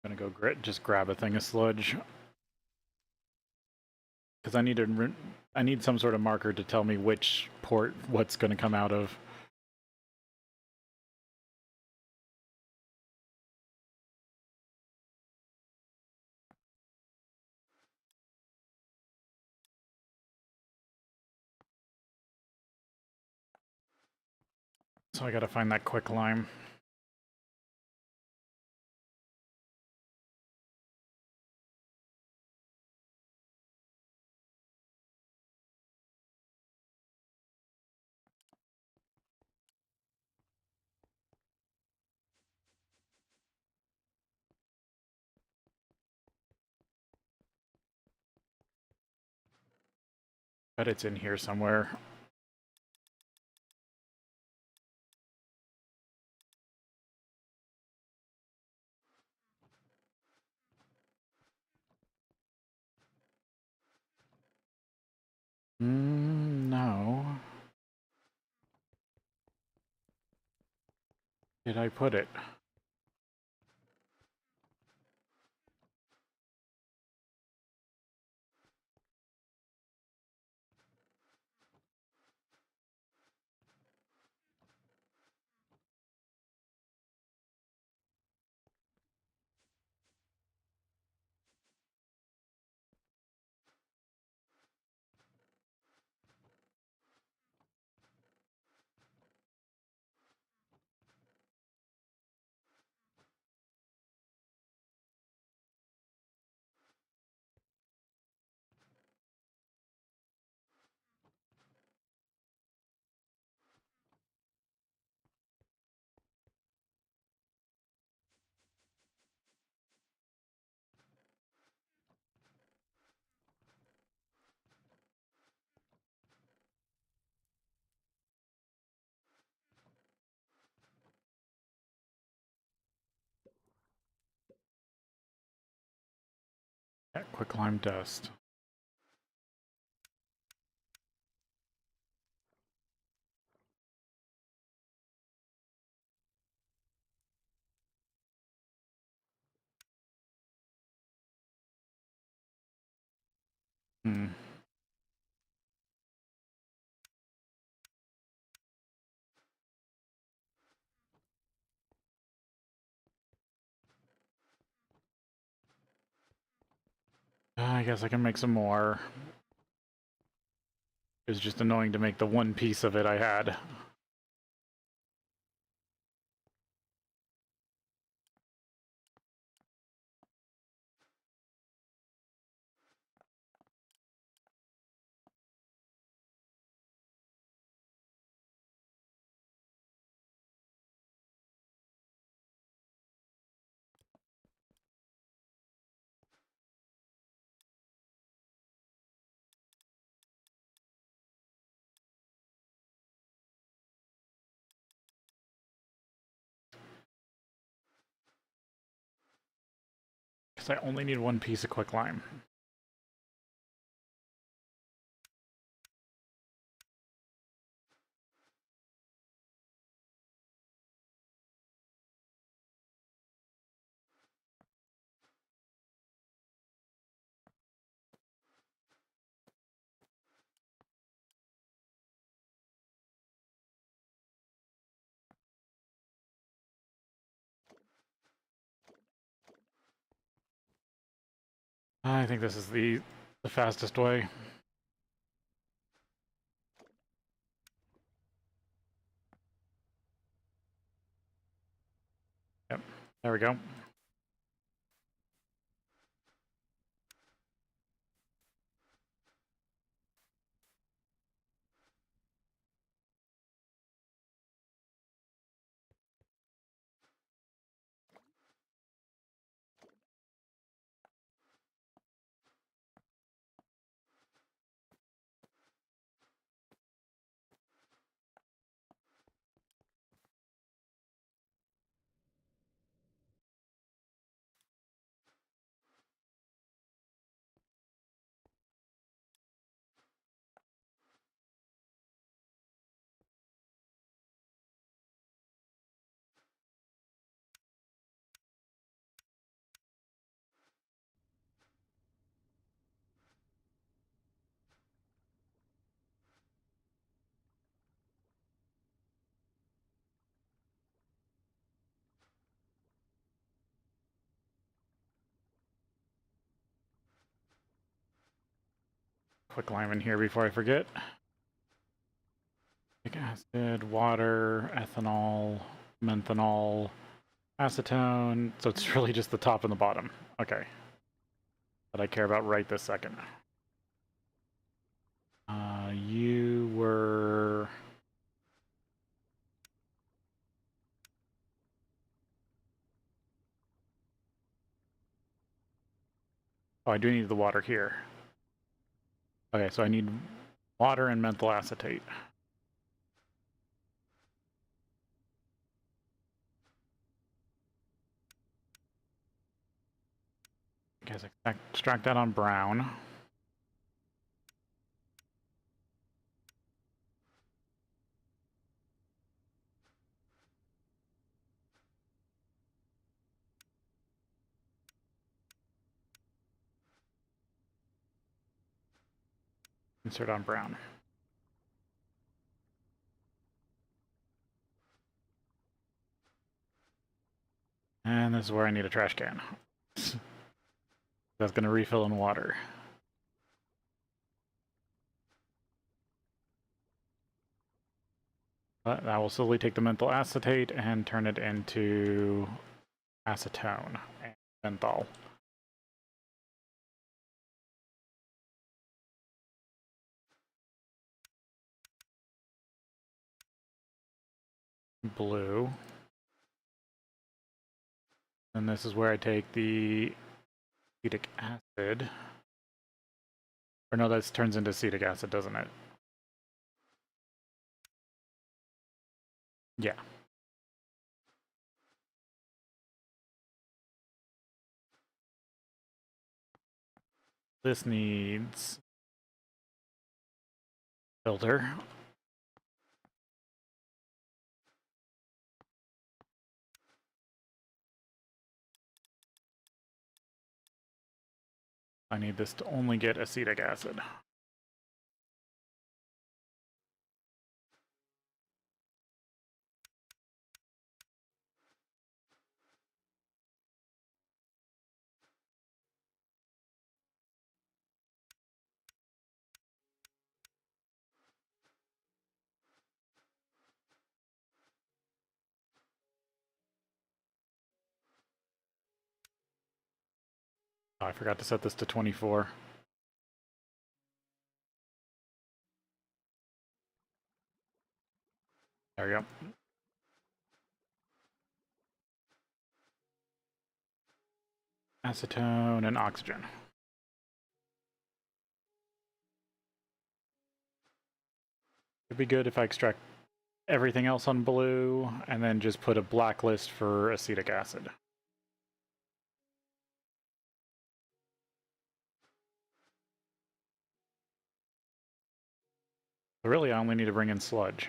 I'm gonna go just grab a thing of sludge. Because I need some sort of marker to tell me which port what's going to come out of. So I gotta find that quick lime. Bet it's in here somewhere. No. Did I put it? Yeah, quicklime dust. I guess I can make some more. It was just annoying to make the one piece of it I had. Because I only need one piece of quicklime. I think this is the fastest way. Yep, there we go. Quicklime in here before I forget. Acid, water, ethanol, menthanol, acetone. So it's really just the top and the bottom. Okay. That I care about right this second. You were... Oh, I do need the water here. Okay, so I need Water and methyl acetate. You guys extract that on brown. Insert on brown. And this is where I need a trash can. That's going to refill in water. But I will slowly take the methyl acetate and turn it into acetone and menthol. Blue. And this is where I take the acetic acid. Or no, that turns into acetic acid, doesn't it? Yeah. This needs filter. I need this to only get acetic acid. Oh, I forgot to set this to 24. There we go. Acetone and oxygen. It'd be good if I extract everything else on blue and then just put a blacklist for acetic acid. But really, I only need to bring in sludge.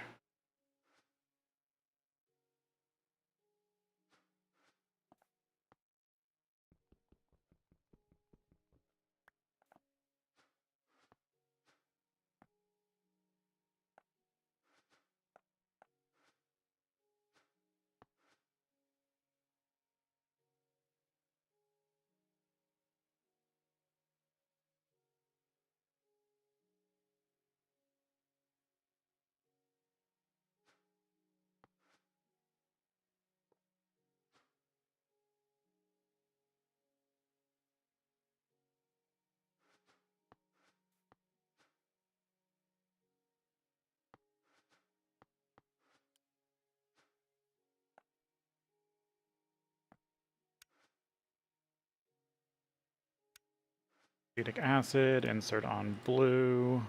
Acetic acid, insert on blue.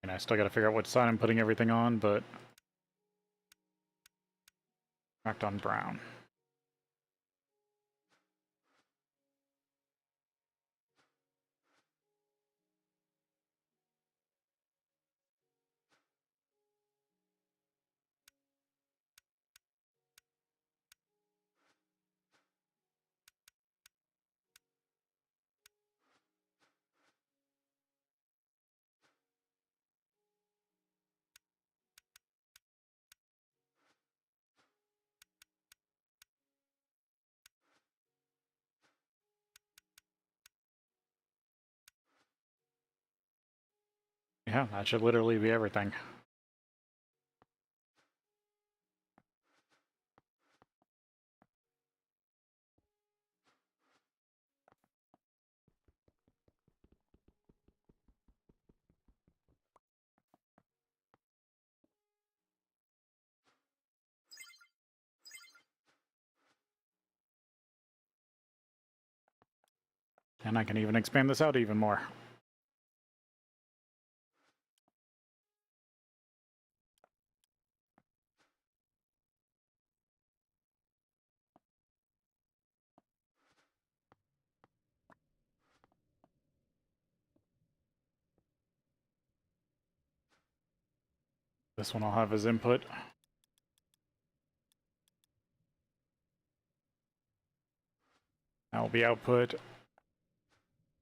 And I still gotta figure out which side I'm putting everything on, but cracked on brown. Yeah, that should literally be everything. And I can even expand this out even more. This one I'll have as input. That will be output.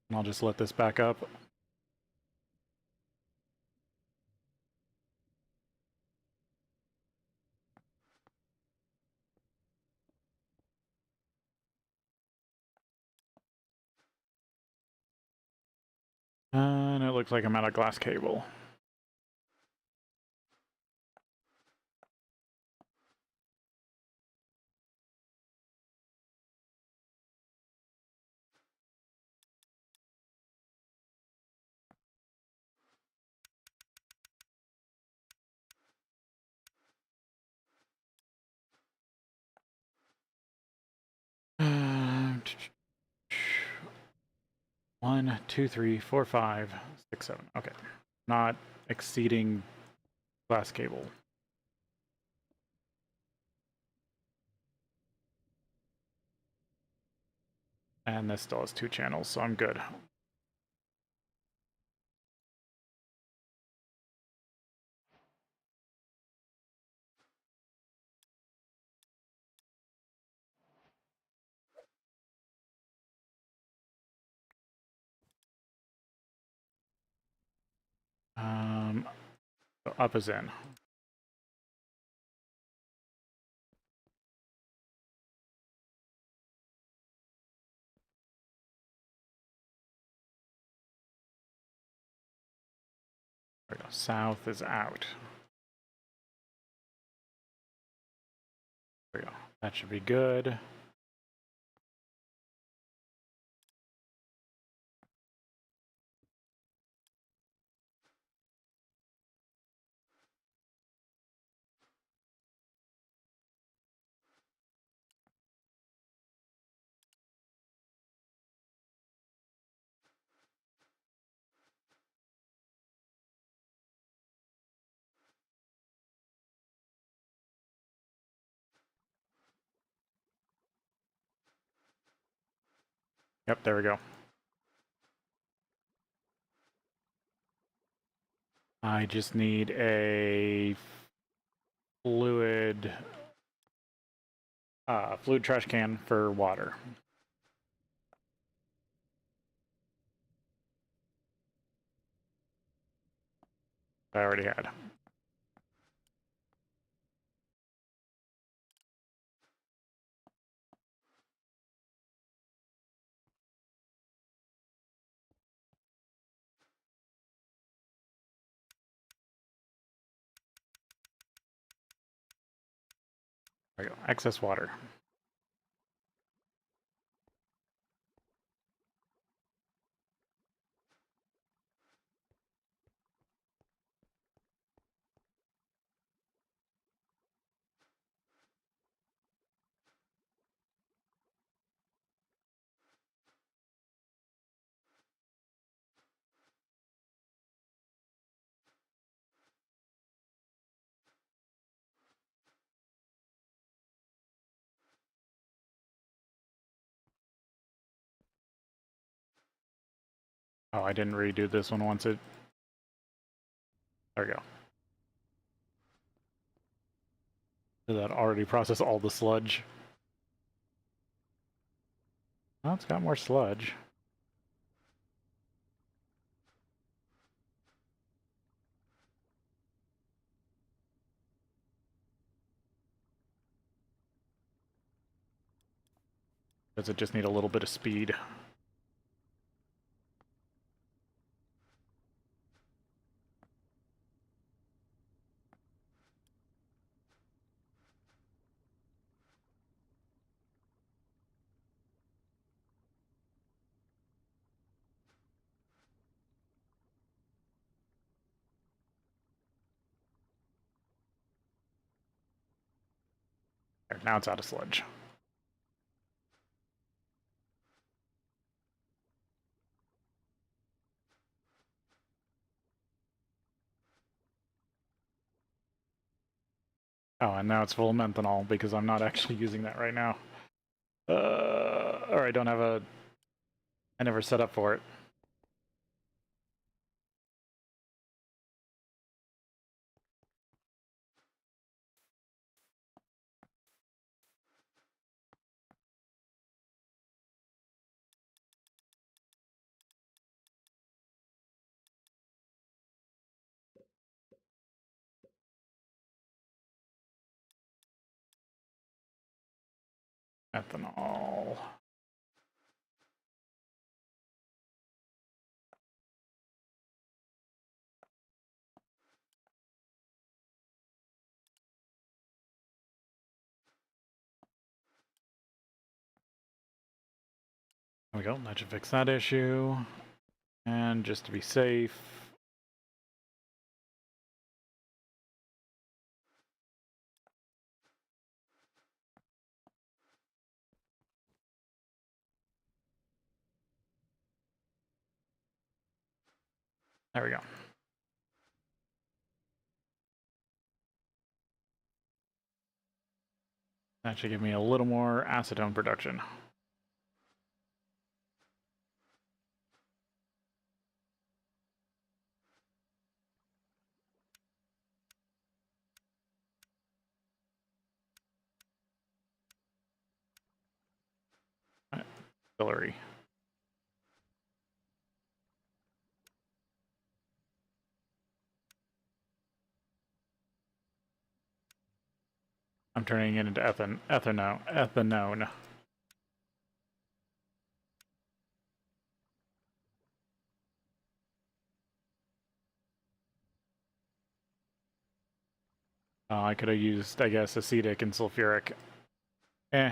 And I'll just let this back up. And it looks like I'm out of glass cable. One, two, three, four, 5, 6, 7. Okay. Not exceeding glass cable. And this still has 2 channels, so I'm good. So up is in. There we go. South is out. There we go. That should be good. Yep, there we go. I just need a fluid trash can for water. I already had. There we go. Excess water. Oh, I didn't redo this one once it... There we go. Did that already process all the sludge? Oh, it's got more sludge. Does it just need a little bit of speed? There, now it's out of sludge. Oh, and now it's full of methanol because I'm not actually using that right now. Or I don't have a... I never set up for it. Ethanol. There we go. That should fix that issue. And just to be safe, there we go. That should give me a little more acetone production. Auxiliary. I'm turning it into ethanone. I could have used, I guess, acetic and sulfuric. Eh.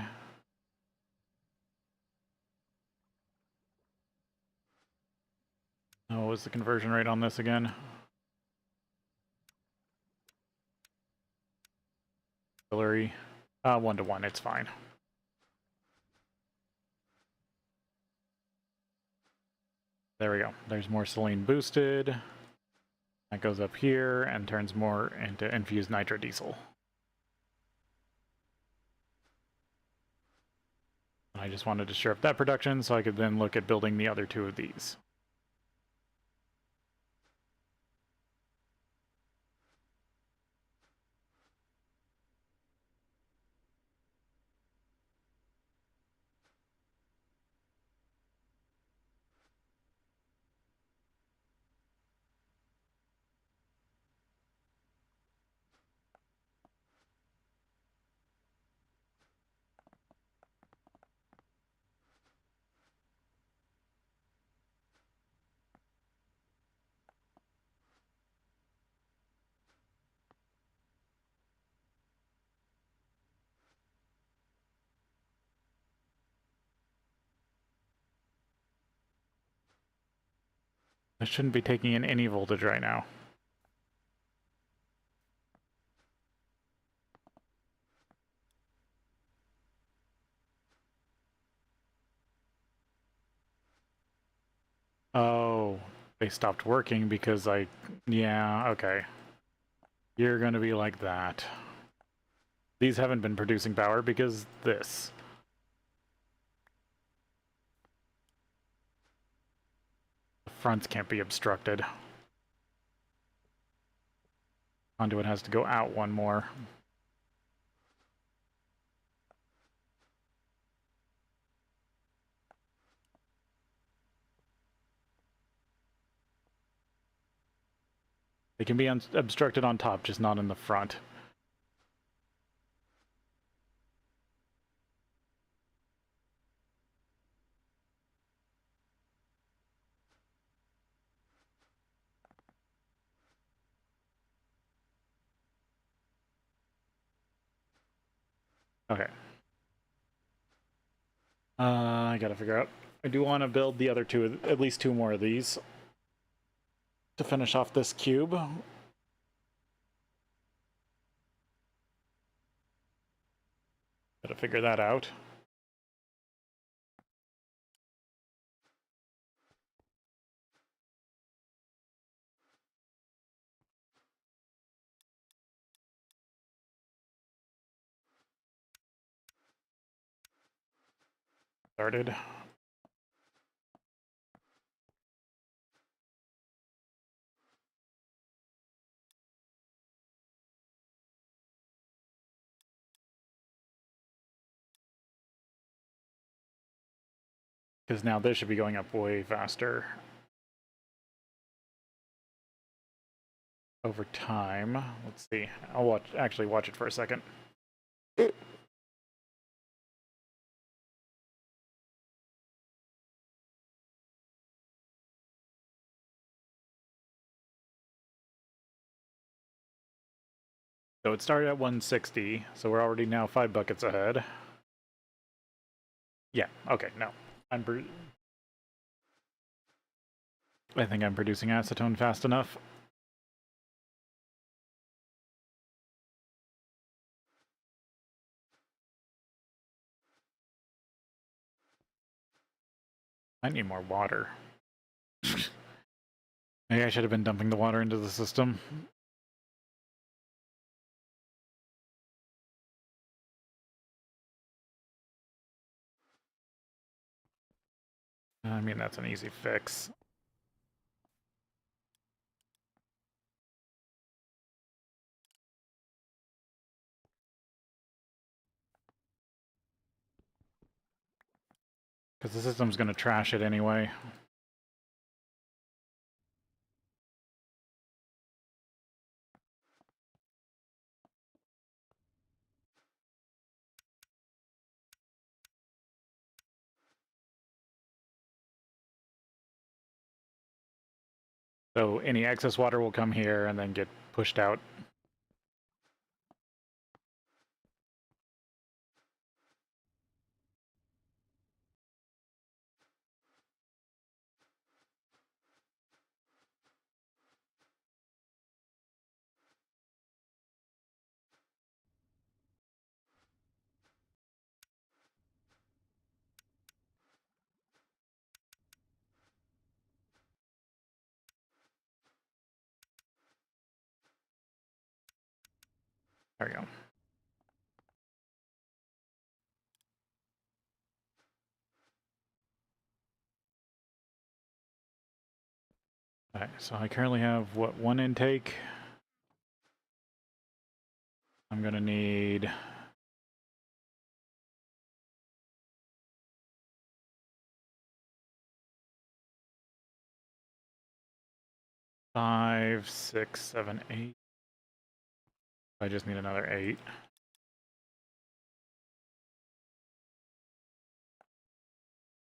Oh, what was the conversion rate on this again? Auxiliary. 1-to-1, it's fine. There we go. There's more saline boosted. That goes up here and turns more into infused nitrodiesel. I just wanted to shore up that production so I could then look at building the other two of these. I shouldn't be taking in any voltage right now. Oh, they stopped working because yeah, okay. You're gonna be like that. These haven't been producing power because this. The fronts can't be obstructed. Conduit has to go out one more. They can be obstructed on top, just not in the front. Okay. I gotta figure out. I do want to build the other two, at least two more of these, to finish off this cube. Gotta figure that out. started. Because now this should be going up way faster over time. Let's see. I'll actually watch it for a second. So it started at 160, so we're already now 5 buckets ahead. Yeah, okay, no. I think I'm producing acetone fast enough. I need more water. Maybe I should have been dumping the water into the system. I mean, that's an easy fix. Because the system's going to trash it anyway. So any excess water will come here and then get pushed out. There we go. Alright, so I currently have, what, 1 intake? I'm going to need 5, 6, 7, 8. I just need another 8.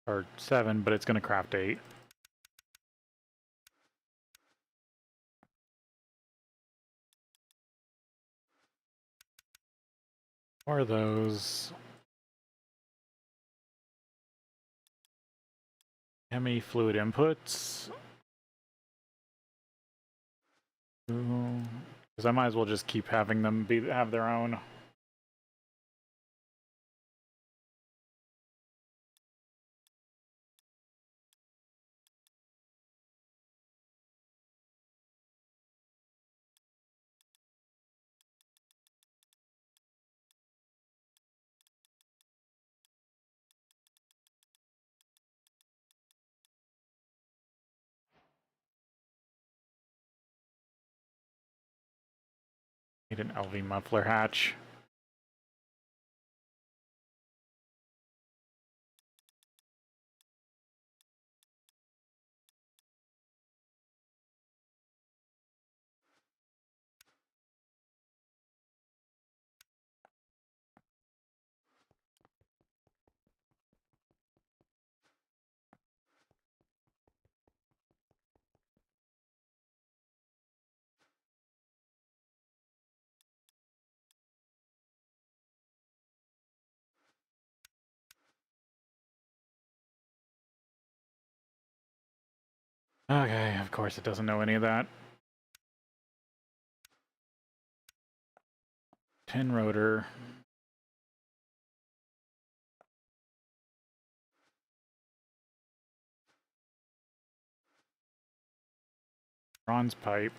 Or 7, but it's going to craft 8. Or are those hemi-fluid inputs? Because I might as well just keep having them have their own. Need an LV muffler hatch. Okay, of course it doesn't know any of that. 10 rotor. Bronze pipe.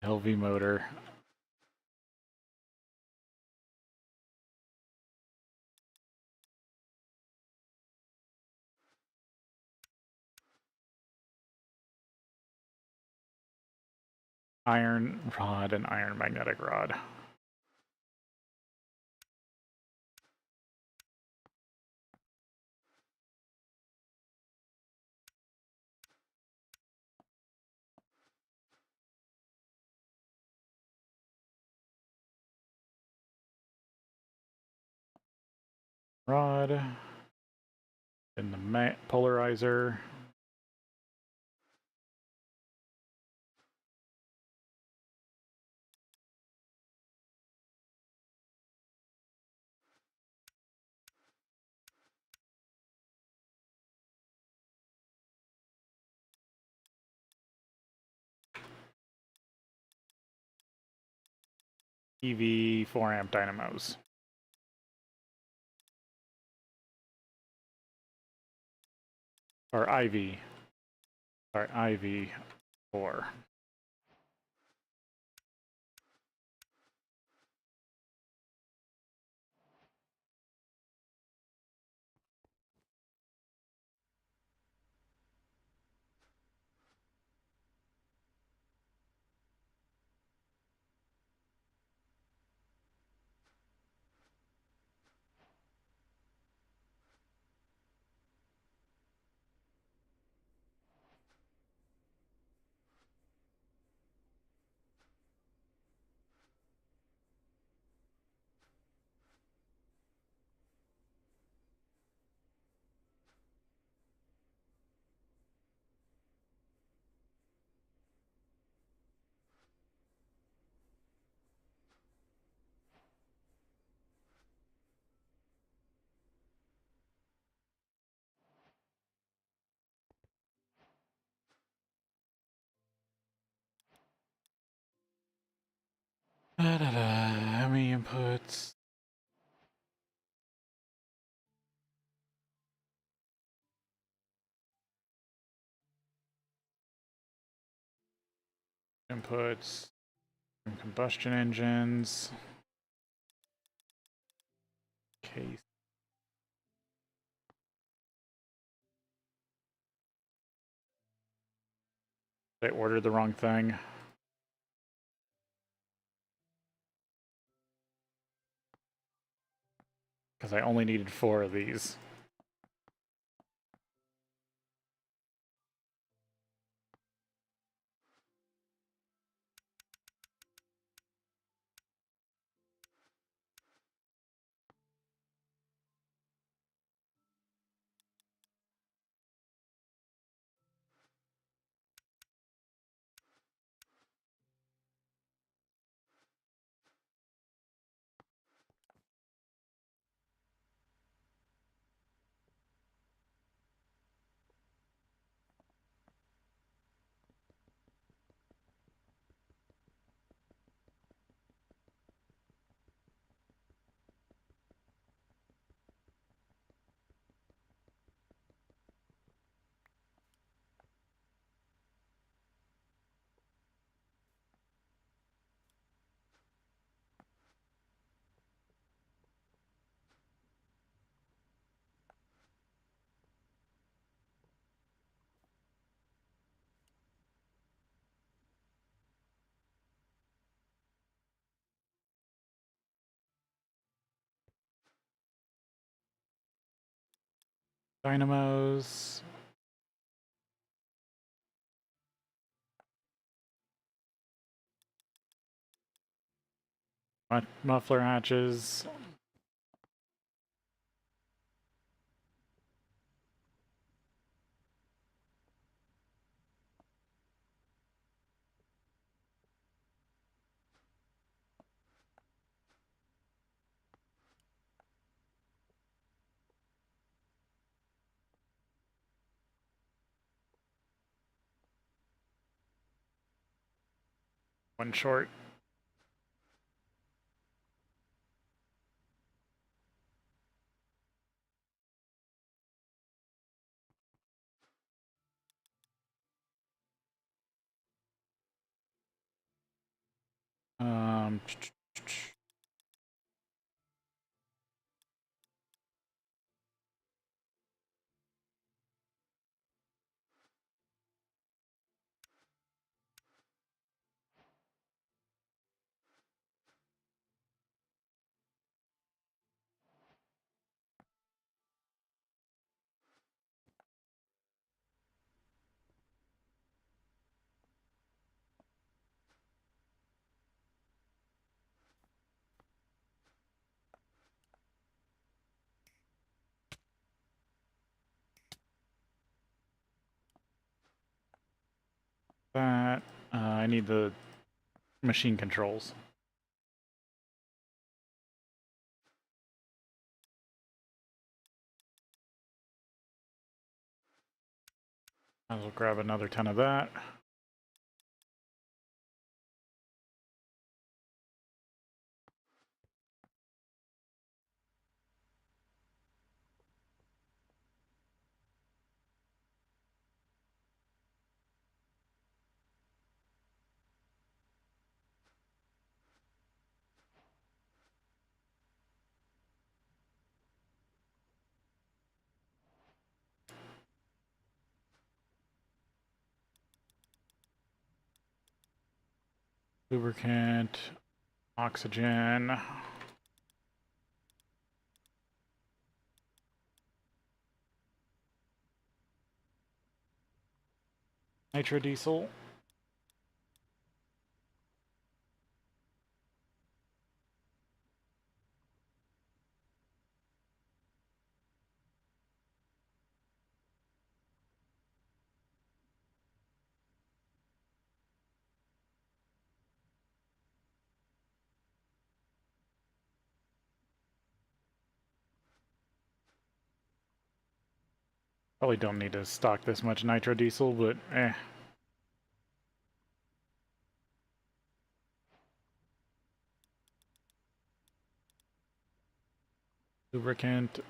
LV motor. Iron rod and iron magnetic rod. Rod in the polarizer. EV 4 amp dynamos. Or IV. Sorry, IV 4. How many inputs? Inputs from combustion engines. Case. They ordered the wrong thing. Because I only needed 4 of these. Dynamos. Muffler hatches. One short. Um, that I need the machine controls. I will grab another ton of that. Lubricant, oxygen. Nitrodiesel. Probably don't need to stock this much nitrodiesel, but eh. Lubricant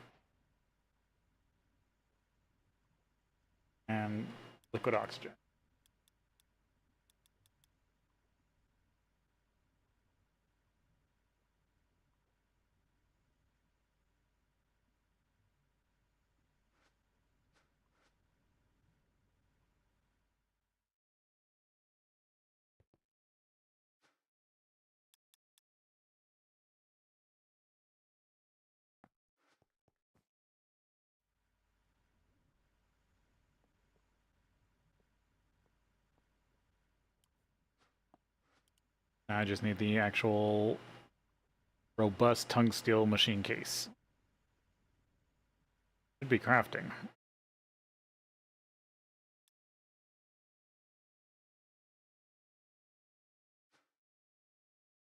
and liquid oxygen. Now I just need the actual robust tungsteel machine case. Should be crafting.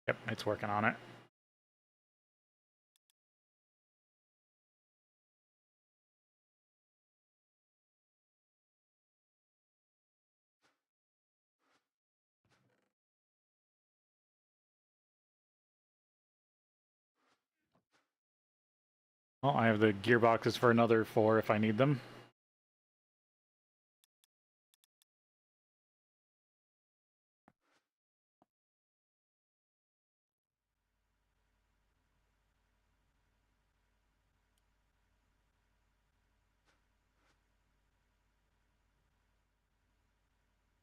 Yep, it's working on it. Well, I have the gearboxes for another 4 if I need them.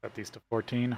Got these to 14.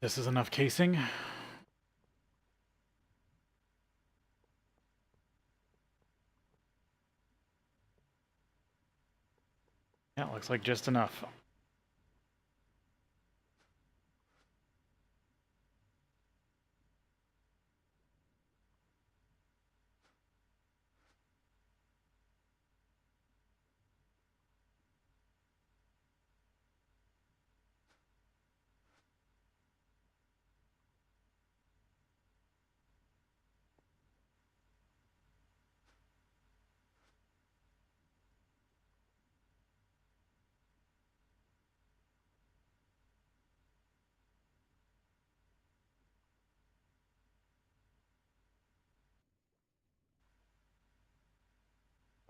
This is enough casing. Yeah, looks like just enough.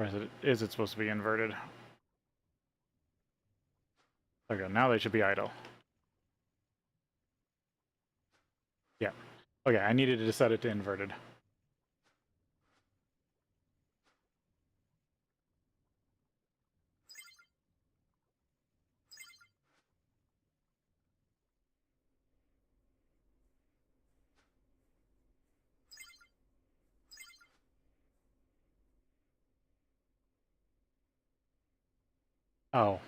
Or is it supposed to be inverted? Okay, now they should be idle. Yeah. Okay, I needed to set it to inverted. Oh.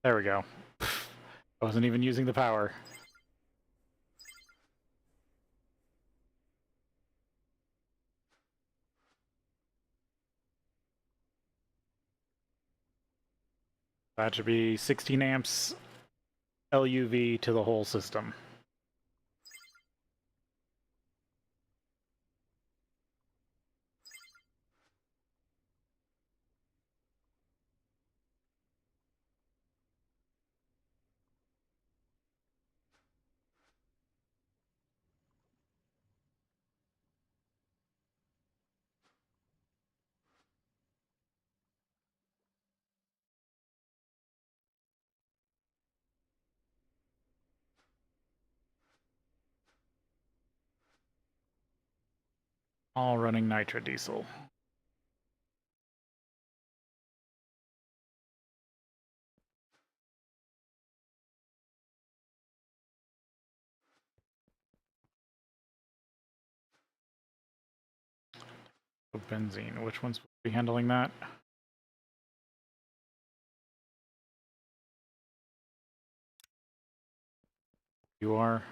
There we go. I wasn't even using the power. That should be 16 amps LUV to the whole system. All running nitro diesel. Benzene. Which one's supposed to be handling that? You are.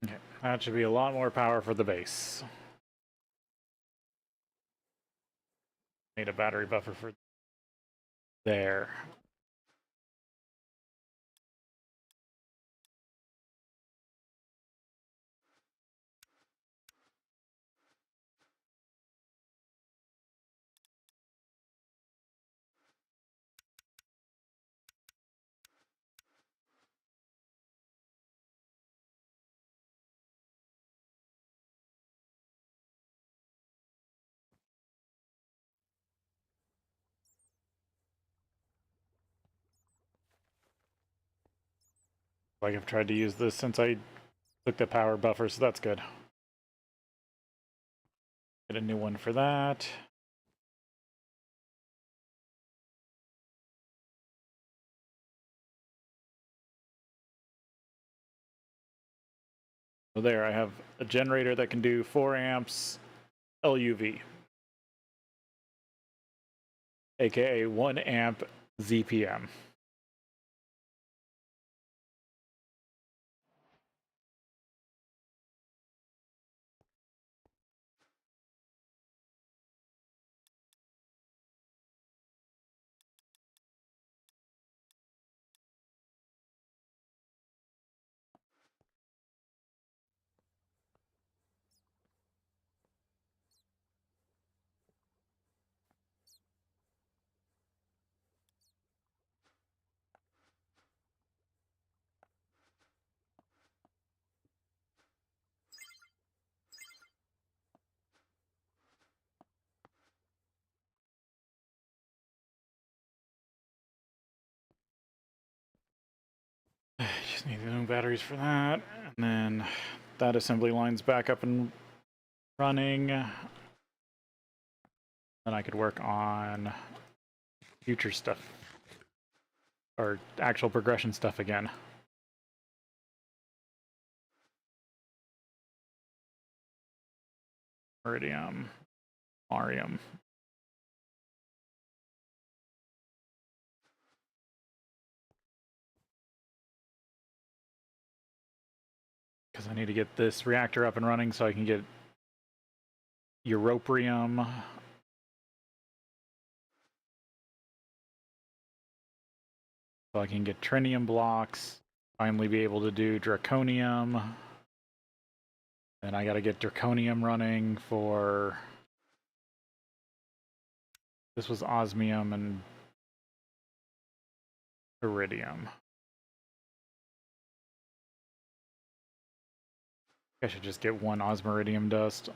Okay, that should be a lot more power for the base. Need a battery buffer for there. Like I've tried to use this since I took the power buffer, so that's good. Get a new one for that. So there, I have a generator that can do 4 amps LUV, aka 1 amp ZPM. Need the new batteries for that, and then that assembly line's back up and running. Then I could work on future stuff, or actual progression stuff again. Iridium, Arium. Because I need to get this reactor up and running so I can get Europrium. So I can get Trinium blocks, finally be able to do Draconium. And I gotta get Draconium running for... This was Osmium and Iridium. I should just get one Osmiridium dust.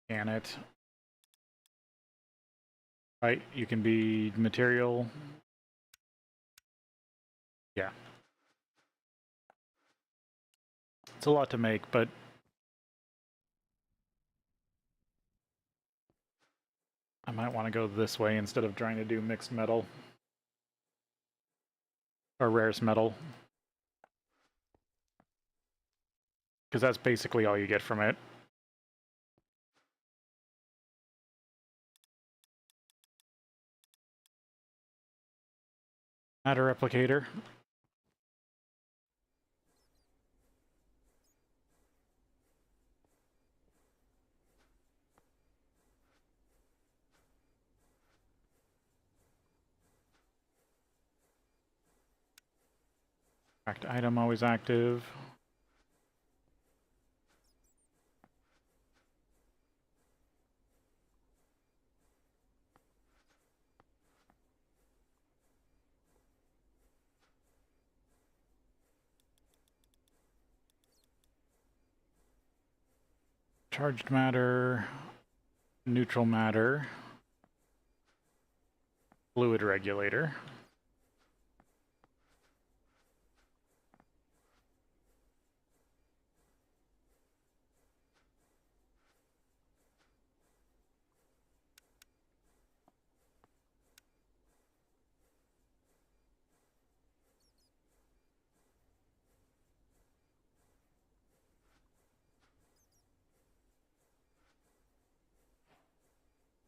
Scan it. Right, you can be material. Yeah. It's a lot to make, but I might want to go this way instead of trying to do mixed metal. Or rarest metal. Because that's basically all you get from it. Matter replicator. Tracked item always active. Charged matter, neutral matter, fluid regulator.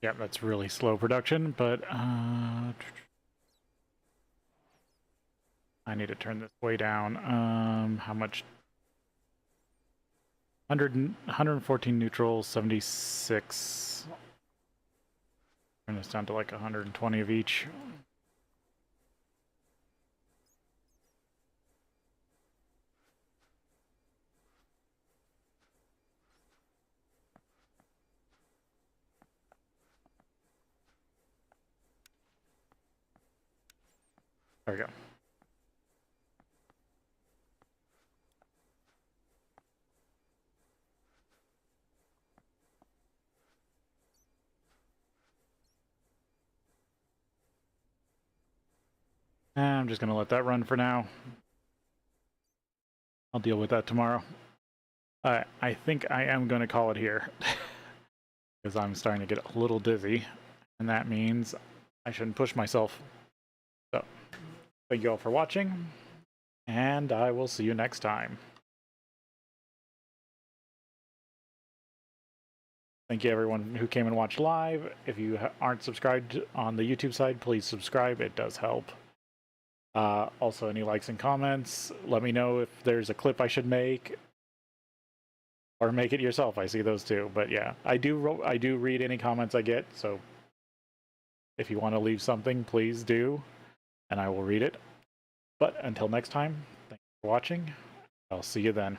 Yeah, that's really slow production, but I need to turn this way down. How much? 114 neutral, 76. Turn this down to like 120 of each. There we go. I'm just going to let that run for now. I'll deal with that tomorrow. I think I am going to call it here. Because I'm starting to get a little dizzy. And that means I shouldn't push myself. So, thank you all for watching. And I will see you next time. Thank you everyone who came and watched live. If you aren't subscribed on the YouTube side, please subscribe. It does help. Also, any likes and comments. Let me know if there's a clip I should make. Or make it yourself. I see those too. But yeah, I do read any comments I get. So if you want to leave something, please do. And I will read it. But until next time, thanks for watching. I'll see you then.